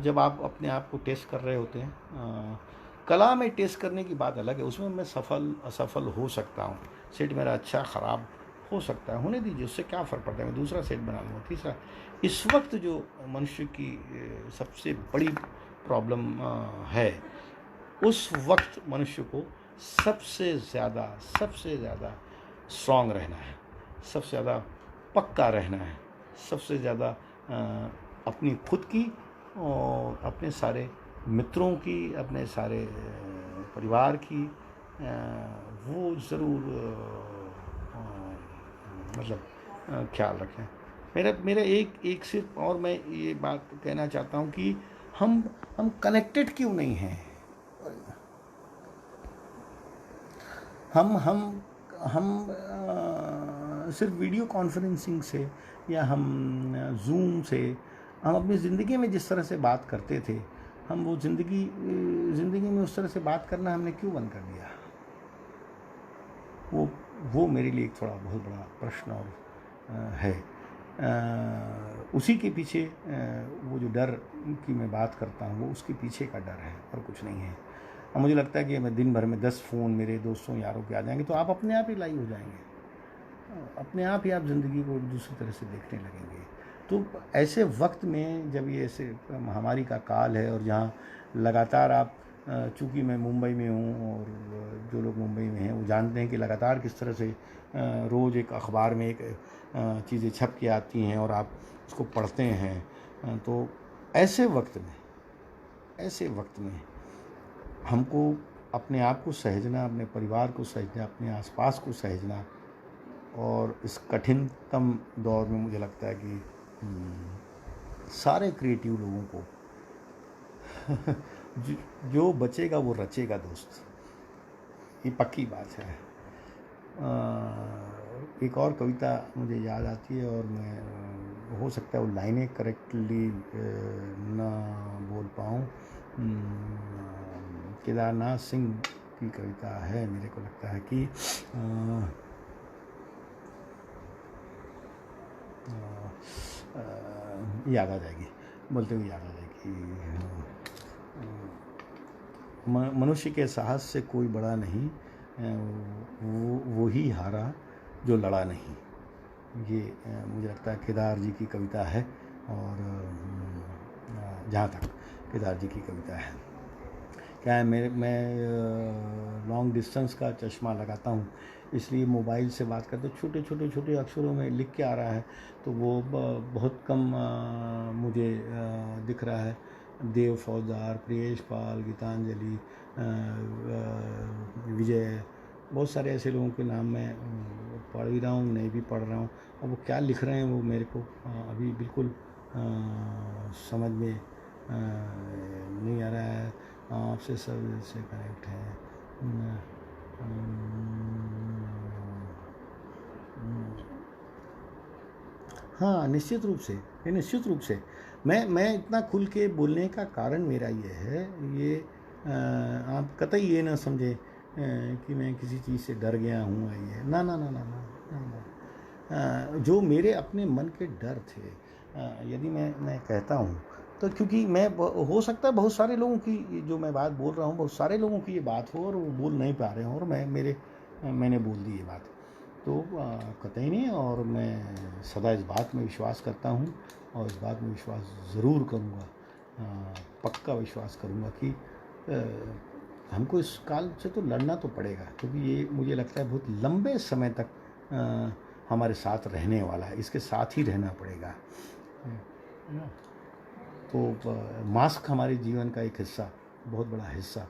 जब आप अपने आप को टेस्ट कर रहे होते हैं। कला में टेस्ट करने की बात अलग है, उसमें मैं सफल असफल हो सकता हूँ। सेट मेरा अच्छा ख़राब हो सकता है, होने दीजिए, उससे क्या फ़र्क पड़ता है, मैं दूसरा सेट बना लूँगा, तीसरा। इस वक्त जो मनुष्य की सबसे बड़ी प्रॉब्लम है, उस वक्त मनुष्य को सबसे ज़्यादा स्ट्रॉन्ग रहना है, सबसे ज़्यादा पक्का रहना है, सबसे ज़्यादा अपनी खुद की और अपने सारे मित्रों की, अपने सारे परिवार की वो ज़रूर मतलब ख्याल रखें। मेरा एक सिर्फ और मैं ये बात कहना चाहता हूँ कि हम कनेक्टेड क्यों नहीं हैं। हम सिर्फ वीडियो कॉन्फ्रेंसिंग से या हम जूम से हम अपनी ज़िंदगी में जिस तरह से बात करते थे, हम वो ज़िंदगी में उस तरह से बात करना हमने क्यों बंद कर दिया। वो मेरे लिए एक थोड़ा बहुत बड़ा प्रश्न और है। उसी के पीछे वो जो डर की मैं बात करता हूँ, वो उसके पीछे का डर है और कुछ नहीं है। और मुझे लगता है कि मैं दिन भर में 10 फ़ोन मेरे दोस्तों यारों के आ जाएंगे, तो आप अपने आप ही लाइव हो जाएंगे, अपने आप ही आप ज़िंदगी को दूसरी तरह से देखने लगेंगे। तो ऐसे वक्त में जब ये ऐसे महामारी का काल है, और जहाँ लगातार आप चूँकि मैं मुंबई में हूँ, और जो लोग मुंबई में हैं वो जानते हैं कि लगातार किस तरह से रोज़ एक अखबार में एक चीज़ें छप के आती हैं और आप उसको पढ़ते हैं। तो ऐसे वक्त में हमको अपने आप को सहेजना, अपने परिवार को सहेजना, अपने आसपास को सहेजना, और इस कठिनतम दौर में मुझे लगता है कि सारे क्रिएटिव लोगों को जो बचेगा वो रचेगा दोस्त, ये पक्की बात है। एक और कविता मुझे याद आती है, और मैं हो सकता है वो लाइनें करेक्टली ना बोल पाऊँ। केदारनाथ सिंह की कविता है, मेरे को लगता है कि याद आ जाएगी, बोलते हुए याद आ जाएगी। मनुष्य के साहस से कोई बड़ा नहीं, वो ही हारा जो लड़ा नहीं। ये मुझे लगता है केदार जी की कविता है, और जहाँ तक केदार जी की कविता है, क्या है, मैं लॉन्ग डिस्टेंस का चश्मा लगाता हूँ, इसलिए मोबाइल से बात करते छोटे छोटे छोटे अक्षरों में लिख के आ रहा है, तो वो बहुत कम मुझे दिख रहा है। देव फौजदार, प्रियेश पाल, गीतांजलि, विजय, बहुत सारे ऐसे लोगों के नाम मैं पढ़ भी रहा हूँ, नहीं भी पढ़ रहा हूँ। अब वो क्या लिख रहे हैं वो मेरे को अभी बिल्कुल समझ में नहीं आ रहा है। आपसे सब से कनेक्ट है। हाँ, निश्चित रूप से, ये निश्चित रूप से मैं इतना खुल के बोलने का कारण मेरा ये है, ये आप कतई ये ना समझे कि मैं किसी चीज़ से डर गया हूँ, ये ना ना ना ना ना, ना, ना। जो मेरे अपने मन के डर थे, यदि मैं कहता हूँ तो, क्योंकि मैं हो सकता है बहुत सारे लोगों की जो मैं बात बोल रहा हूँ, बहुत सारे लोगों की ये बात हो और वो बोल नहीं पा रहे हों, और मैंने बोल दी ये बात, तो कतई नहीं। और मैं सदा इस बात में विश्वास करता हूँ, और इस बात में विश्वास ज़रूर करूँगा, पक्का विश्वास करूँगा कि हमको इस काल से तो लड़ना तो पड़ेगा, क्योंकि ये मुझे लगता है बहुत लंबे समय तक हमारे साथ रहने वाला है, इसके साथ ही रहना पड़ेगा, है ना। तो मास्क हमारे जीवन का एक हिस्सा, बहुत बड़ा हिस्सा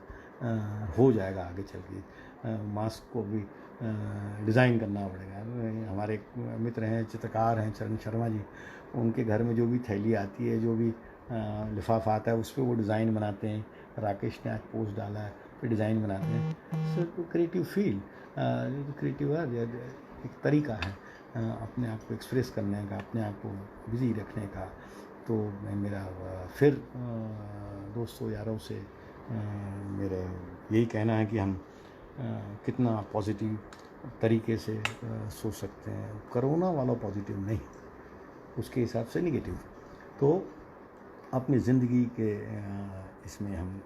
हो जाएगा आगे चल के। मास्क को भी डिज़ाइन करना पड़ेगा। हमारे मित्र हैं, चित्रकार हैं चरण शर्मा जी, उनके घर में जो भी थैली आती है, जो भी लिफाफा आता है, उस पर वो डिज़ाइन बनाते हैं। राकेश ने आज पोस्ट डाला है, फिर डिज़ाइन बनाते हैं। सो क्रिएटिव फील्ड, क्रिएटिव एक तरीका है अपने आप को एक्सप्रेस करने का, अपने आप को बिजी रखने का। तो मैं मेरा फिर दोस्तों यारों से मेरे यही कहना है कि हम कितना पॉजिटिव तरीके से सोच सकते हैं। कोरोना वाला पॉजिटिव नहीं, उसके हिसाब से निगेटिव। तो अपनी ज़िंदगी के इसमें हम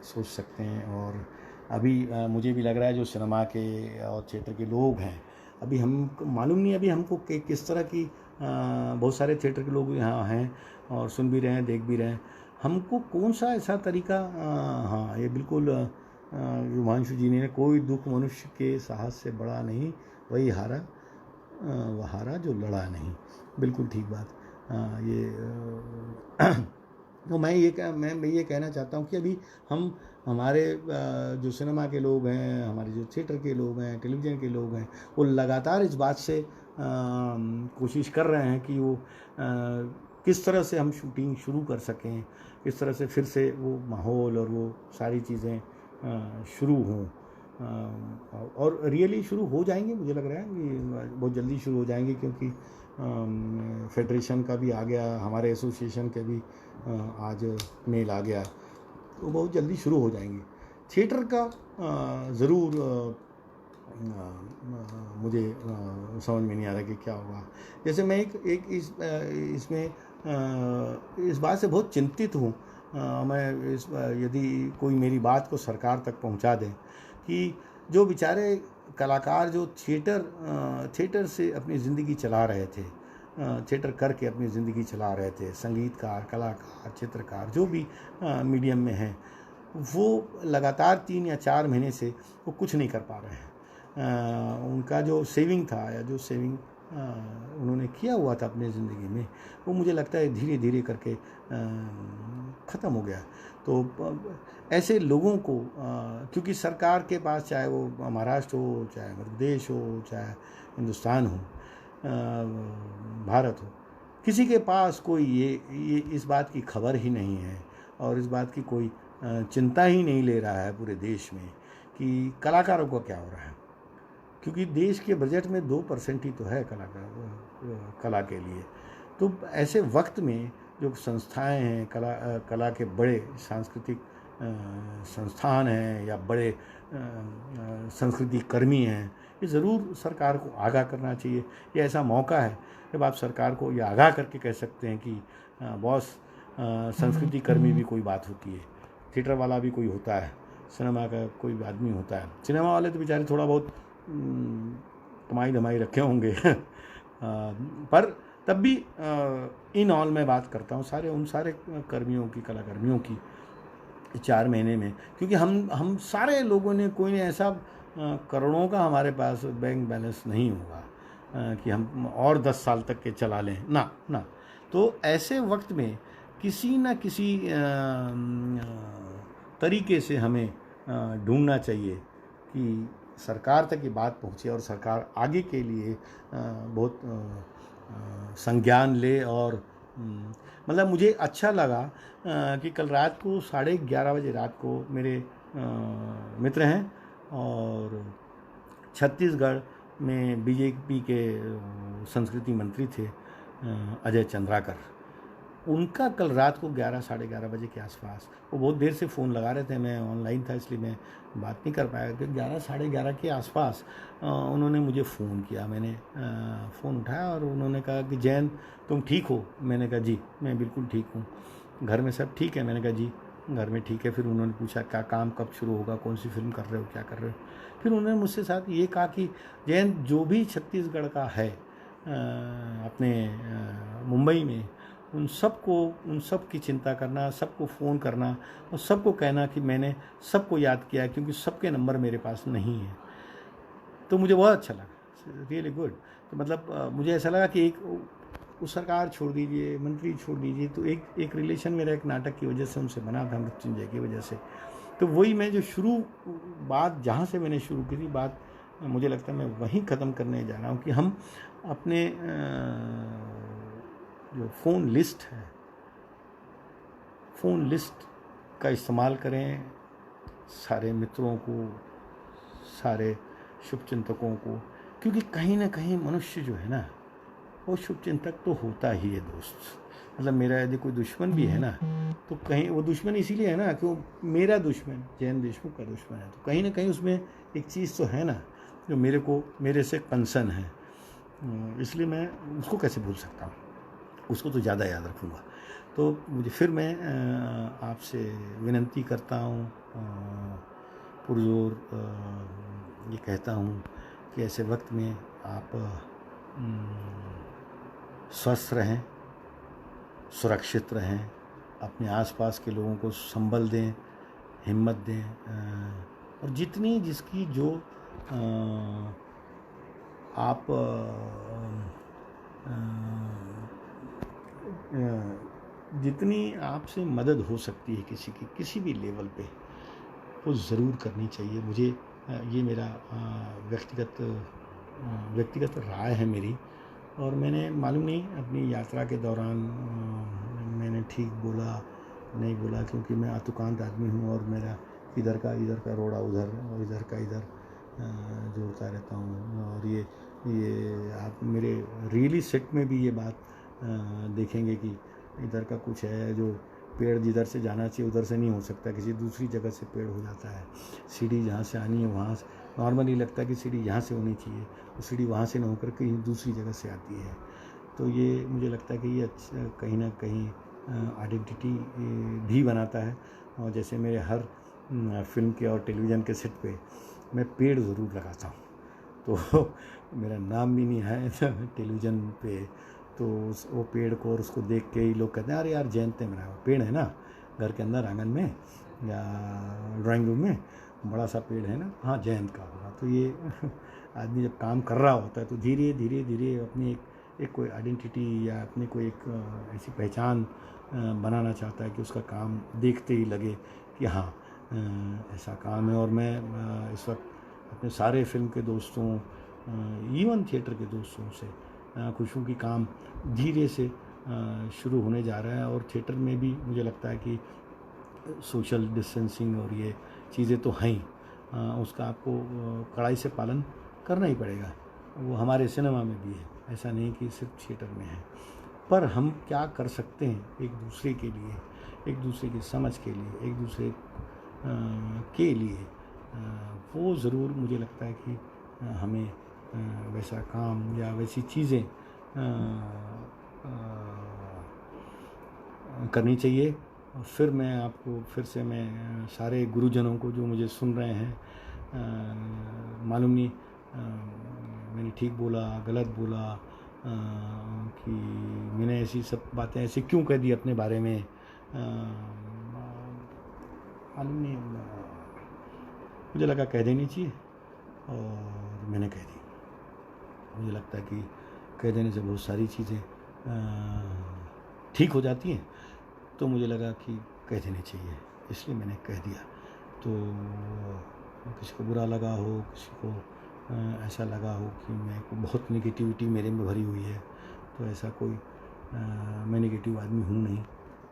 सोच सकते हैं। और अभी मुझे भी लग रहा है जो सिनेमा के और थिएटर के लोग हैं, अभी हम मालूम नहीं अभी हमको किस तरह की बहुत सारे थिएटर के लोग यहाँ हैं और सुन भी रहे हैं, देख भी रहे हैं। हमको कौन सा ऐसा तरीका, हाँ ये बिल्कुल हिमांशु जी ने, कोई दुख मनुष्य के साहस से बड़ा नहीं, वही हारा वह हारा जो लड़ा नहीं। बिल्कुल ठीक बात। ये तो मैं ये कहना चाहता हूँ कि अभी हम हमारे जो सिनेमा के लोग हैं, हमारे जो थिएटर के लोग हैं, टेलीविज़न के लोग हैं, वो लगातार इस बात से कोशिश कर रहे हैं कि वो किस तरह से हम शूटिंग शुरू कर सकें, किस तरह से फिर से वो माहौल और वो सारी चीज़ें शुरू हों। और रियली शुरू हो जाएंगी, मुझे लग रहा है कि बहुत जल्दी शुरू हो जाएंगी, क्योंकि फेडरेशन का भी आ गया, हमारे एसोसिएशन के भी आज मेल आ गया, तो बहुत जल्दी शुरू हो जाएंगी। थिएटर का ज़रूर मुझे समझ में नहीं आ रहा कि क्या होगा। जैसे मैं एक इसमें इस बात से बहुत चिंतित हूँ, मैं यदि कोई मेरी बात को सरकार तक पहुँचा दें कि जो बेचारे कलाकार जो थिएटर से अपनी ज़िंदगी चला रहे थे, थिएटर करके अपनी ज़िंदगी चला रहे थे, संगीतकार, कलाकार, चित्रकार, जो भी मीडियम में हैं, वो लगातार 3 या 4 महीने से वो कुछ नहीं कर पा रहे हैं। उनका जो सेविंग था, या जो सेविंग उन्होंने किया हुआ था अपने ज़िंदगी में, वो मुझे लगता है धीरे धीरे करके ख़त्म हो गया। तो ऐसे लोगों को क्योंकि सरकार के पास, चाहे वो महाराष्ट्र हो, चाहे मध्य प्रदेश हो, चाहे हिंदुस्तान हो, भारत हो, किसी के पास कोई ये इस बात की खबर ही नहीं है, और इस बात की कोई चिंता ही नहीं ले रहा है पूरे देश में कि कलाकारों को क्या हो रहा है। क्योंकि देश के बजट में 2% ही तो है कला के लिए। तो ऐसे वक्त में जो संस्थाएं हैं, कला के बड़े सांस्कृतिक संस्थान हैं, या बड़े संस्कृति कर्मी हैं, ये ज़रूर सरकार को आगाह करना चाहिए। ये ऐसा मौका है जब आप सरकार को ये आगाह करके कह सकते हैं कि बॉस, संस्कृति कर्मी भी कोई बात होती है, थिएटर वाला भी कोई होता है, सिनेमा का कोई आदमी होता है। सिनेमा वाले तो बेचारे थोड़ा बहुत कमाई धमाई रखे होंगे पर तब भी इन ऑल मैं बात करता हूँ उन सारे कर्मियों की, कलाकर्मियों की, 4 महीने में, क्योंकि हम सारे लोगों ने, कोई ने ऐसा करोड़ों का हमारे पास बैंक बैलेंस नहीं होगा कि हम और 10 साल तक के चला लें, ना ना। तो ऐसे वक्त में किसी न किसी तरीके से हमें ढूंढना चाहिए कि सरकार तक ये बात पहुँचे और सरकार आगे के लिए बहुत संज्ञान ले। और मतलब मुझे अच्छा लगा कि कल रात को 11:30 बजे रात को मेरे मित्र हैं और छत्तीसगढ़ में बीजेपी के संस्कृति मंत्री थे अजय चंद्राकर, उनका कल रात को 11 साढ़े 11 बजे के आसपास, वो बहुत देर से फ़ोन लगा रहे थे, मैं ऑनलाइन था इसलिए मैं बात नहीं कर पाया, कि 11 साढ़े 11 के आसपास उन्होंने मुझे फ़ोन किया। मैंने फ़ोन उठाया और उन्होंने कहा कि जैन तुम ठीक हो? मैंने कहा जी मैं बिल्कुल ठीक हूँ। घर में सब ठीक है? मैंने कहा जी घर में ठीक है। फिर उन्होंने पूछा क्या काम कब शुरू होगा, कौन सी फिल्म कर रहे हो, क्या कर रहे हो? फिर उन्होंने मुझसे साथ ये कहा कि जैन जो भी छत्तीसगढ़ का है अपने मुंबई में, उन सब की चिंता करना, सबको फ़ोन करना और सबको कहना कि मैंने सबको याद किया है, क्योंकि सबके नंबर मेरे पास नहीं है। तो मुझे बहुत अच्छा लगा, रियली गुड। तो मतलब मुझे ऐसा लगा कि वो सरकार छोड़ दीजिए, मंत्री छोड़ दीजिए, तो एक रिलेशन मेरा एक नाटक की वजह से उनसे बना था, मृत्युंजय की वजह से। तो वही मैं जो बात जहाँ से मैंने शुरू की थी बात, मुझे लगता है मैं वहीं ख़त्म करने जा रहा हूँ कि हम अपने जो फ़ोन लिस्ट है, फ़ोन लिस्ट का इस्तेमाल करें सारे मित्रों को, सारे शुभचिंतकों को, क्योंकि कहीं ना कहीं मनुष्य जो है ना वो शुभचिंतक तो होता ही है दोस्त। मतलब मेरा यदि कोई दुश्मन भी है ना, तो कहीं वो दुश्मन इसीलिए है ना कि वो मेरा दुश्मन जैन देशमुख का दुश्मन है, तो कहीं ना कहीं उसमें एक चीज़ तो है ना जो मेरे से कंसर्न है, इसलिए मैं उसको कैसे भूल सकता हूँ, उसको तो ज़्यादा याद रखूँगा। तो मुझे फिर मैं आपसे विनंती करता हूँ, पुरजोर ये कहता हूँ कि ऐसे वक्त में आप स्वस्थ रहें, सुरक्षित रहें, अपने आसपास के लोगों को संबल दें, हिम्मत दें, और जितनी जिसकी जो आप जितनी आपसे मदद हो सकती है किसी की किसी भी लेवल पे, वो ज़रूर करनी चाहिए। मुझे ये मेरा व्यक्तिगत राय है मेरी, और मैंने मालूम नहीं अपनी यात्रा के दौरान मैंने ठीक बोला नहीं बोला, क्योंकि मैं आतुकांत आदमी हूँ और मेरा इधर का रोड़ा उधर और इधर का इधर जोड़ता रहता हूँ। और ये आप मेरे रियली सेट में भी ये बात देखेंगे कि इधर का कुछ है जो पेड़ जिधर से जाना चाहिए उधर से नहीं हो सकता, किसी दूसरी जगह से पेड़ हो जाता है। सीढ़ी जहाँ से आनी है वहाँ से नॉर्मली लगता है कि सीढ़ी यहाँ से होनी चाहिए, तो सीढ़ी वहाँ से ना होकर कहीं दूसरी जगह से आती है। तो ये मुझे लगता है कि ये कहीं ना कहीं आइडेंटिटी भी बनाता है। और जैसे मेरे हर फिल्म के और टेलीविज़न के सेट पे मैं पेड़ ज़रूर लगाता हूँ, तो मेरा नाम भी नहीं है टेलीविज़न पे, तो वो पेड़ को और उसको देख के ही लोग कहते हैं अरे यार जयंत मेरा पेड़ है ना घर के अंदर आंगन में या ड्राइंग रूम में बड़ा सा पेड़ है ना, हाँ जयंत का होगा। तो ये आदमी जब काम कर रहा होता है तो धीरे धीरे अपनी एक कोई आइडेंटिटी या अपनी कोई एक ऐसी पहचान बनाना चाहता है कि उसका काम देखते ही लगे कि हाँ ऐसा काम है। और मैं इस वक्त अपने सारे फिल्म के दोस्तों, इवन थिएटर के दोस्तों से खुश हूँ कि काम धीरे से शुरू होने जा रहा है। और थिएटर में भी मुझे लगता है कि सोशल डिस्टेंसिंग और ये चीज़ें तो हैं ही, उसका आपको कड़ाई से पालन करना ही पड़ेगा। वो हमारे सिनेमा में भी है, ऐसा नहीं कि सिर्फ थिएटर में है। पर हम क्या कर सकते हैं एक दूसरे के लिए, एक दूसरे की समझ के लिए, एक दूसरे के लिए, वो ज़रूर मुझे लगता है कि हमें वैसा काम या वैसी चीज़ें करनी चाहिए। और फिर मैं आपको फिर से मैं सारे गुरुजनों को जो मुझे सुन रहे हैं, मालूम नहीं मैंने ठीक बोला गलत बोला, कि मैंने ऐसी सब बातें ऐसे क्यों कह दी अपने बारे में, मालूम नहीं, मुझे लगा कह देनी चाहिए और मैंने कह दी। मुझे लगता है कि कह देने से बहुत सारी चीज़ें ठीक हो जाती हैं, तो मुझे लगा कि कह देनी चाहिए, इसलिए मैंने कह दिया। तो किसी को बुरा लगा हो, किसी को ऐसा लगा हो कि मैं बहुत नेगेटिविटी मेरे में भरी हुई है, तो ऐसा कोई मैं नेगेटिव आदमी हूँ नहीं,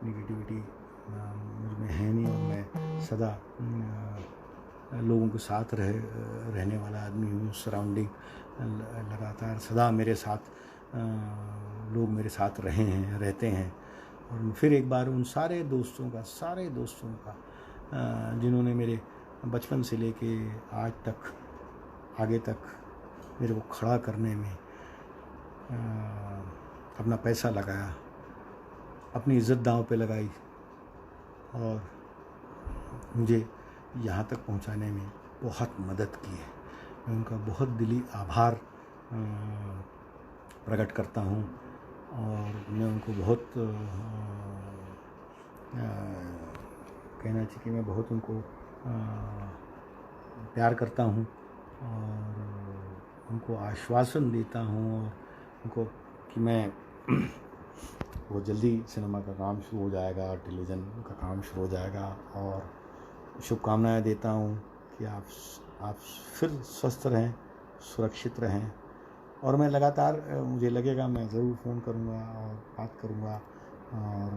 नेगेटिविटी मुझ में है नहीं, और मैं सदा लोगों के साथ रहने वाला आदमी हूँ। सराउंडिंग लगातार सदा मेरे साथ लोग मेरे साथ रहते हैं। और फिर एक बार उन सारे दोस्तों का जिन्होंने मेरे बचपन से लेके आज तक आगे तक मेरे को खड़ा करने में अपना पैसा लगाया, अपनी इज़्ज़त दांव पे लगाई और मुझे यहाँ तक पहुँचाने में बहुत मदद की है। मैं उनका बहुत दिली आभार प्रकट करता हूँ और मैं उनको बहुत कहना चाहिए कि मैं बहुत उनको प्यार करता हूँ और उनको आश्वासन देता हूँ और उनको कि मैं वो जल्दी सिनेमा का काम शुरू हो जाएगा, टेलीविज़न का काम शुरू हो जाएगा, और शुभकामनाएं देता हूँ कि आप फिर स्वस्थ रहें, सुरक्षित रहें। और मैं लगातार, मुझे लगेगा मैं ज़रूर फ़ोन करूँगा और बात करूँगा, और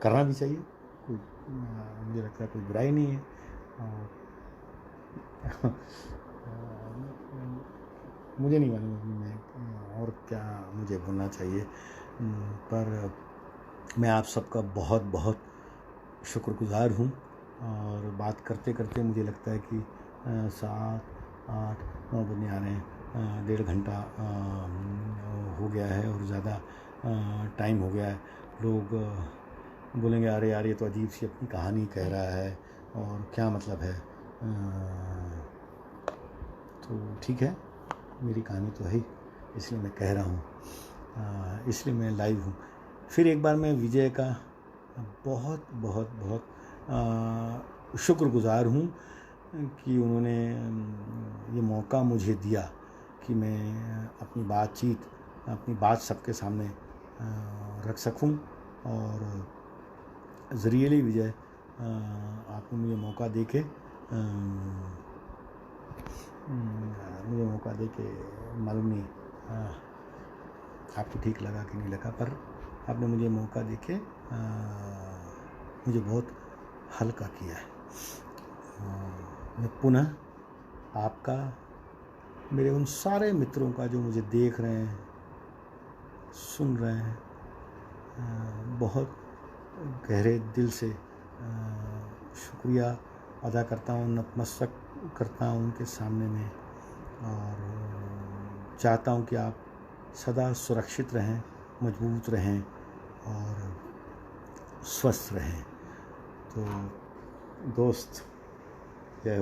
करना भी चाहिए, कोई मुझे लगता है कोई बुराई नहीं है। और मुझे नहीं मालूम मैं और क्या मुझे बोलना चाहिए, पर मैं आप सबका बहुत बहुत शुक्रगुज़ार हूँ। और बात करते करते मुझे लगता है कि 7, 8, 9 बजने आ रहे हैं, 1.5 घंटा हो गया है और ज़्यादा टाइम हो गया है। लोग बोलेंगे अरे यार ये तो अजीब सी अपनी कहानी कह रहा है और क्या मतलब है। तो ठीक है, मेरी कहानी तो है, इसलिए मैं कह रहा हूँ, इसलिए मैं लाइव हूँ। फिर एक बार मैं विजय का बहुत बहुत बहुत शुक्रगुज़ार हूँ कि उन्होंने ये मौका मुझे दिया कि मैं अपनी बात सबके सामने रख सकूं। और रियली विजय, आपने मुझे मौका देके मालूम नहीं आपको ठीक लगा कि नहीं लगा, पर आपने मुझे मौका देके मुझे बहुत हल्का किया है। मैं पुनः आपका, मेरे उन सारे मित्रों का जो मुझे देख रहे हैं, सुन रहे हैं, बहुत गहरे दिल से शुक्रिया अदा करता हूँ, नतमस्तक करता हूँ उनके सामने में, और चाहता हूँ कि आप सदा सुरक्षित रहें, मजबूत रहें और स्वस्थ रहें। तो दोस्त, जय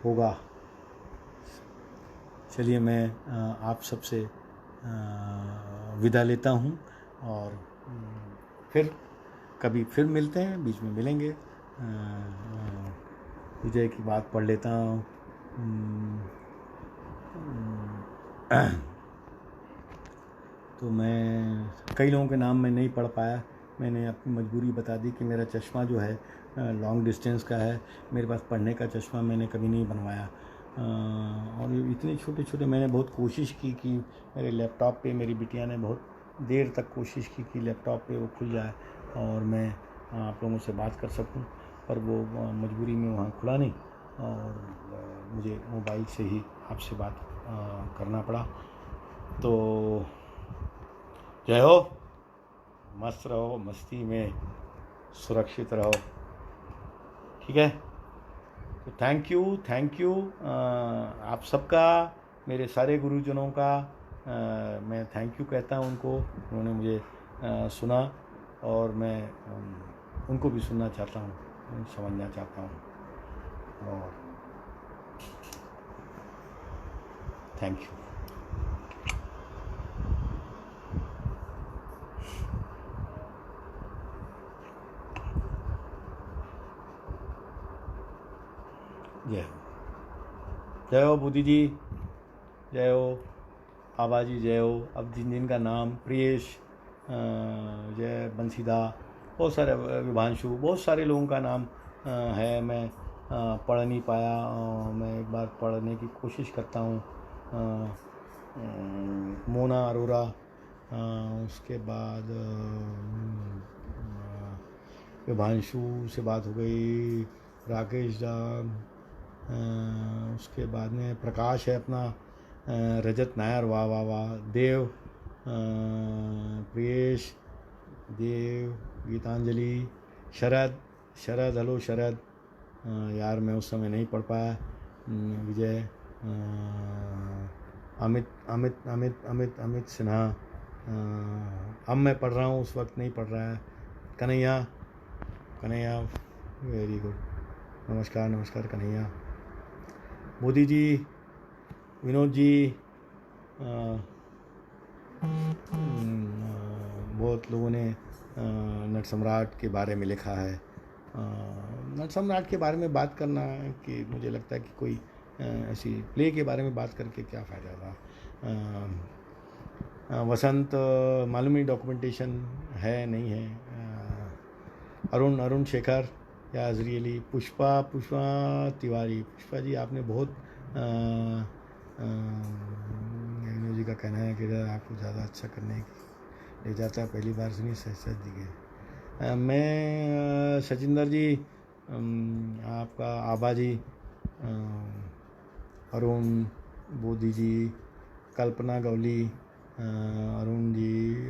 होगा। चलिए मैं आप सबसे विदा लेता हूँ और फिर कभी फिर मिलते हैं, बीच में मिलेंगे। विजय की बात पढ़ लेता हूँ। तो मैं कई लोगों के नाम मैं नहीं पढ़ पाया, मैंने अपनी मजबूरी बता दी कि मेरा चश्मा जो है लॉन्ग डिस्टेंस का है, मेरे पास पढ़ने का चश्मा मैंने कभी नहीं बनवाया। और इतने छोटे छोटे मैंने बहुत कोशिश की कि मेरे लैपटॉप पे, मेरी बिटिया ने बहुत देर तक कोशिश की कि लैपटॉप पे वो खुल जाए और मैं आप लोगों से बात कर सकूं, पर वो मजबूरी में वहाँ खुला नहीं और मुझे मोबाइल से ही आपसे बात करना पड़ा। तो जय हो, मस्त रहो, मस्ती में सुरक्षित रहो, ठीक है। तो थैंक यू आप सबका, मेरे सारे गुरुजनों का मैं थैंक यू कहता हूँ उनको, उन्होंने मुझे सुना और मैं उनको भी सुनना चाहता हूँ, समझना चाहता हूँ, और थैंक यू। जय हो बुद्धि जी, जय हो आबा जी, जय हो। अब जिनका नाम प्रियेश, जय बंसीदा, बहुत सारे विभांशु, बहुत सारे लोगों का नाम है। मैं पढ़ नहीं पाया, मैं एक बार पढ़ने की कोशिश करता हूँ। मोना अरोरा, उसके बाद विभांशु से बात हो गई, राकेश दा, उसके बाद में प्रकाश है अपना, रजत नायर, वाह वाह वाह, देव, प्रियेश, देव, गीतांजलि, शरद, हेलो शरद, यार मैं उस समय नहीं पढ़ पाया, विजय, अमित सिन्हा, अब मैं पढ़ रहा हूँ, उस वक्त नहीं पढ़ रहा है। कन्हैया, वेरी गुड, नमस्कार कन्हैया। मोदी जी, विनोद जी, बहुत लोगों ने नट सम्राट के बारे में लिखा है। नट सम्राट के बारे में बात करना कि मुझे लगता है कि कोई ऐसी प्ले के बारे में बात करके क्या फ़ायदा था। वसंत, मालूम नहीं डॉक्यूमेंटेशन है नहीं है। अरुण शेखर, या रियली। पुष्पा तिवारी, पुष्पा जी आपने बहुत जी का कहना है कि आपको ज़्यादा अच्छा करने की ले जाता है, पहली बार सुनी, सच दिखे। मैं सचिंदर जी, आपका आबा जी, अरुण, बोधी जी, कल्पना गौली, अरुण जी,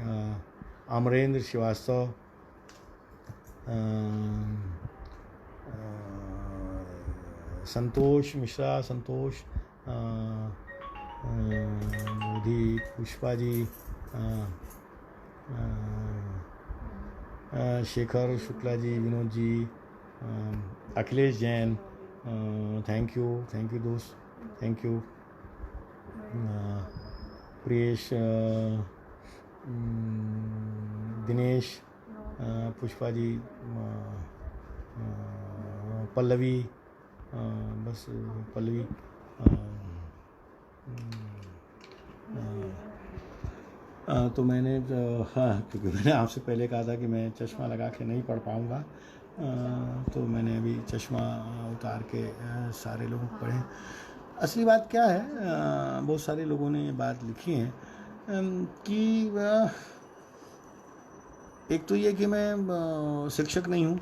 अमरेंद्र श्रीवास्तव, संतोष मिश्रा, मोदी, पुष्पा जी, शेखर शुक्ला जी, विनोद जी, अखिलेश जैन, थैंक यू दोस्त, थैंक यू। प्रियेश, दिनेश, पुष्पा जी, पल्लवी, बस पल्लवी, तो मैंने हाँ, क्योंकि मैंने आपसे पहले कहा था कि मैं चश्मा लगा के नहीं पढ़ पाऊँगा, तो मैंने अभी चश्मा उतार के सारे लोग पढ़े। असली बात क्या है, बहुत सारे लोगों ने ये बात लिखी है कि एक तो ये कि मैं शिक्षक नहीं हूँ,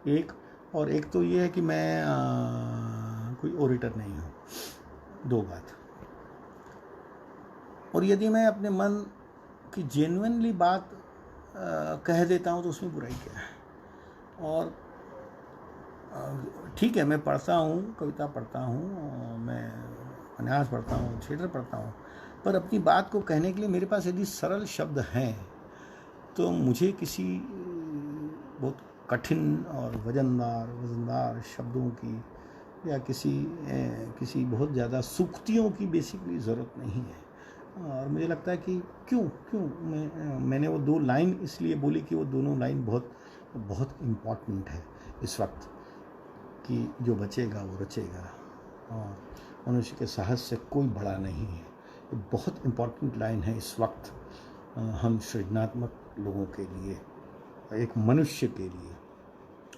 एक तो ये है कि मैं कोई ओरेटर नहीं हूँ, दो बात। और यदि मैं अपने मन की जेन्युइनली बात कह देता हूँ तो उसमें बुराई क्या है। और ठीक है, मैं पढ़ता हूँ, कविता पढ़ता हूँ, मैं उपन्यास पढ़ता हूँ, थिएटर पढ़ता हूँ, पर अपनी बात को कहने के लिए मेरे पास यदि सरल शब्द हैं तो मुझे किसी बहुत कठिन और वजनदार शब्दों की या किसी बहुत ज़्यादा सूक्तियों की बेसिकली ज़रूरत नहीं है। और मुझे लगता है कि क्यों मैंने वो दो लाइन इसलिए बोली कि वो दोनों लाइन बहुत इम्पॉर्टेंट है इस वक्त, कि जो बचेगा वो रचेगा और मनुष्य के साहस से कोई बड़ा नहीं है। ये बहुत इम्पॉर्टेंट लाइन है इस वक्त हम सृजनात्मक लोगों के लिए, एक मनुष्य के लिए।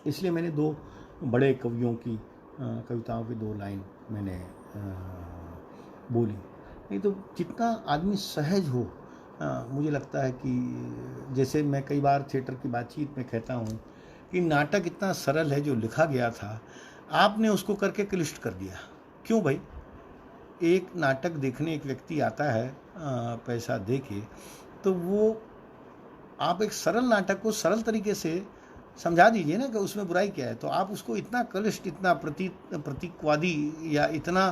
इसलिए मैंने दो बड़े कवियों की कविताओं की दो लाइन मैंने बोली। नहीं तो जितना आदमी सहज हो, मुझे लगता है कि जैसे मैं कई बार थिएटर की बातचीत में कहता हूँ कि नाटक इतना सरल है, जो लिखा गया था आपने उसको करके क्लिष्ट कर दिया। क्यों भाई? एक नाटक देखने एक व्यक्ति आता है पैसा दे के, तो वो आप एक सरल नाटक को सरल तरीके से समझा दीजिए ना कि उसमें बुराई क्या है। तो आप उसको इतना क्लिष्ट, इतना प्रतीकवादी या इतना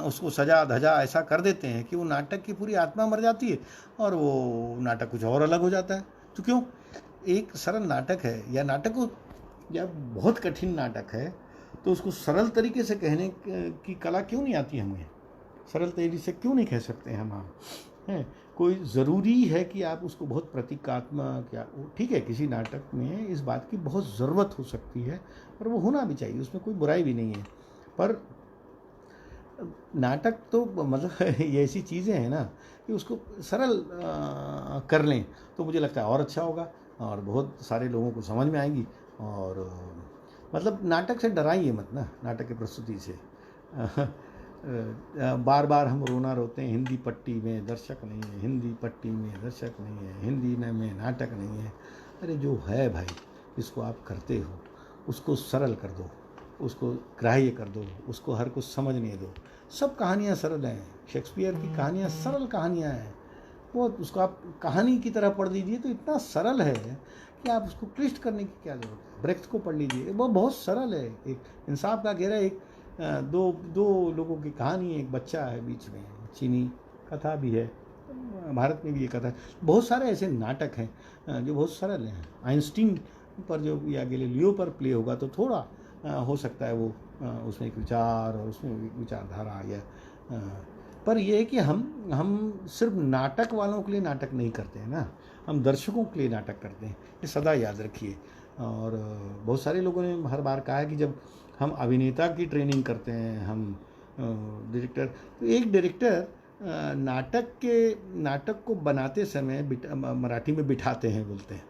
उसको सजा धजा ऐसा कर देते हैं कि वो नाटक की पूरी आत्मा मर जाती है और वो नाटक कुछ और अलग हो जाता है। तो क्यों? एक सरल नाटक है या बहुत कठिन नाटक है, तो उसको सरल तरीके से कहने की कला क्यों नहीं आती हमें? सरल तरीके से क्यों नहीं कह सकते हम हैं? कोई ज़रूरी है कि आप उसको बहुत प्रतीकात्मक, या ठीक है, किसी नाटक में इस बात की बहुत ज़रूरत हो सकती है और वो होना भी चाहिए, उसमें कोई बुराई भी नहीं है। पर नाटक तो मतलब ये ऐसी चीज़ें हैं ना कि उसको सरल कर लें तो मुझे लगता है और अच्छा होगा और बहुत सारे लोगों को समझ में आएंगी। और मतलब नाटक से डराइए मत ना, नाटक की प्रस्तुति से। बार बार हम रोना रोते हैं, हिंदी पट्टी में दर्शक नहीं है, हिंदी पट्टी में दर्शक नहीं है, हिंदी में नाटक नहीं है। अरे जो है भाई, जिसको आप करते हो उसको सरल कर दो, उसको ग्राह्य कर दो, उसको हर कुछ समझने दो। सब कहानियाँ सरल हैं, शेक्सपियर की कहानियाँ सरल कहानियाँ हैं। वो उसको आप कहानी की तरह पढ़ लीजिए तो इतना सरल है कि आप उसको क्लिष्ट करने की क्या ज़रूरत है। ब्रेख्त को पढ़ लीजिए, वो बहुत सरल है। एक इंसाफ का घेरा, एक दो लोगों की कहानी, एक बच्चा है बीच में, चीनी कथा भी है, भारत में भी ये कथा है। बहुत सारे ऐसे नाटक हैं जो बहुत सरल हैं। आइंस्टीन पर जो या गैलीलियो पर प्ले होगा तो थोड़ा हो सकता है वो उसमें एक विचार और उसमें एक विचारधारा या पर यह है कि हम सिर्फ नाटक वालों के लिए नाटक नहीं करते हैं ना, हम दर्शकों के लिए नाटक करते हैं, ये सदा याद रखिए। और बहुत सारे लोगों ने हर बार कहा है कि जब हम अभिनेता की ट्रेनिंग करते हैं, हम डायरेक्टर, तो एक डायरेक्टर नाटक को बनाते समय मराठी में बिठाते हैं, बोलते हैं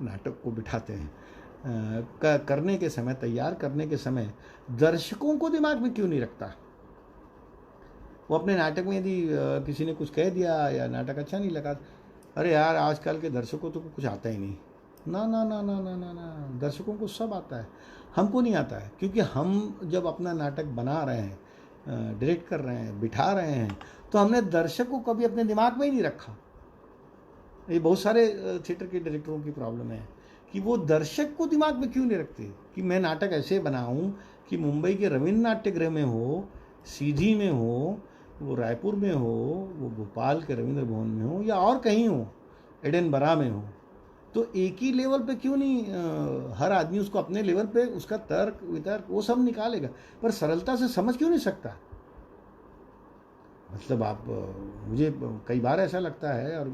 नाटक को बिठाते हैं, करने के समय, तैयार करने के समय दर्शकों को दिमाग में क्यों नहीं रखता। वो अपने नाटक में यदि किसी ने कुछ कह दिया या नाटक अच्छा नहीं लगा, अरे यार आजकल के दर्शकों तो कुछ आता ही नहीं। ना ना ना ना ना ना ना, दर्शकों को सब आता है, हमको नहीं आता है। क्योंकि हम जब अपना नाटक बना रहे हैं, डायरेक्ट कर रहे हैं, बिठा रहे हैं, तो हमने दर्शक को कभी अपने दिमाग में ही नहीं रखा। ये बहुत सारे थिएटर के डायरेक्टरों की प्रॉब्लम है कि वो दर्शक को दिमाग में क्यों नहीं रखते कि मैं नाटक ऐसे बनाऊं कि मुंबई के रवींद्र नाट्यगृह में हो, सीधी में हो, वो रायपुर में हो, वो भोपाल के रविंद्र भवन में हो, या और कहीं हो, एडनबरा में हो, तो एक ही लेवल पे क्यों नहीं हर आदमी उसको अपने लेवल पे उसका तर्क वितर्क वो सब निकालेगा, पर सरलता से समझ क्यों नहीं सकता। मतलब आप मुझे कई बार ऐसा लगता है, और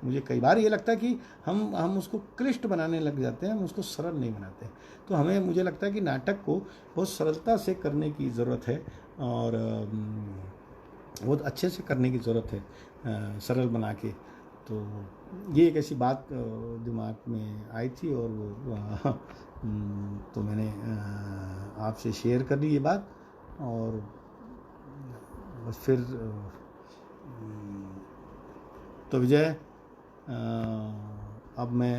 मुझे कई बार ये लगता है कि हम उसको क्लिष्ट बनाने लग जाते हैं, हम उसको सरल नहीं बनाते। तो हमें, मुझे लगता है कि नाटक को बहुत सरलता से करने की ज़रूरत है और बहुत अच्छे से करने की ज़रूरत है, सरल बना के। तो ये एक ऐसी बात दिमाग में आई थी और वो तो मैंने आपसे शेयर कर ली ये बात। और बस फिर तो विजय, अब मैं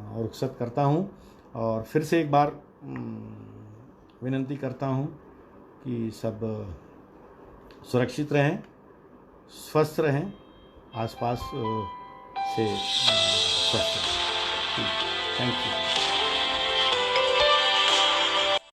और रुखसत करता हूँ और फिर से एक बार विनंती करता हूँ कि सब सुरक्षित रहें, स्वस्थ रहें, आसपास से स्वस्थ रहें। Thank you.